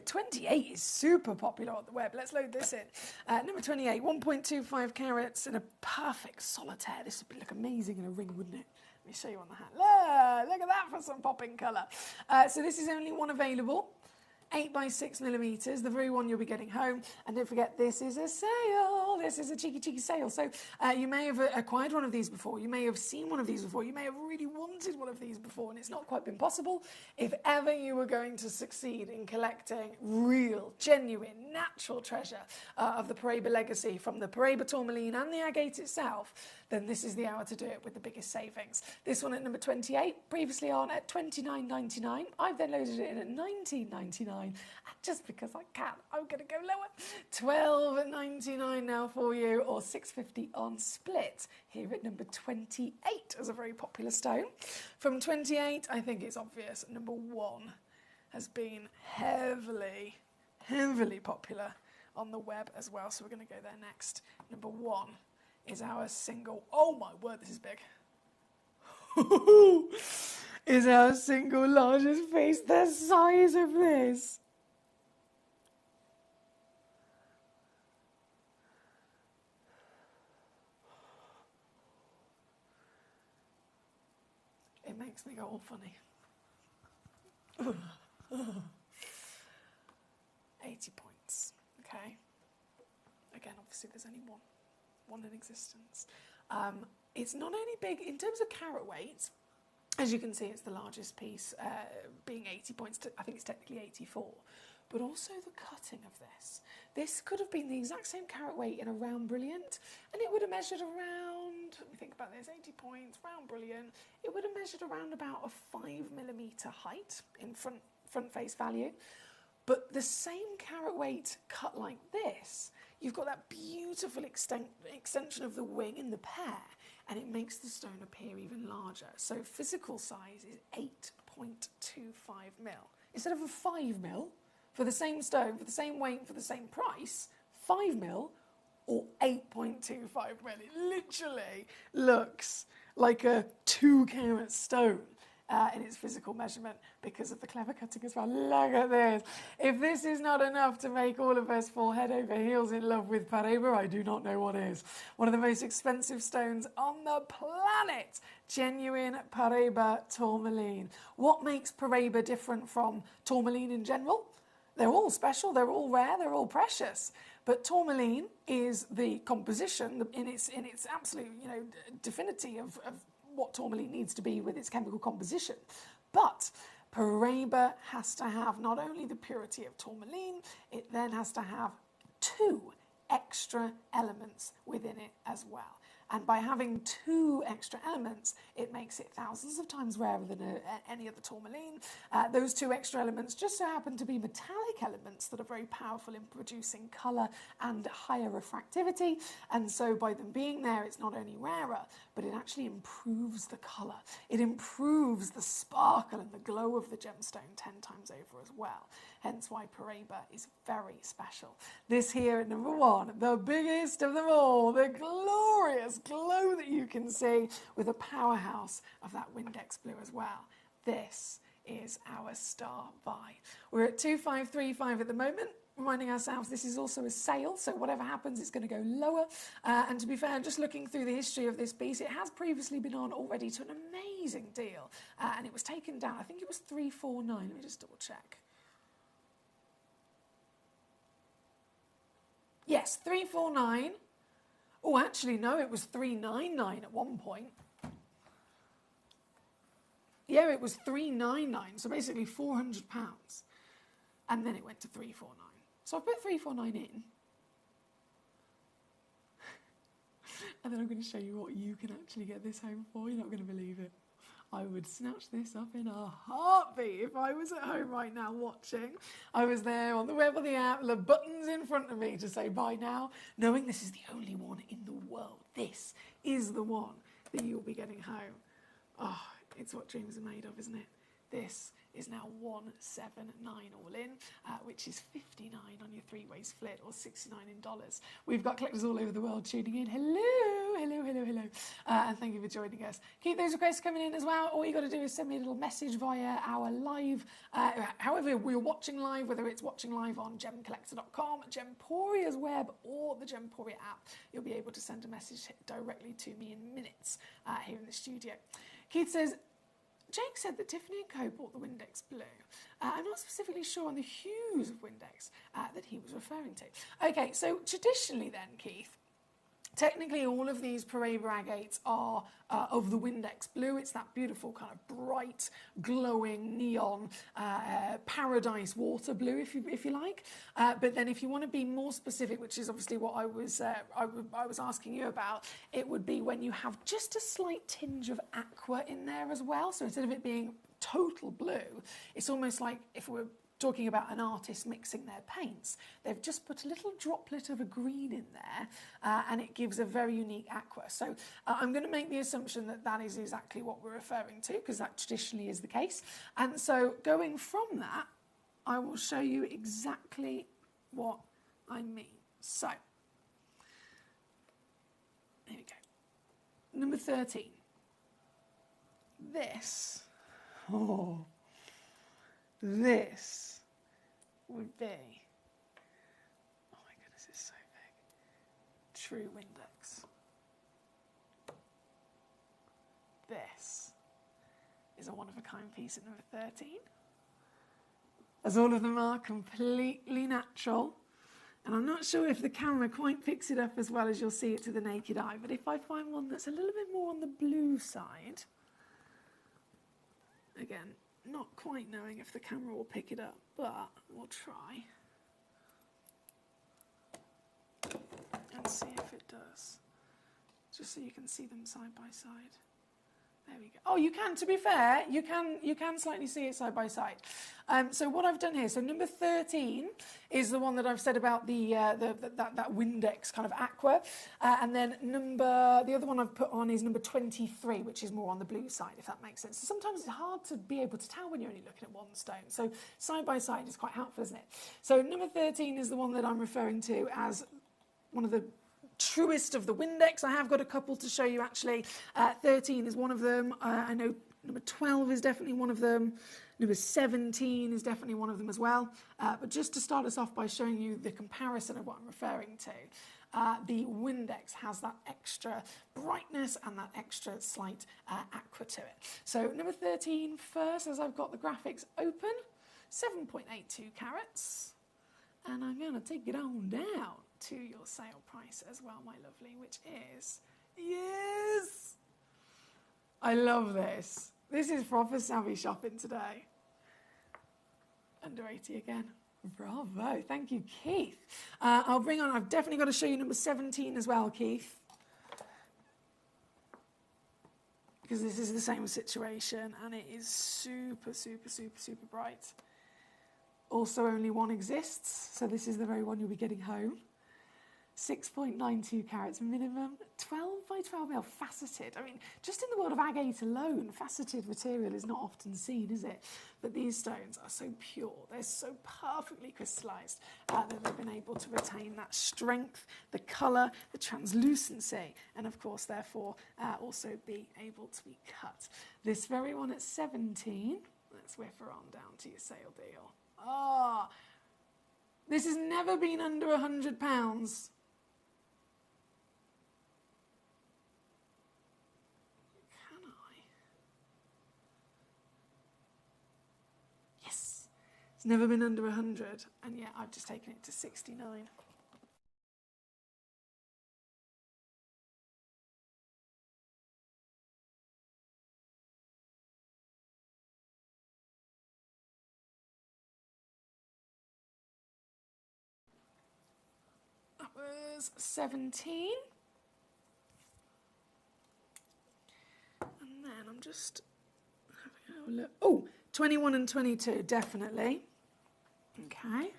Speaker 8: 28 is super popular on the web. Let's load this in. Number 28, 1.25 carats and a perfect solitaire. This would look amazing in a ring, wouldn't it? Let me show you on the hand. Look at that for some popping colour. So this is only one available. 8x6mm, the very one you'll be getting home. And don't forget, this is a sale. This is a cheeky sale. So you may have acquired one of these before. You may have seen one of these before. You may have really wanted one of these before, and it's not quite been possible. If ever you were going to succeed in collecting real, genuine, natural treasure of the Paraiba legacy from the Paraiba tourmaline and the agate itself, then this is the hour to do it with the biggest savings. This one at number 28, previously on at $29.99. I've then loaded it in at $19.99. Just because I can, I'm going to go lower. $12.99 now for you, or $6.50 on split here at number 28 as a very popular stone. From 28, I think it's obvious, number 1 has been heavily popular on the web as well, so we're going to go there next. Number 1 is our single, oh my word, this is big. Is our single largest face the size of this? It makes me go all funny. 80 points, okay? Again, obviously there's only one in existence. It's not only big in terms of carat weight. As you can see, it's the largest piece, being 80 points. I think it's technically 84. But also the cutting of this. This could have been the exact same carat weight in a round brilliant, and it would have measured around, let me think about this, 80 points, round brilliant, it would have measured around about a 5mm height in front face value. But the same carat weight cut like this, you've got that beautiful extension of the wing in the pear, and it makes the stone appear even larger. So physical size is 8.25mm. Instead of a 5mm, for the same stone, for the same weight, for the same price, 5mm or 8.25mm. It literally looks like a 2-carat stone in its physical measurement because of the clever cutting as well. Look at this. If this is not enough to make all of us fall head over heels in love with Paraiba, I do not know what is. One of the most expensive stones on the planet. Genuine Paraiba tourmaline. What makes Paraiba different from tourmaline in general? They're all special, they're all rare, they're all precious. But tourmaline is the composition in its absolute, divinity of what tourmaline needs to be with its chemical composition. But Paraiba has to have not only the purity of tourmaline, it then has to have 2 extra elements within it as well. And by having 2 extra elements, it makes it thousands of times rarer than any other tourmaline. Those 2 extra elements just so happen to be metallic elements that are very powerful in producing colour and higher refractivity. And so by them being there, it's not only rarer, but it actually improves the colour. It improves the sparkle and the glow of the gemstone 10 times over as well. Hence why Paraiba is very special. This here at number 1, the biggest of them all, the glorious glow that you can see with a powerhouse of that Windex blue as well. This is our star buy. We're at 2535 at the moment. reminding ourselves this is also a sale, so whatever happens, it's going to go lower. And to be fair, just looking through the history of this piece, it has previously been on already to an amazing deal, and it was taken down. I think it was $349. Let me just double check. Yes, $349. Oh, actually, no, it was $399 at one point. Yeah, it was $399, so basically £400. And then it went to $349. So I put $349 in. And then I'm going to show you what you can actually get this home for. You're not going to believe it. I would snatch this up in a heartbeat if I was at home right now watching. I was there on the web or the app, the buttons in front of me to say buy now, knowing this is the only one in the world. This is the one that you'll be getting home. Oh, it's what dreams are made of, isn't it? This is now $179 all in, which is $59 on your three-way split, or $69 in dollars. We've got collectors all over the world tuning in. Hello, hello, hello, hello. And thank you for joining us. Keep those requests coming in as well. All you got to do is send me a little message via our live, however we're watching live, whether it's watching live on Gemcollector.com, Gemporia's web, or the Gemporia app. You'll be able to send a message directly to me in minutes here in the studio. Keith says, Jake said that Tiffany & Co bought the Windex Blue. I'm not specifically sure on the hues of Windex that he was referring to. Okay, so traditionally then, Keith, technically all of these Parade agates are of the Windex Blue. It's that beautiful kind of bright, glowing, neon, paradise water blue, if you like. But then if you want to be more specific, which is obviously what I was asking you about, it would be when you have just a slight tinge of aqua in there as well. So instead of it being total blue, it's almost like if we're talking about an artist mixing their paints, they've just put a little droplet of a green in there, and it gives a very unique aqua. So I'm going to make the assumption that that is exactly what we're referring to, because that traditionally is the case. And so going from that, I will show you exactly what I mean. So here we go. Number 13. This would be, oh my goodness, it's so big, true Windex. This is a one-of-a-kind piece at number 13. As all of them are completely natural. And I'm not sure if the camera quite picks it up as well as you'll see it to the naked eye, but if I find one that's a little bit more on the blue side, again, not quite knowing if the camera will pick it up, but we'll try and see if it does, just so you can see them side by side. There we go. Oh, you can, to be fair, you can slightly see it side by side. So what I've done here, so number 13 is the one that I've said about that Windex kind of aqua, and then the other one I've put on is number 23, which is more on the blue side, if that makes sense. So sometimes it's hard to be able to tell when you're only looking at one stone. So side by side is quite helpful, isn't it? So number 13 is the one that I'm referring to as one of the truest of the Windex. I have got a couple to show you actually. 13 is one of them. I know number 12 is definitely one of them. Number 17 is definitely one of them as well. But just to start us off by showing you the comparison of what I'm referring to, the Windex has that extra brightness and that extra slight aqua to it. So number 13 first, as I've got the graphics open, 7.82 carats. And I'm going to take it on down to your sale price as well, my lovely, which is, yes, I love this. This is proper savvy shopping today. Under 80 again. Bravo. Thank you, Keith. I've definitely got to show you number 17 as well, Keith, because this is the same situation and it is super, super, super, super bright. Also, only one exists, so this is the very one you'll be getting home. 6.92 carats minimum, 12 by 12 mil faceted. I mean, just in the world of agate alone, faceted material is not often seen, is it? But these stones are so pure, they're so perfectly crystallised that they've been able to retain that strength, the colour, the translucency, and of course, therefore, also be able to be cut. This very one at 17, let's whip her on down to your sale deal. Ah, This has never been under £100. Can I? Yes. It's never been under 100, and yet I've just taken it to 69. That was 17. And then I'm just having a look. Oh, 21 and 22, definitely. Okay.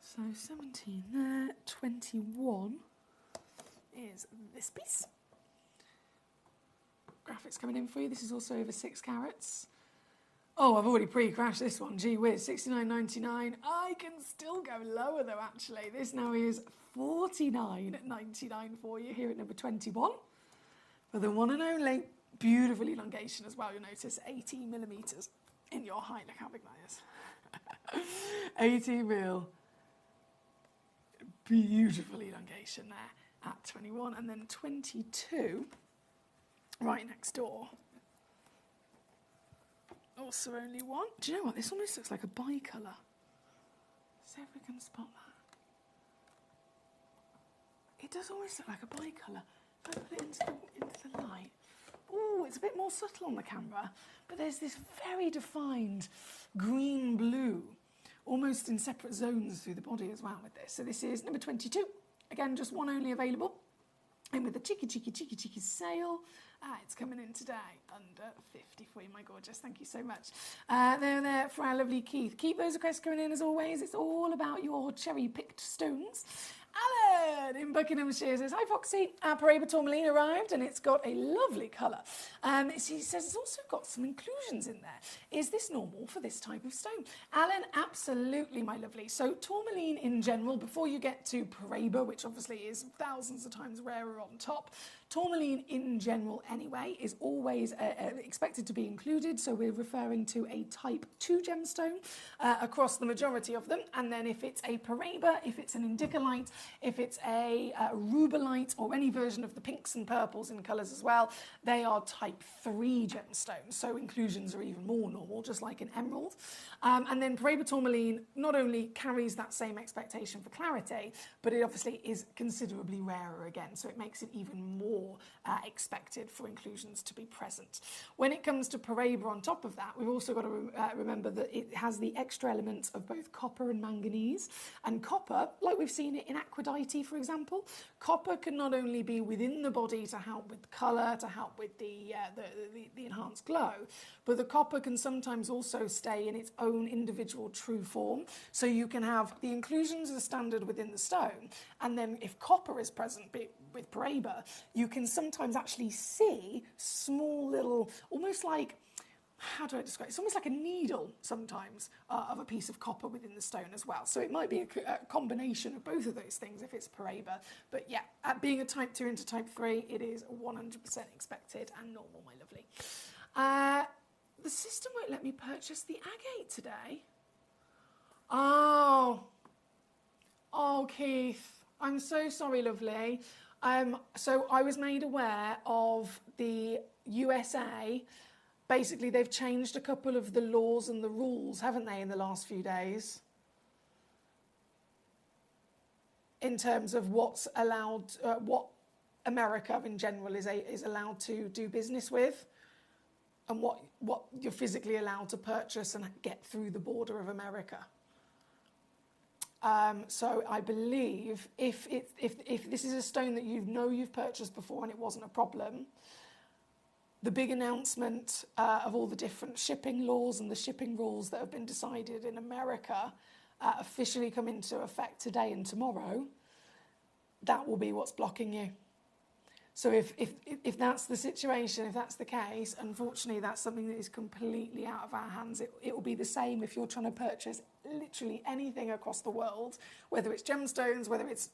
Speaker 8: So 17 there, 21 is this piece. Graphics coming in for you. This is also over 6 carats. Oh, I've already pre-crashed this one. Gee whiz, 69.99. I can still go lower though, actually. This now is 49.99 for you here at number 21. For the one and only, beautiful elongation as well. You'll notice 18 millimeters in your height. Look how big that is. 18 mil. Beautiful elongation there at 21. And then 22, right next door. Also only one. Do you know what? This almost looks like a bicolour. See if we can spot that. It does almost look like a bicolour. If I put it into the light. Oh, it's a bit more subtle on the camera, but there's this very defined green-blue, almost in separate zones through the body as well with this. So this is number 22. Again, just one only available. And with the cheeky sale, it's coming in today under 50 for you, my gorgeous. Thank you so much. There for our lovely Keith. Keep those requests coming in as always. It's all about your cherry-picked stones. Alan in Buckinghamshire says, hi Foxy, our Paraiba tourmaline arrived and it's got a lovely colour. He says it's also got some inclusions in there. Is this normal for this type of stone? Alan, absolutely, my lovely. So tourmaline in general, before you get to Paraiba, which obviously is thousands of times rarer on top, tourmaline in general anyway is always expected to be included, so we're referring to a type 2 gemstone across the majority of them, and then if it's a Paraiba, if it's an indicolite, if it's a rubellite or any version of the pinks and purples in colours as well, they are type 3 gemstones, so inclusions are even more normal, just like an emerald. And then Paraiba tourmaline not only carries that same expectation for clarity, but it obviously is considerably rarer again, so it makes it even more expected for inclusions to be present. When it comes to Paraiba on top of that, we've also got to remember that it has the extra elements of both copper and manganese. And copper, like we've seen it in Aquadite, for example, copper can not only be within the body to help with colour, to help with the enhanced glow, but the copper can sometimes also stay in its own individual true form. So you can have the inclusions as standard within the stone, and then if copper is present with Paraiba, you can sometimes actually see small little, almost like, how do I describe it? It's almost like a needle sometimes of a piece of copper within the stone as well. So it might be a combination of both of those things if it's Paraiba. But yeah, being a type 2 into type 3, it is 100% expected and normal, my lovely. The system won't let me purchase the agate today. Oh, Keith, I'm so sorry, lovely. So I was made aware of the USA. Basically, they've changed a couple of the laws and the rules, haven't they, in the last few days? In terms of what's allowed, what America in general is allowed to do business with, and what you're physically allowed to purchase and get through the border of America. So I believe if this is a stone that you've purchased before and it wasn't a problem, the big announcement of all the different shipping laws and the shipping rules that have been decided in America officially come into effect today and tomorrow, that will be what's blocking you. So if that's the situation, if that's the case, unfortunately that's something that is completely out of our hands. It will be the same if you're trying to purchase literally anything across the world, whether it's gemstones, whether it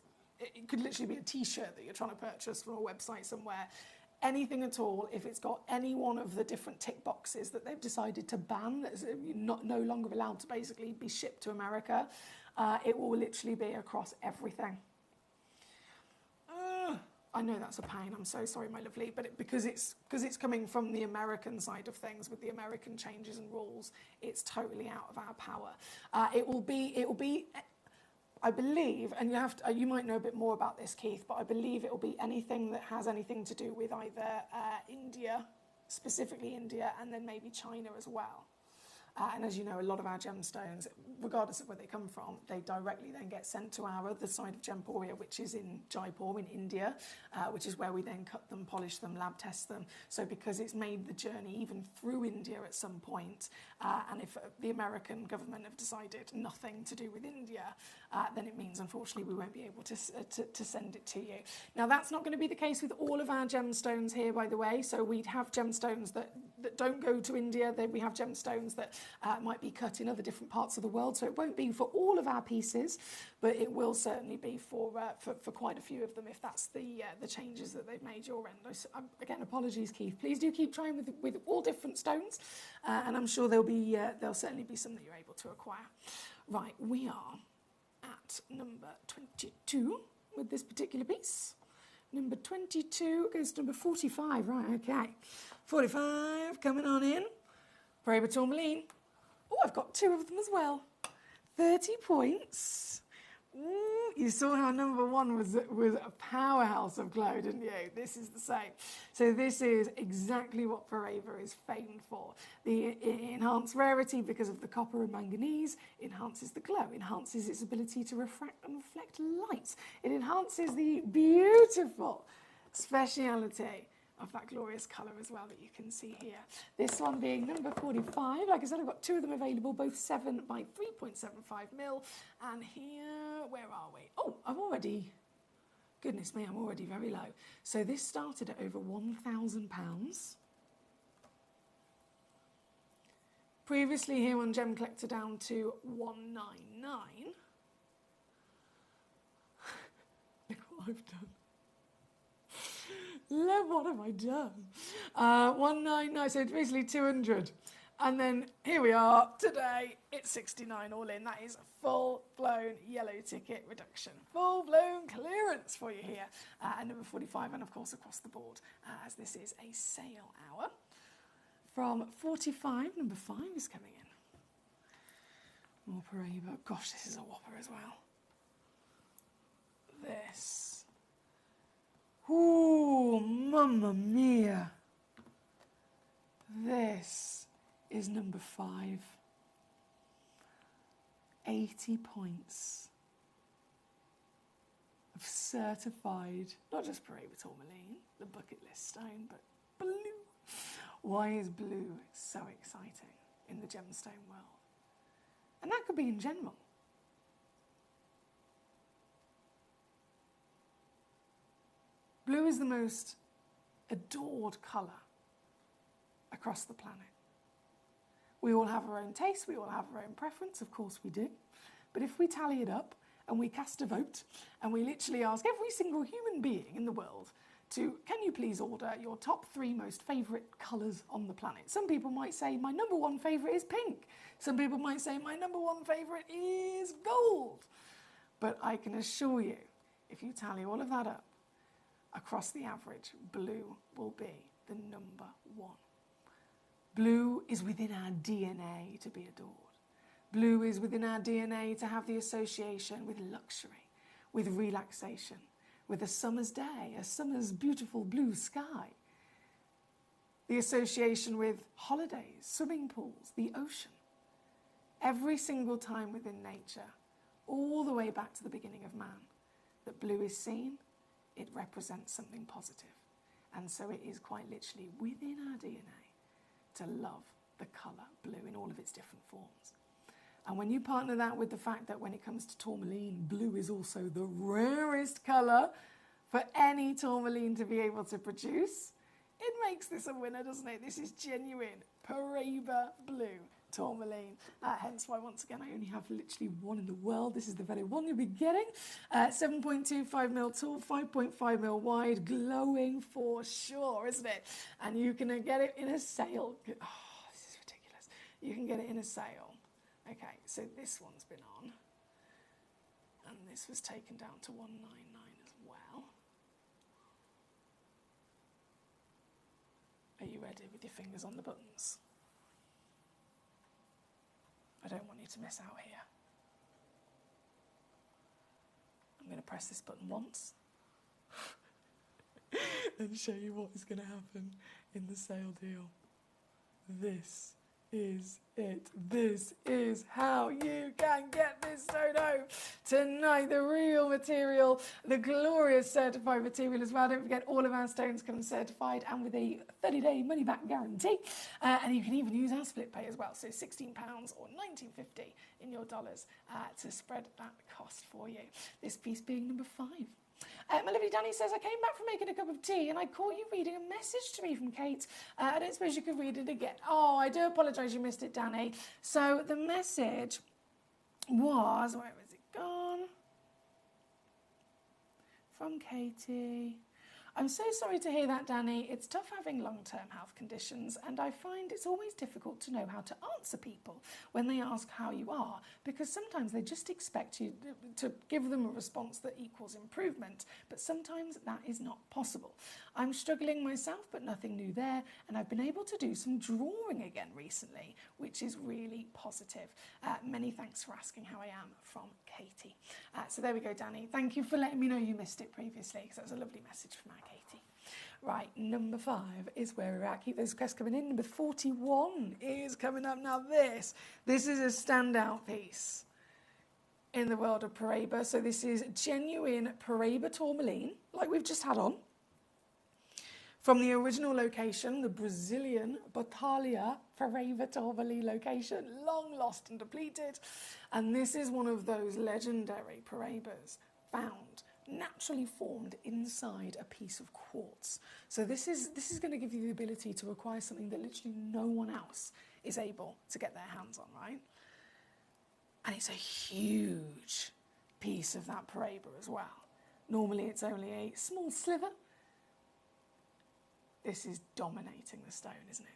Speaker 8: could literally be a t-shirt that you're trying to purchase from a website somewhere. Anything at all, if it's got any one of the different tick boxes that they've decided to ban, that is no longer allowed to basically be shipped to America, It will literally be across everything. I know that's a pain. I'm so sorry, my lovely, but because it's coming from the American side of things with the American changes and rules, it's totally out of our power. It will be. I believe, and you might know a bit more about this, Keith, but I believe it will be anything that has anything to do with either India, specifically India, and then maybe China as well. And as you know, a lot of our gemstones, regardless of where they come from, they directly then get sent to our other side of Gemporia, which is in Jaipur in India, which is where we then cut them, polish them, lab test them. So because it's made the journey even through India at some point, and if the American government have decided nothing to do with India, then it means, unfortunately, we won't be able to send it to you. Now, that's not going to be the case with all of our gemstones here, by the way. So we'd have gemstones that don't go to India. We have gemstones that might be cut in other different parts of the world, so it won't be for all of our pieces, but it will certainly be for quite a few of them if that's the changes that they've made your end. Again, apologies, Keith. Please do keep trying with all different stones, and I'm sure there'll certainly be some that you're able to acquire. Right, we are at number 22 with this particular piece. Number 22 goes to number 45. Right, okay. 45 coming on in. Paraiba tourmaline. Oh, I've got two of them as well. 30 points. Ooh, you saw how number one was a powerhouse of glow, didn't you? This is the same. So this is exactly what Paraiba is famed for. The enhanced rarity because of the copper and manganese enhances the glow, enhances its ability to refract and reflect light. It enhances the beautiful speciality of that glorious colour as well that you can see here. This one being number 45. Like I said, I've got two of them available, both 7 by 3.75 mil. And here, where are we? Oh, goodness me, I'm already very low. So this started at over £1,000. Previously here on Gemcollector down to 199. Look what I've done. What have I done? 199, so it's basically 200. And then here we are today, it's 69 all in. That is a full-blown yellow ticket reduction. Full-blown clearance for you here. And number 45, and of course across the board, as this is a sale hour. From 45, number 5 is coming in. More Paraiba. Gosh, this is a whopper as well. This. Ooh, mamma mia. This is number 5. 80 points of certified, not just Paraiba tourmaline, the bucket list stone, but blue. Why is blue so exciting in the gemstone world? And that could be in general. Blue is the most adored colour across the planet. We all have our own taste, we all have our own preference, of course we do. But if we tally it up and we cast a vote and we literally ask every single human being in the world to, can you please order your top 3 most favourite colours on the planet? Some people might say my number 1 favourite is pink. Some people might say my number 1 favourite is gold. But I can assure you, if you tally all of that up, across the average, blue will be the number 1. Blue is within our DNA to be adored. Blue is within our DNA to have the association with luxury, with relaxation, with a summer's day, a summer's beautiful blue sky. The association with holidays, swimming pools, the ocean. Every single time within nature, all the way back to the beginning of man, that blue is seen, it represents something positive. And so it is quite literally within our DNA to love the colour blue in all of its different forms. And when you partner that with the fact that when it comes to tourmaline, blue is also the rarest colour for any tourmaline to be able to produce, it makes this a winner, doesn't it? This is genuine Paraiba blue tourmaline. Hence why, once again, I only have literally one in the world. This is the very one you'll be getting. 7.25 mil tall, 5.5 mil wide, glowing for sure, isn't it? And you can get it in a sale. Oh, this is ridiculous. You can get it in a sale. Okay, so this one's been on And this was taken down to 199 as well. Are you ready with your fingers on the buttons? I don't want you to miss out here. I'm going to press this button once and show you what is going to happen in the sale deal. This is it. This is how you can get this stone home tonight. The real material, the glorious certified material as well. Don't forget, all of our stones come certified and with a 30-day money-back guarantee. And you can even use our split pay as well. So £16 or $19.50 in your dollars to spread that cost for you. This piece being number 5. My lovely Danny says, I came back from making a cup of tea and I caught you reading a message to me from Kate. I don't suppose you could read it again. Oh, I do apologise you missed it, Danny. So the message was, where was it gone? From Katie. I'm so sorry to hear that, Danny. It's tough having long-term health conditions, and I find it's always difficult to know how to answer people when they ask how you are, because sometimes they just expect you to give them a response that equals improvement, but sometimes that is not possible. I'm struggling myself, but nothing new there, and I've been able to do some drawing again recently, which is really positive. Many thanks for asking how I am, from Katie. So there we go, Danny. Thank you for letting me know you missed it previously, because that was a lovely message from our Katie. Right, number 5 is where we're at. Keep those requests coming in. Number 41 is coming up. Now this is a standout piece in the world of Paraiba. So this is genuine Paraiba tourmaline, like we've just had on. From the original location, the Brazilian Batalha Paraiba tourmaline location, long lost and depleted. And this is one of those legendary Paraibas found naturally formed inside a piece of quartz. So this is going to give you the ability to acquire something that literally no one else is able to get their hands on, right? And it's a huge piece of that Paraiba as well. Normally it's only a small sliver. This is dominating the stone, isn't it?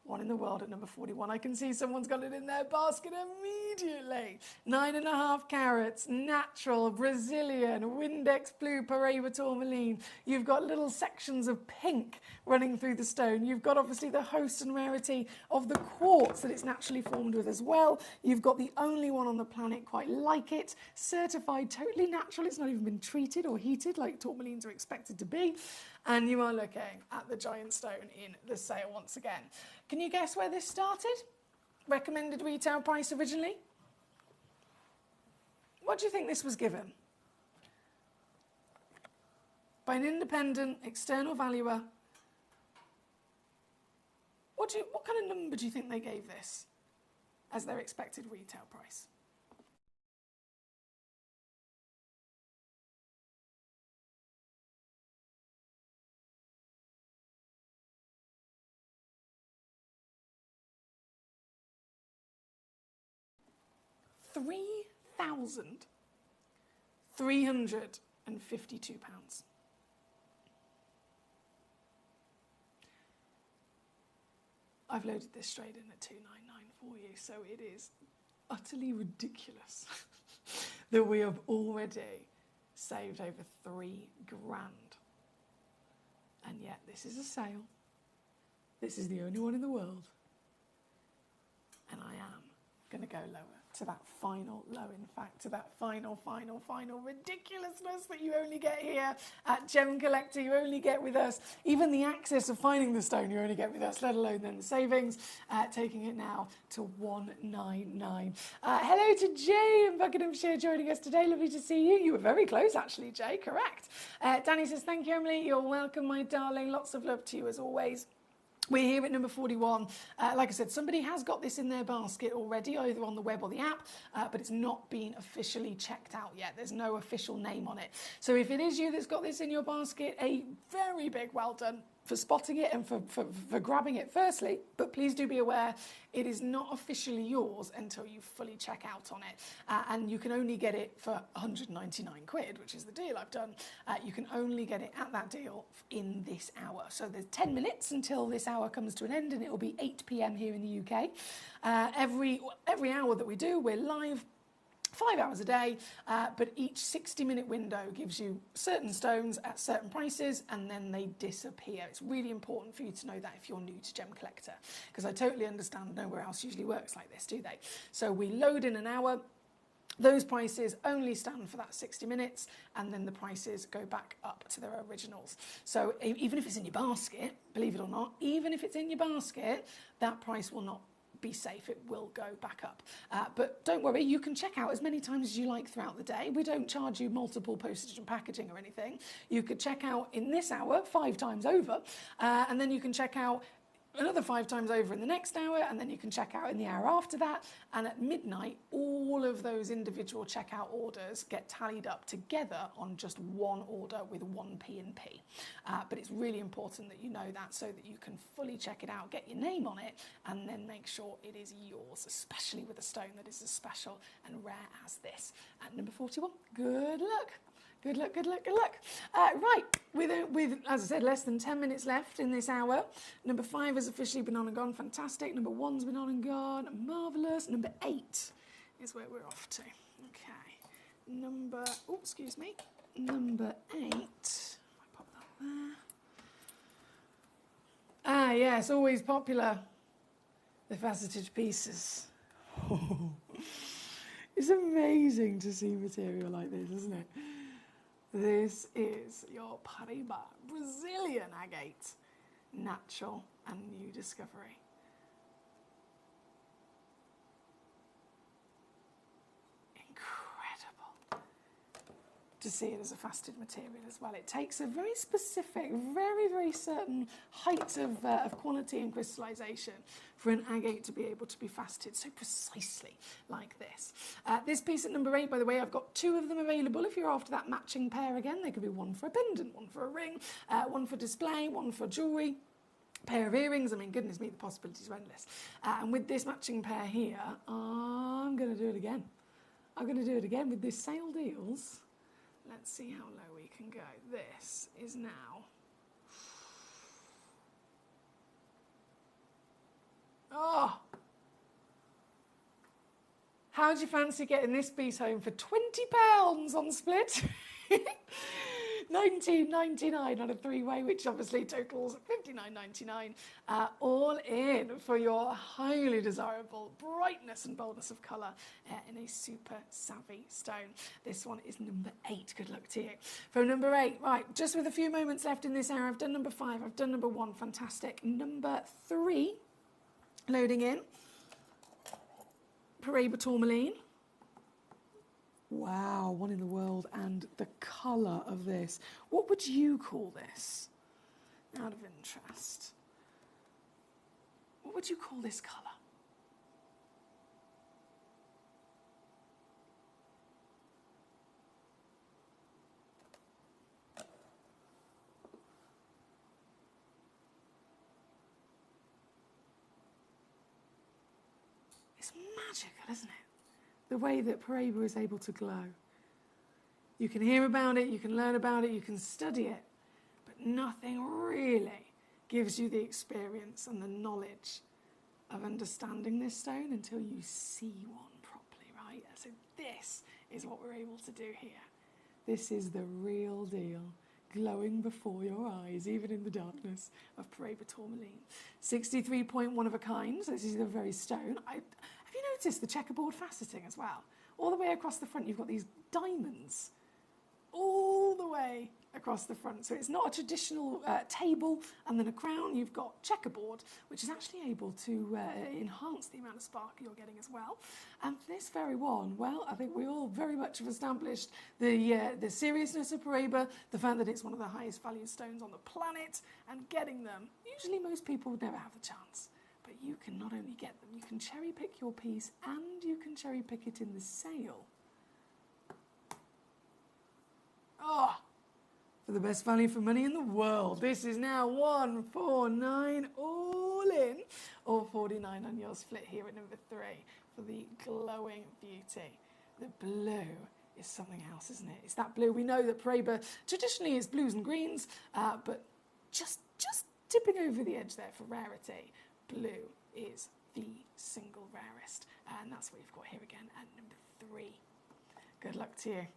Speaker 8: One in the world at number 41. I can see someone's got it in their basket immediately. 9.5 carats, natural, Brazilian, Windex blue Paraiba tourmaline. You've got little sections of pink running through the stone. You've got obviously the host and rarity of the quartz that it's naturally formed with as well. You've got the only one on the planet quite like it, certified totally natural. It's not even been treated or heated like tourmalines are expected to be. And you are looking at the giant stone in the sale once again. Can you guess where this started? Recommended retail price originally? What do you think this was given? By an independent external valuer. What kind of number do you think they gave this as their expected retail price? £3,352. I've loaded this straight in at $299 for you, so it is utterly ridiculous that we have already saved over £3,000. And yet this is a sale. This is the only one in the world. And I am going to go lower to that final low, in fact, to that final ridiculousness that you only get here at Gemcollector, you only get with us. Even the access of finding the stone you only get with us, let alone then the savings, taking it now to $199. Hello to Jay in Buckinghamshire joining us today. Lovely to see you. You were very close, actually, Jay, correct. Danny says, thank you, Emily. You're welcome, my darling. Lots of love to you as always. We're here at number 41. Like I said, somebody has got this in their basket already, either on the web or the app, but it's not been officially checked out yet. There's no official name on it. So if it is you that's got this in your basket, a very big well done for spotting it and for grabbing it firstly, but please do be aware it is not officially yours until you fully check out on it. And you can only get it for 199 quid, which is the deal I've done. You can only get it at that deal in this hour. So there's 10 minutes until this hour comes to an end, and it will be 8 p.m. here in the UK. Every hour that we do, we're live 5 hours a day, but each 60-minute window gives you certain stones at certain prices, and then they disappear. It's really important for you to know that if you're new to Gemcollector, because I totally understand nowhere else usually works like this, do they? So we load in an hour. Those prices only stand for that 60 minutes, and then the prices go back up to their originals. So even if it's in your basket, believe it or not, even if it's in your basket, that price will not be safe. It will go back up. But don't worry, you can check out as many times as you like throughout the day. We don't charge you multiple postage and packaging or anything. You could check out in this hour 5 times over, and then you can check out another 5 times over in the next hour, and then you can check out in the hour after that, and at midnight all of those individual checkout orders get tallied up together on just one order with one P&P. But it's really important that you know that, so that you can fully check it out, get your name on it, and then make sure it is yours, especially with a stone that is as special and rare as this. At number 41, good luck. Good luck, good luck, good luck. Right, with, as I said, less than 10 minutes left in this hour. Number 5 has officially been on and gone, fantastic. Number 1's been on and gone, marvellous. Number 8 is where we're off to. Okay, number 8. I pop that there. Ah, yes, always popular. The faceted pieces. It's amazing to see material like this, isn't it? This is your Paraiba Brazilian agate, natural and new discovery. Incredible to see it as a faceted material as well. It takes a very specific, very, very certain height of quality and crystallization for an agate to be able to be faceted so precisely like this. This piece at number 8, by the way, I've got 2 of them available if you're after that matching pair again. They could be one for a pendant, one for a ring, one for display, one for jewellery, pair of earrings. I mean, goodness me, the possibilities are endless. And with this matching pair here, I'm going to do it again. I'm going to do it again with this sale deals. Let's see how low we can go. This is now... Oh! How do you fancy getting this piece home for £20 on split? £19.99 on a 3-way, which obviously totals £59.99, all in for your highly desirable brightness and boldness of colour in a super savvy stone. This one is number 8. Good luck to you. For number 8, right, just with a few moments left in this hour, I've done number 5, I've done number 1, fantastic. Number 3, loading in, Paraiba tourmaline. Wow, one in the world, and the colour of this. What would you call this, out of interest? What would you call this colour? It's magical, isn't it? The way that Paraiba is able to glow. You can hear about it, you can learn about it, you can study it, but nothing really gives you the experience and the knowledge of understanding this stone until you see one properly, right? So this is what we're able to do here. This is the real deal, glowing before your eyes, even in the darkness, of Paraiba tourmaline. 63.1 of a kind, so this is the very stone. Have you noticed the checkerboard faceting as well? All the way across the front, you've got these diamonds all the way across the front. So it's not a traditional table and then a crown. You've got checkerboard, which is actually able to enhance the amount of spark you're getting as well. And for this very one, well, I think we all very much have established the seriousness of Paraiba, the fact that it's one of the highest valued stones on the planet, and getting them. Usually most people would never have the chance. But you can not only get them, you can cherry pick your piece and you can cherry pick it in the sale. Oh, for the best value for money in the world. This is now 149 all in, or 49 on your split here at number 3 for the glowing beauty. The blue is something else, isn't it? It's that blue. We know that Paraiba traditionally is blues and greens, but just tipping over the edge there for rarity. Blue is the single rarest, and that's what you've got here again at number 3. Good luck to you.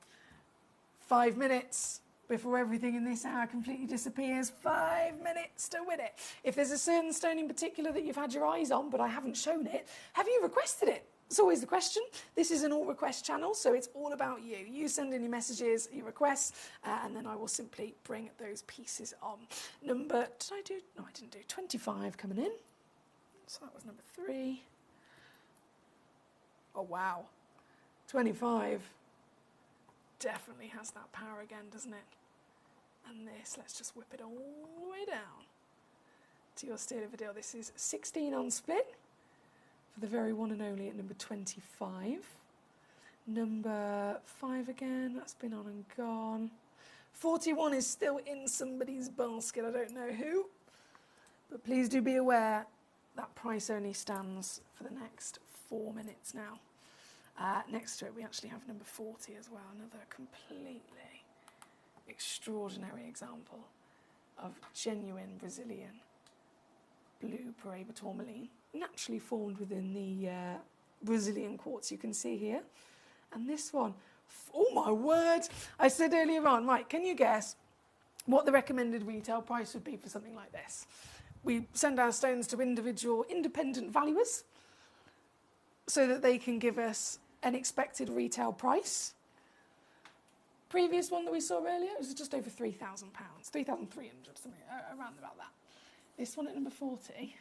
Speaker 8: 5 minutes before everything in this hour completely disappears. 5 minutes to win it. If there's a certain stone in particular that you've had your eyes on, but I haven't shown it, have you requested it? It's always the question. This is an all request channel, so it's all about you. You send in your messages, your requests, and then I will simply bring those pieces on. Number, did I do? No, I didn't do. 25 coming in. So that was number 3. Oh, wow. 25 definitely has that power again, doesn't it? And this, let's just whip it all the way down to your steal of a deal. This is 16 on split for the very one and only at number 25. Number 5 again, that's been on and gone. 41 is still in somebody's basket, I don't know who. But please do be aware that price only stands for the next 4 minutes now. Next to it, we actually have number 40 as well, another completely extraordinary example of genuine Brazilian blue Paraíba tourmaline, naturally formed within the Brazilian quartz you can see here. And this one, oh my word, I said earlier on, Mike, can you guess what the recommended retail price would be for something like this? We send our stones to individual independent valuers so that they can give us an expected retail price. Previous one that we saw earlier was just over £3,000, 3,300, something around about that. This one at number 40,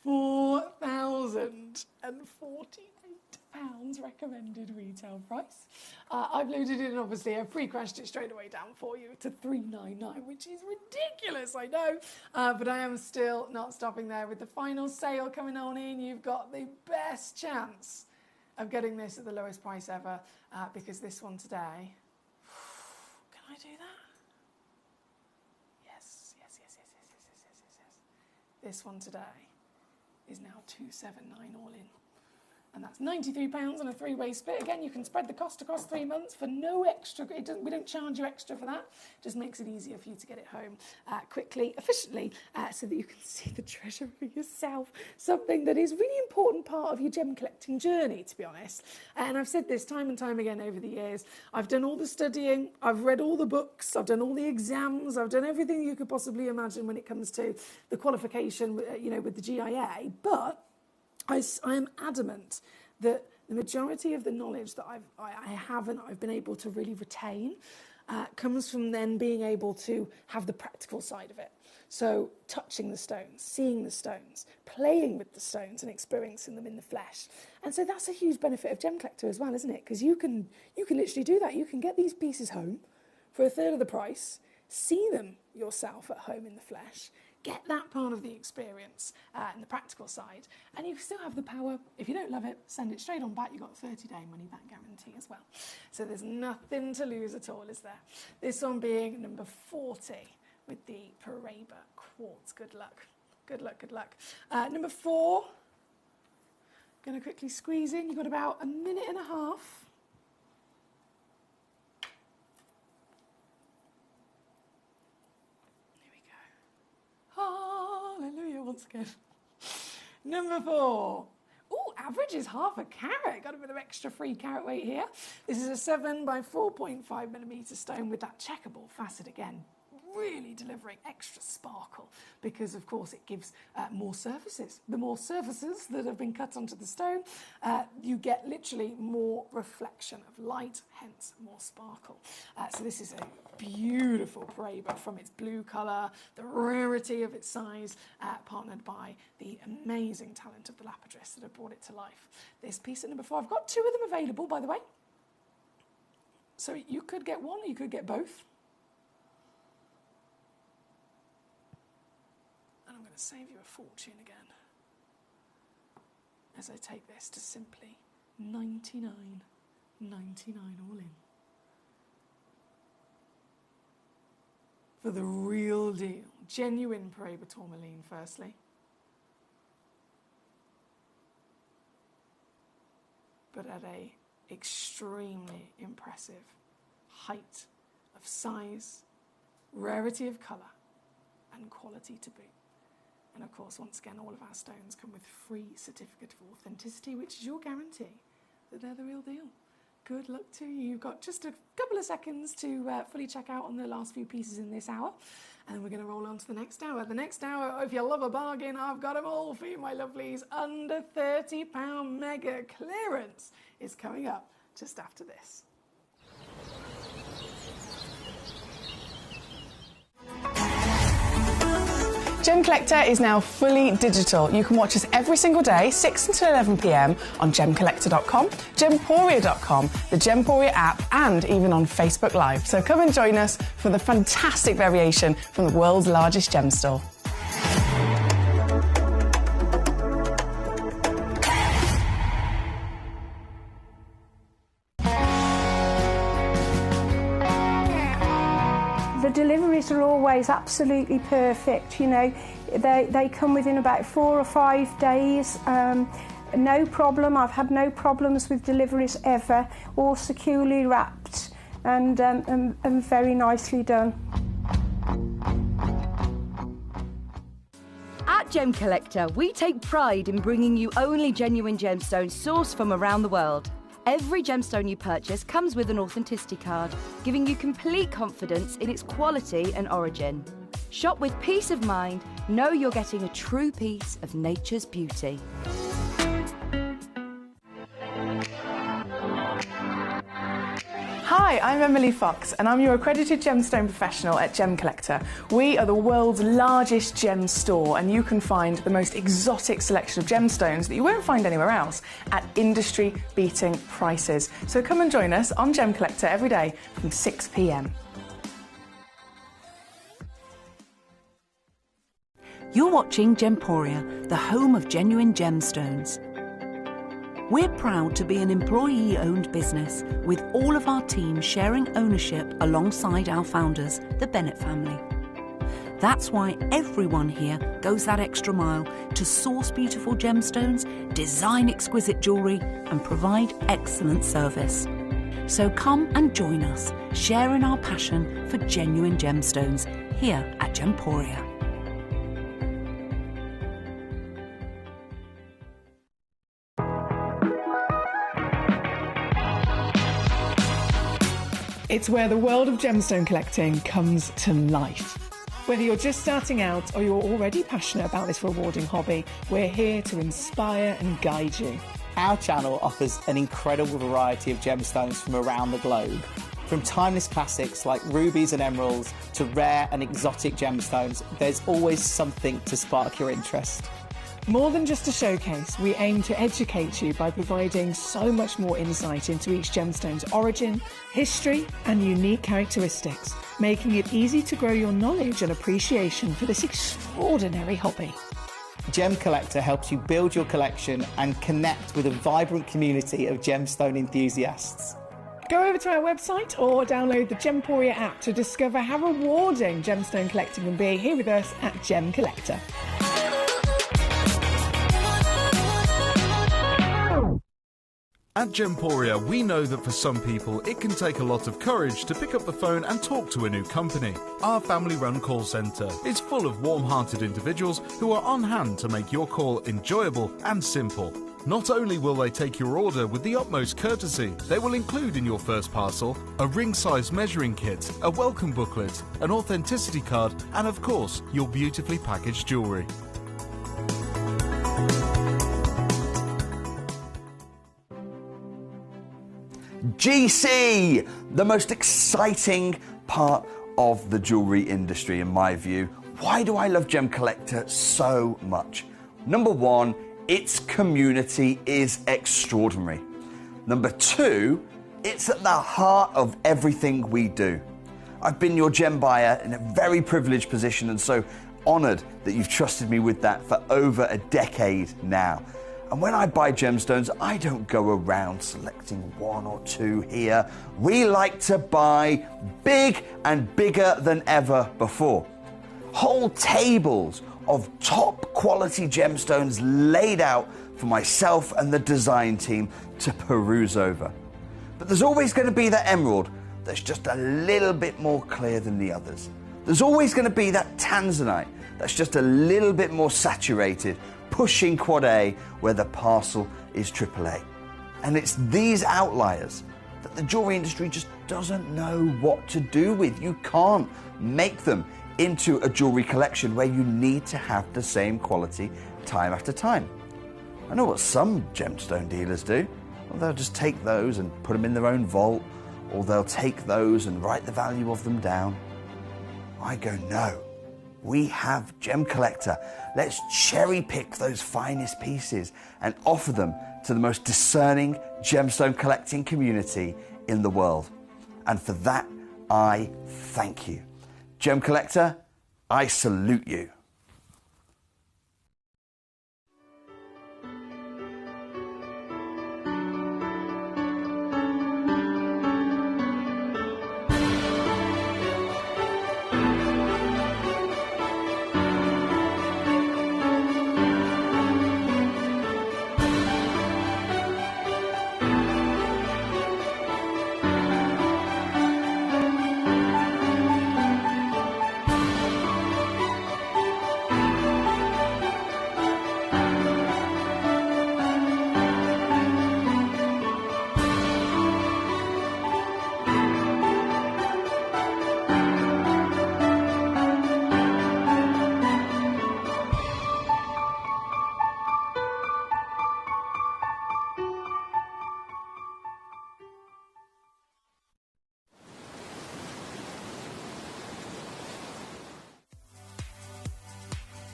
Speaker 8: £4,048 recommended retail price. I've loaded it in, obviously. I've pre-crashed it straight away down for you to $399, which is ridiculous, I know. But I am still not stopping there. With the final sale coming on in, you've got the best chance of getting this at the lowest price ever, because this one today, can I do that? Yes. This one today is now $279 all in. And that's £93 on a 3-way split. Again, you can spread the cost across 3 months for no extra. We don't charge you extra for that. It just makes it easier for you to get it home quickly, efficiently, so that you can see the treasure for yourself. Something that is a really important part of your gem collecting journey, to be honest. And I've said this time and time again over the years. I've done all the studying. I've read all the books. I've done all the exams. I've done everything you could possibly imagine when it comes to the qualification, with the GIA. But I am adamant that the majority of the knowledge that I have and I've been able to really retain comes from then being able to have the practical side of it. So touching the stones, seeing the stones, playing with the stones and experiencing them in the flesh. And so that's a huge benefit of Gemcollector as well, isn't it? Because you can literally do that. You can get these pieces home for a third of the price, see them yourself at home in the flesh, get that part of the experience and the practical side, and you still have the power. If you don't love it, send it straight on back. You've got a 30-day money-back guarantee as well. So there's nothing to lose at all, is there? This one being number 40 with the Paraíba quartz. Good luck. Good luck, good luck. Number 4, going to quickly squeeze in. You've got about a minute and a half. Hallelujah once again. Number 4. Oh, average is half a carat. Got a bit of extra free carat weight here. This is a 7 by 4.5 millimetre stone with that checkable facet again. Really delivering extra sparkle because, of course, it gives more surfaces. The more surfaces that have been cut onto the stone, you get literally more reflection of light, hence more sparkle. So this is a beautiful Paraíba from its blue colour, the rarity of its size, partnered by the amazing talent of the lapidarists that have brought it to life. This piece at number 4, I've got 2 of them available, by the way. So you could get one or you could get both. I'm going to save you a fortune again as I take this to simply $99.99 all in. For the real deal, genuine Paraíba tourmaline firstly, but at a extremely impressive height of size, rarity of colour and quality to boot. And of course, once again, all of our stones come with free certificate of authenticity, which is your guarantee that they're the real deal. Good luck to you. You've got just a couple of seconds to fully check out on the last few pieces in this hour. And then we're going to roll on to the next hour. The next hour, if you love a bargain, I've got them all for you, my lovelies. Under £30 mega clearance is coming up just after this.
Speaker 1: Gemcollector is now fully digital. You can watch us every single day, 6 until 11 p.m. on Gemcollector.com, Gemporia.com, the Gemporia app, and even on Facebook Live. So come and join us for the fantastic variation from the world's largest gem store.
Speaker 11: The deliveries are always absolutely perfect, you know. They come within about 4 or 5 days. No problem. I've had no problems with deliveries ever. All securely wrapped and very nicely done.
Speaker 9: At Gemcollector, we take pride in bringing you only genuine gemstones sourced from around the world. Every gemstone you purchase comes with an authenticity card, giving you complete confidence in its quality and origin. Shop with peace of mind, know you're getting a true piece of nature's beauty.
Speaker 1: Hi, I'm Emily Fox and I'm your accredited gemstone professional at Gemcollector. We are the world's largest gem store and you can find the most exotic selection of gemstones that you won't find anywhere else at industry-beating prices. So come and join us on Gemcollector every day from 6 p.m.
Speaker 7: You're watching Gemporia, the home of genuine gemstones. We're proud to be an employee-owned business with all of our team sharing ownership alongside our founders, the Bennett family. That's why everyone here goes that extra mile to source beautiful gemstones, design exquisite jewellery and provide excellent service. So come and join us, sharing our passion for genuine gemstones here at Gemporia.
Speaker 8: It's where the world of gemstone collecting comes to life. Whether you're just starting out or you're already passionate about this rewarding hobby, we're here to inspire and guide you.
Speaker 5: Our channel offers an incredible variety of gemstones from around the globe. From timeless classics like rubies and emeralds to rare and exotic gemstones, there's always something to spark your interest.
Speaker 8: More than just a showcase, we aim to educate you by providing so much more insight into each gemstone's origin, history and unique characteristics, making it easy to grow your knowledge and appreciation for this extraordinary hobby.
Speaker 5: Gemcollector helps you build your collection and connect with a vibrant community of gemstone enthusiasts.
Speaker 8: Go over to our website or download the Gemporia app to discover how rewarding gemstone collecting can be here with us at Gemcollector.
Speaker 3: At Gemporia, we know that for some people, it can take a lot of courage to pick up the phone and talk to a new company. Our family-run call centre is full of warm-hearted individuals who are on hand to make your call enjoyable and simple. Not only will they take your order with the utmost courtesy, they will include in your first parcel a ring-size measuring kit, a welcome booklet, an authenticity card, and of course, your beautifully packaged jewellery.
Speaker 2: GC, the most exciting part of the jewellery industry in my view. Why do I love Gemcollector so much? Number one, its community is extraordinary. Number two, it's at the heart of everything we do. I've been your gem buyer in a very privileged position and so honoured that you've trusted me with that for over a decade now. And when I buy gemstones, I don't go around selecting one or two here. We like to buy big and bigger than ever before. Whole tables of top quality gemstones laid out for myself and the design team to peruse over. But there's always going to be that emerald that's just a little bit more clear than the others. There's always going to be that tanzanite that's just a little bit more saturated, pushing quad A where the parcel is AAA. And it's these outliers that the jewelry industry just doesn't know what to do with. You can't make them into a jewelry collection where you need to have the same quality time after time. I know what some gemstone dealers do. Well, they'll just take those and put them in their own vault, or they'll take those and write the value of them down. I go, no, we have Gemcollector. Let's cherry pick those finest pieces and offer them to the most discerning gemstone collecting community in the world. And for that, I thank you. Gemcollector, I salute you.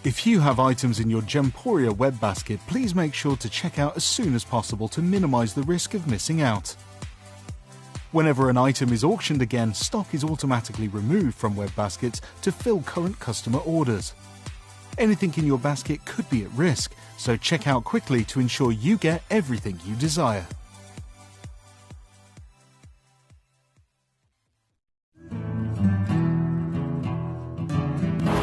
Speaker 3: If you have items in your Gemporia web basket, please make sure to check out as soon as possible to minimise the risk of missing out. Whenever an item is auctioned again, stock is automatically removed from web baskets to fill current customer orders. Anything in your basket could be at risk, so check out quickly to ensure you get everything you desire.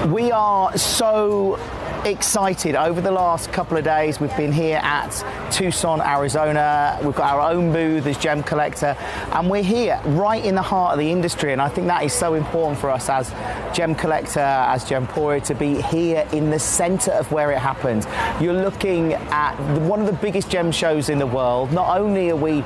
Speaker 14: We are so excited. Over the last couple of days, we've been here at Tucson, Arizona. We've got our own booth as Gemcollector, and we're here right in the heart of the industry. And I think that is so important for us as Gemcollector, as Gemporia, to be here in the center of where it happens. You're looking at one of the biggest gem shows in the world. Not only are we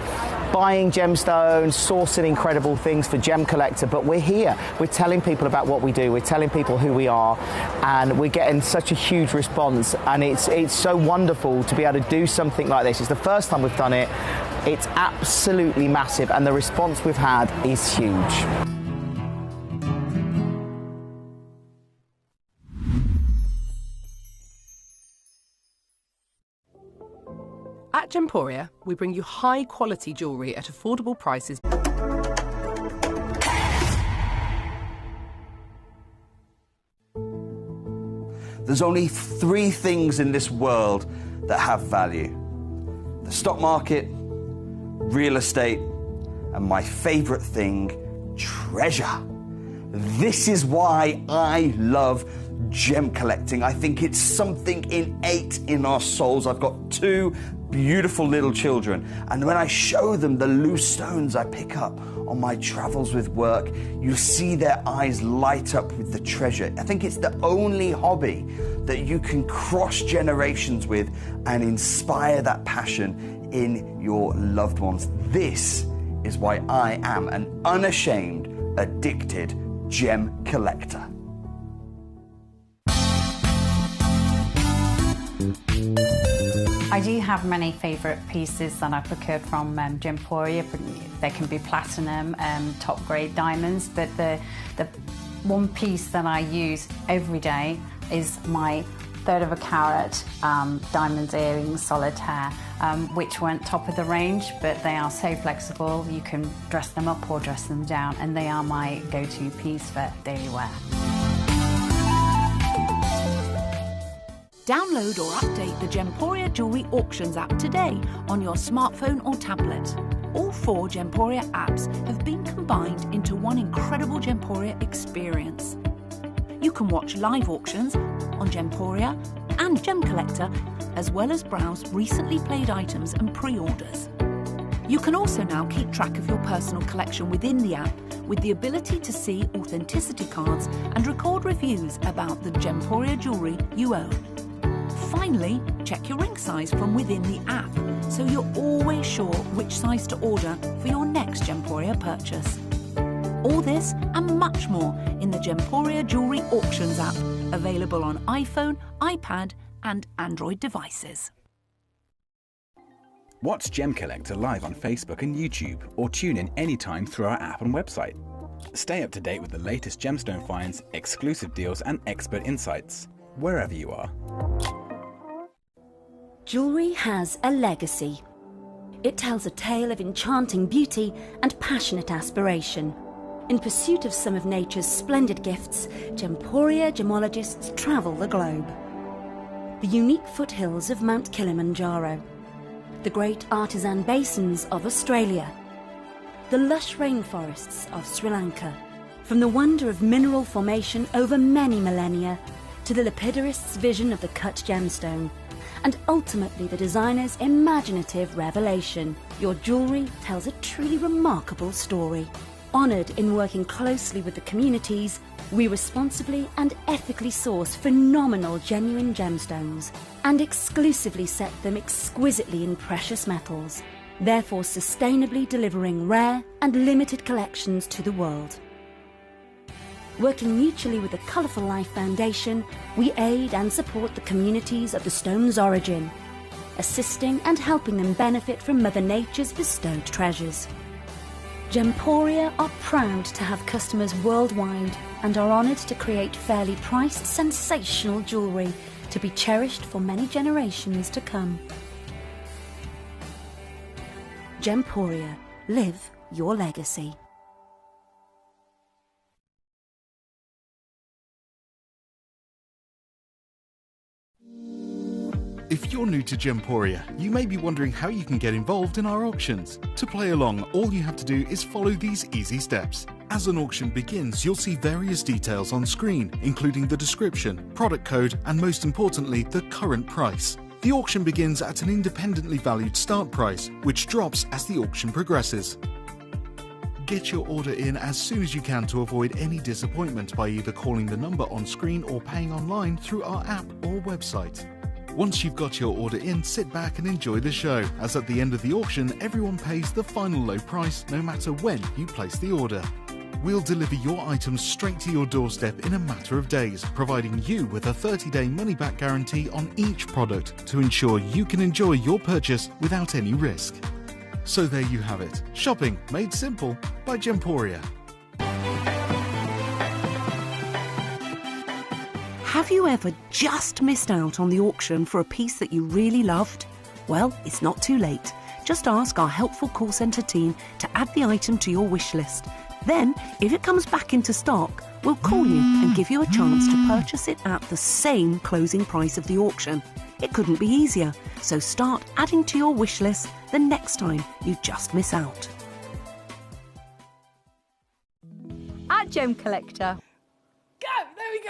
Speaker 14: buying gemstones, sourcing incredible things for Gemcollector, but we're here. We're telling people about what we do. We're telling people who we are, and we're getting such a huge response. And it's so wonderful to be able to do something like this. It's the first time we've done it. It's absolutely massive, and the response we've had is huge.
Speaker 16: At Gemporia, we bring you high-quality jewellery at affordable prices.
Speaker 2: There's only 3 things in this world that have value: the stock market, real estate, and my favourite thing, treasure. This is why I love gem collecting. I think it's something innate in our souls. I've got 2 beautiful little children, and when I show them the loose stones I pick up on my travels with work, you see their eyes light up with the treasure. I think it's the only hobby that you can cross generations with and inspire that passion in your loved ones. This is why I am an unashamed, addicted gem collector.
Speaker 13: I do have many favourite pieces that I procured from Gemporia. They can be platinum, top grade diamonds, but the one piece that I use every day is my 1/3 of a carat diamond earrings solitaire, which weren't top of the range, but they are so flexible. You can dress them up or dress them down, and they are my go-to piece for daily wear.
Speaker 7: Download or update the Gemporia Jewellery Auctions app today on your smartphone or tablet. All 4 Gemporia apps have been combined into one incredible Gemporia experience. You can watch live auctions on Gemporia and Gemcollector, as well as browse recently played items and pre-orders. You can also now keep track of your personal collection within the app, with the ability to see authenticity cards and record reviews about the Gemporia jewellery you own. Finally, check your ring size from within the app, so you're always sure which size to order for your next Gemporia purchase. All this and much more in the Gemporia Jewellery Auctions app, available on iPhone, iPad and Android devices.
Speaker 6: Watch Gemcollector live on Facebook and YouTube, or tune in anytime through our app and website. Stay up to date with the latest gemstone finds, exclusive deals and expert insights, wherever you are.
Speaker 17: Jewellery has a legacy. It tells a tale of enchanting beauty and passionate aspiration. In pursuit of some of nature's splendid gifts, Gemporia gemologists travel the globe. The unique foothills of Mount Kilimanjaro, the great artisan basins of Australia, the lush rainforests of Sri Lanka. From the wonder of mineral formation over many millennia to the lapidarists' vision of the cut gemstone, and ultimately the designer's imaginative revelation, your jewellery tells a truly remarkable story. Honoured in working closely with the communities, we responsibly and ethically source phenomenal genuine gemstones and exclusively set them exquisitely in precious metals, therefore sustainably delivering rare and limited collections to the world. Working mutually with the Colourful Life Foundation, we aid and support the communities of the stone's origin, assisting and helping them benefit from Mother Nature's bestowed treasures. Gemporia are proud to have customers worldwide and are honoured to create fairly priced, sensational jewellery to be cherished for many generations to come. Gemporia, live your legacy.
Speaker 3: If you're new to Gemporia, you may be wondering how you can get involved in our auctions. To play along, all you have to do is follow these easy steps. As an auction begins, you'll see various details on screen, including the description, product code, and most importantly, the current price. The auction begins at an independently valued start price, which drops as the auction progresses. Get your order in as soon as you can to avoid any disappointment by either calling the number on screen or paying online through our app or website. Once you've got your order in, sit back and enjoy the show, as at the end of the auction, everyone pays the final low price no matter when you place the order. We'll deliver your items straight to your doorstep in a matter of days, providing you with a 30-day money-back guarantee on each product to ensure you can enjoy your purchase without any risk. So there you have it. Shopping made simple by Gemporia.
Speaker 7: Have you ever just missed out on the auction for a piece that you really loved? Well, it's not too late. Just ask our helpful call centre team to add the item to your wish list. Then, if it comes back into stock, we'll call you and give you a chance to purchase it at the same closing price of the auction. It couldn't be easier, so start adding to your wish list the next time you just miss out.
Speaker 9: At Gemcollector.
Speaker 8: Go! There we go.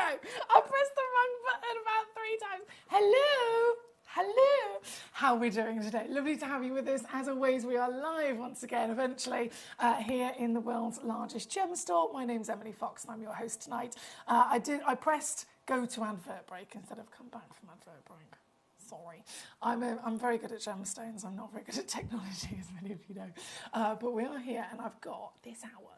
Speaker 8: I pressed the wrong button about 3 times. Hello! Hello! How are we doing today? Lovely to have you with us. As always, we are live once again, eventually, here in the world's largest gem store. My name's Emily Fox and I'm your host tonight. I pressed go to advert break instead of come back from advert break. Sorry. I'm very good at gemstones. I'm not very good at technology, as many of you know. But we are here and I've got this hour.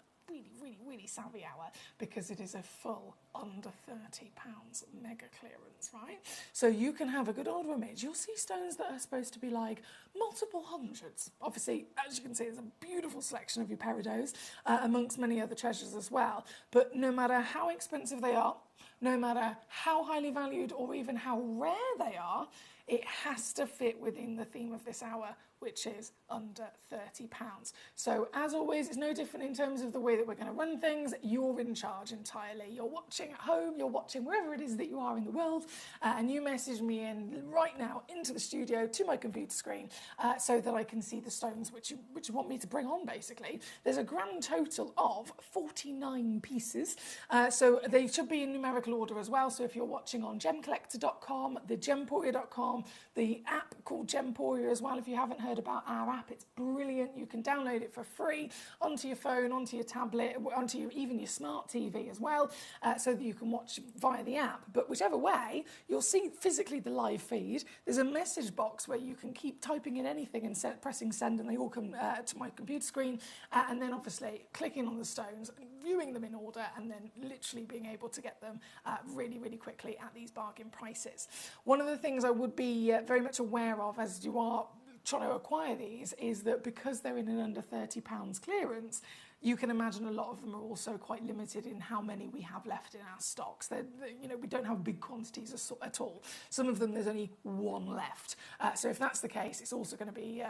Speaker 8: Really savvy hour, because it is a full under £30 mega clearance, right? So you can have a good order image. You'll see stones that are supposed to be like multiple hundreds. Obviously, as you can see, there's a beautiful selection of your peridots amongst many other treasures as well. But no matter how expensive they are, no matter how highly valued or even how rare they are, it has to fit within the theme of this hour, which is under £30. So as always, it's no different in terms of the way that we're going to run things. You're in charge entirely. You're watching at home, you're watching wherever it is that you are in the world, and you message me in right now into the studio to my computer screen so that I can see the stones which you want me to bring on, basically. There's a grand total of 49 pieces, so they should be in numerical order as well. So if you're watching on gemcollector.com, the gemporia.com, the app called Gemporia as well, if you haven't heard about our app, it's brilliant. You can download it for free onto your phone, onto your tablet, onto even your smart TV as well. So so that you can watch via the app. But whichever way, you'll see physically the live feed. There's a message box where you can keep typing in anything and pressing send, and they all come to my computer screen. And then obviously clicking on the stones, viewing them in order, and then literally being able to get them really, really quickly at these bargain prices. One of the things I would be very much aware of as you are trying to acquire these is that because they're in an under £30 clearance, you can imagine a lot of them are also quite limited in how many we have left in our stocks. We don't have big quantities at all. Some of them, there's only one left. So if that's the case, it's also going to be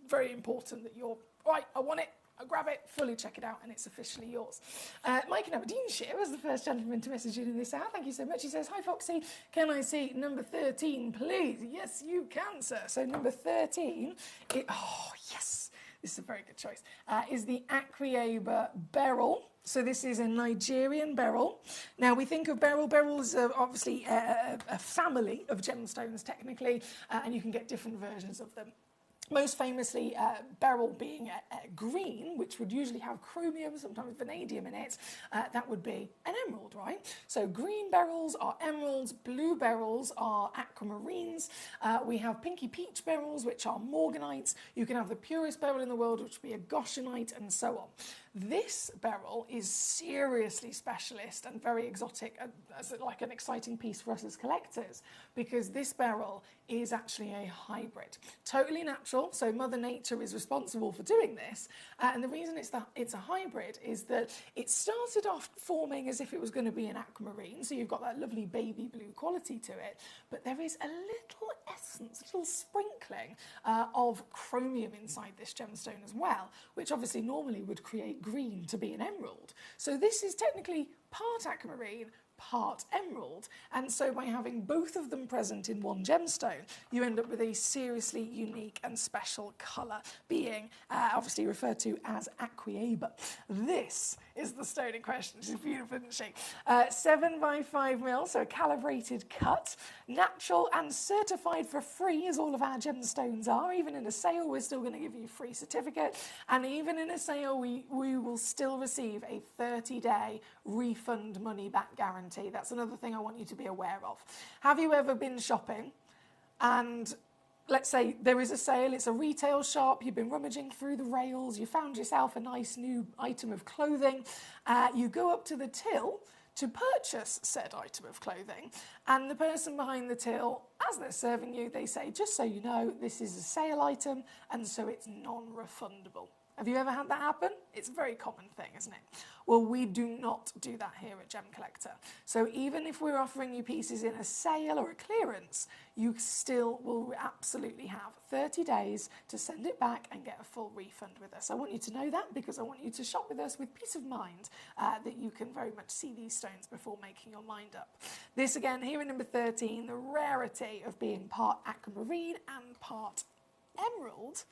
Speaker 8: very important that you're, right, I want it, I'll grab it, fully check it out, and it's officially yours. Mike in Aberdeenshire was the first gentleman to message in this hour. Thank you so much. He says, hi, Foxy, can I see number 13, please? Yes, you can, sir. So number 13, oh, yes, this is a very good choice, is the Akrieba Beryl. So this is a Nigerian beryl. Now, we think of barrels obviously a family of gemstones, technically, and you can get different versions of them. Most famously, beryl being green, which would usually have chromium, sometimes vanadium in it, that would be an emerald, right? So green beryls are emeralds, blue beryls are aquamarines, we have pinky peach beryls, which are morganites, you can have the purest beryl in the world, which would be a goshenite, and so on. This beryl is seriously specialist and very exotic, as like an exciting piece for us as collectors, because this beryl is actually a hybrid. Totally natural, so Mother Nature is responsible for doing this, and the reason it's a hybrid is that it started off forming as if it was going to be an aquamarine, so you've got that lovely baby blue quality to it, but there is a little essence, a little sprinkling of chromium inside this gemstone as well, which obviously normally would create green to be an emerald. So this is technically part aquamarine, part emerald, and so by having both of them present in one gemstone, you end up with a seriously unique and special colour, being obviously referred to as Akrieba. This is the stone in question. She's beautiful, isn't she? 7 by 5 mil, so a calibrated cut, natural and certified for free, as all of our gemstones are. Even in a sale, we're still going to give you a free certificate, and even in a sale, we will still receive a 30-day refund money-back guarantee. That's another thing I want you to be aware of. Have you ever been shopping and let's say there is a sale, it's a retail shop, you've been rummaging through the rails, you found yourself a nice new item of clothing, you go up to the till to purchase said item of clothing, and the person behind the till, as they're serving you, they say, just so you know, this is a sale item, and so it's non-refundable. Have you ever had that happen? It's a very common thing, isn't it? Well, we do not do that here at Gemcollector. So even if we're offering you pieces in a sale or a clearance, you still will absolutely have 30 days to send it back and get a full refund with us. I want you to know that because I want you to shop with us with peace of mind that you can very much see these stones before making your mind up. This again, here in number 13, the rarity of being part aquamarine and part emerald.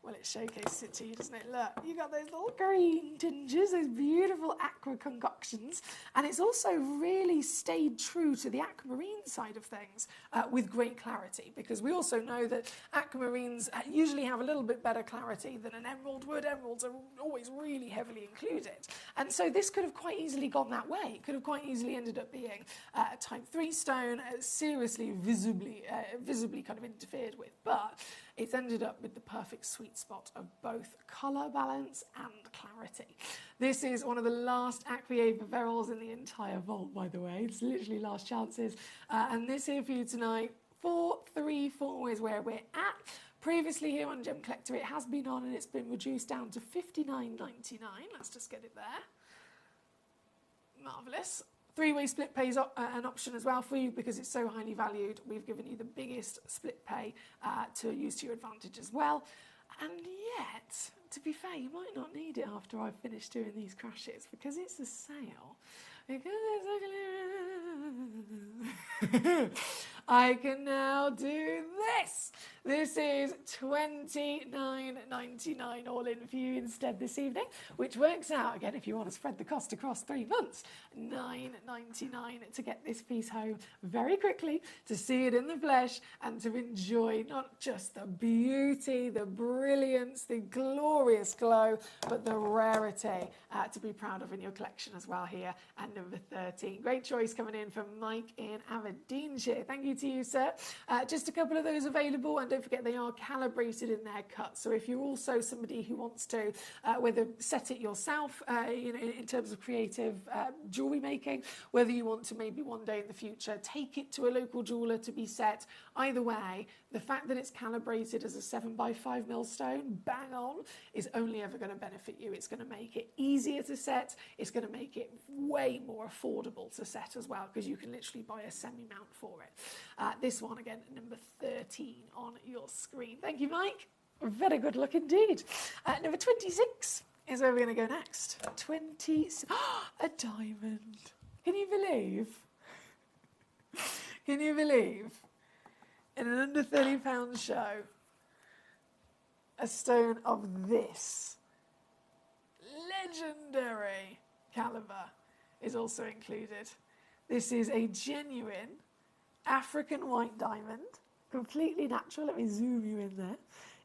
Speaker 8: Well, it showcases it to you, doesn't it? Look, you got those little green tinges, those beautiful aqua concoctions, and it's also really stayed true to the aquamarine side of things with great clarity, because we also know that aquamarines usually have a little bit better clarity than an emerald would. Emeralds are always really heavily included, and so this could have quite easily gone that way. It could have quite easily ended up being a type 3 stone, seriously, visibly kind of interfered with, but it's ended up with the perfect sweet spot of both colour balance and clarity. This is one of the last Akrieba beryls in the entire vault, by the way. It's literally last chances. And this here for you tonight, 434 is where we're at. Previously here on Gemcollector, it has been on and it's been reduced down to $59.99. Let's just get it there. Marvellous. 3-way split pay is an option as well for you because it's so highly valued. We've given you the biggest split pay to use to your advantage as well. And yet, to be fair, you might not need it after I've finished doing these crashes because it's a sale. Because it's I can now do this? This is $29.99 all in for you instead this evening, which works out, again, if you want to spread the cost across 3 months, $9.99 to get this piece home very quickly, to see it in the flesh and to enjoy not just the beauty, the brilliance, the glorious glow, but the rarity to be proud of in your collection as well here at number 13. Great choice coming in from Mike in Aberdeenshire. Thank you to you, sir. Just a couple of those available, and don't forget they are calibrated in their cut. So if you're also somebody who wants to whether set it yourself, in terms of creative jewellery making, whether you want to maybe one day in the future take it to a local jeweller to be set, either way, the fact that it's calibrated as a 7x5 millstone, bang on, is only ever going to benefit you. It's going to make it easier to set. It's going to make it way more affordable to set as well, because you can literally buy a semi-mount for it. This one, again, number 13 on your screen. Thank you, Mike. Very good luck indeed. Number 26 is where we're going to go next. 20, a diamond. Can you believe? Can you believe? In an under £30 show, a stone of this legendary calibre is also included. This is a genuine African white diamond, completely natural. Let me zoom you in there.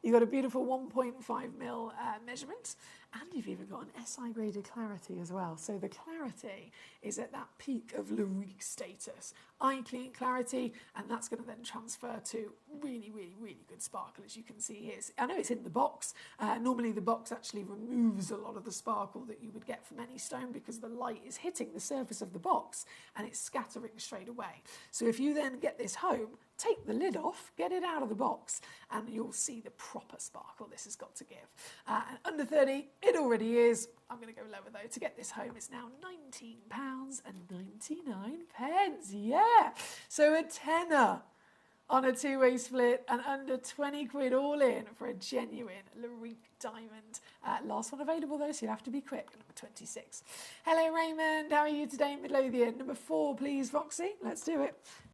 Speaker 8: You've got a beautiful 1.5mm measurement, and you've even got an SI graded clarity as well. So the clarity is at that peak of Larique status. Eye clean clarity, and that's going to then transfer to really, really, really good sparkle, as you can see here. I know it's in the box. Normally the box actually removes a lot of the sparkle that you would get from any stone, because the light is hitting the surface of the box and it's scattering straight away. So if you then get this home, take the lid off, get it out of the box, and you'll see the proper sparkle this has got to give. And under 30, it already is. I'm going to go lower though. To get this home, it's now £19.99. Yeah! So a tenner on a two-way split, and under 20 quid all in for a genuine Larique diamond. Last one available though, so you'll have to be quick. Number 26. Hello Raymond, how are you today in Midlothian? Number 4, please, Foxy. Let's do it.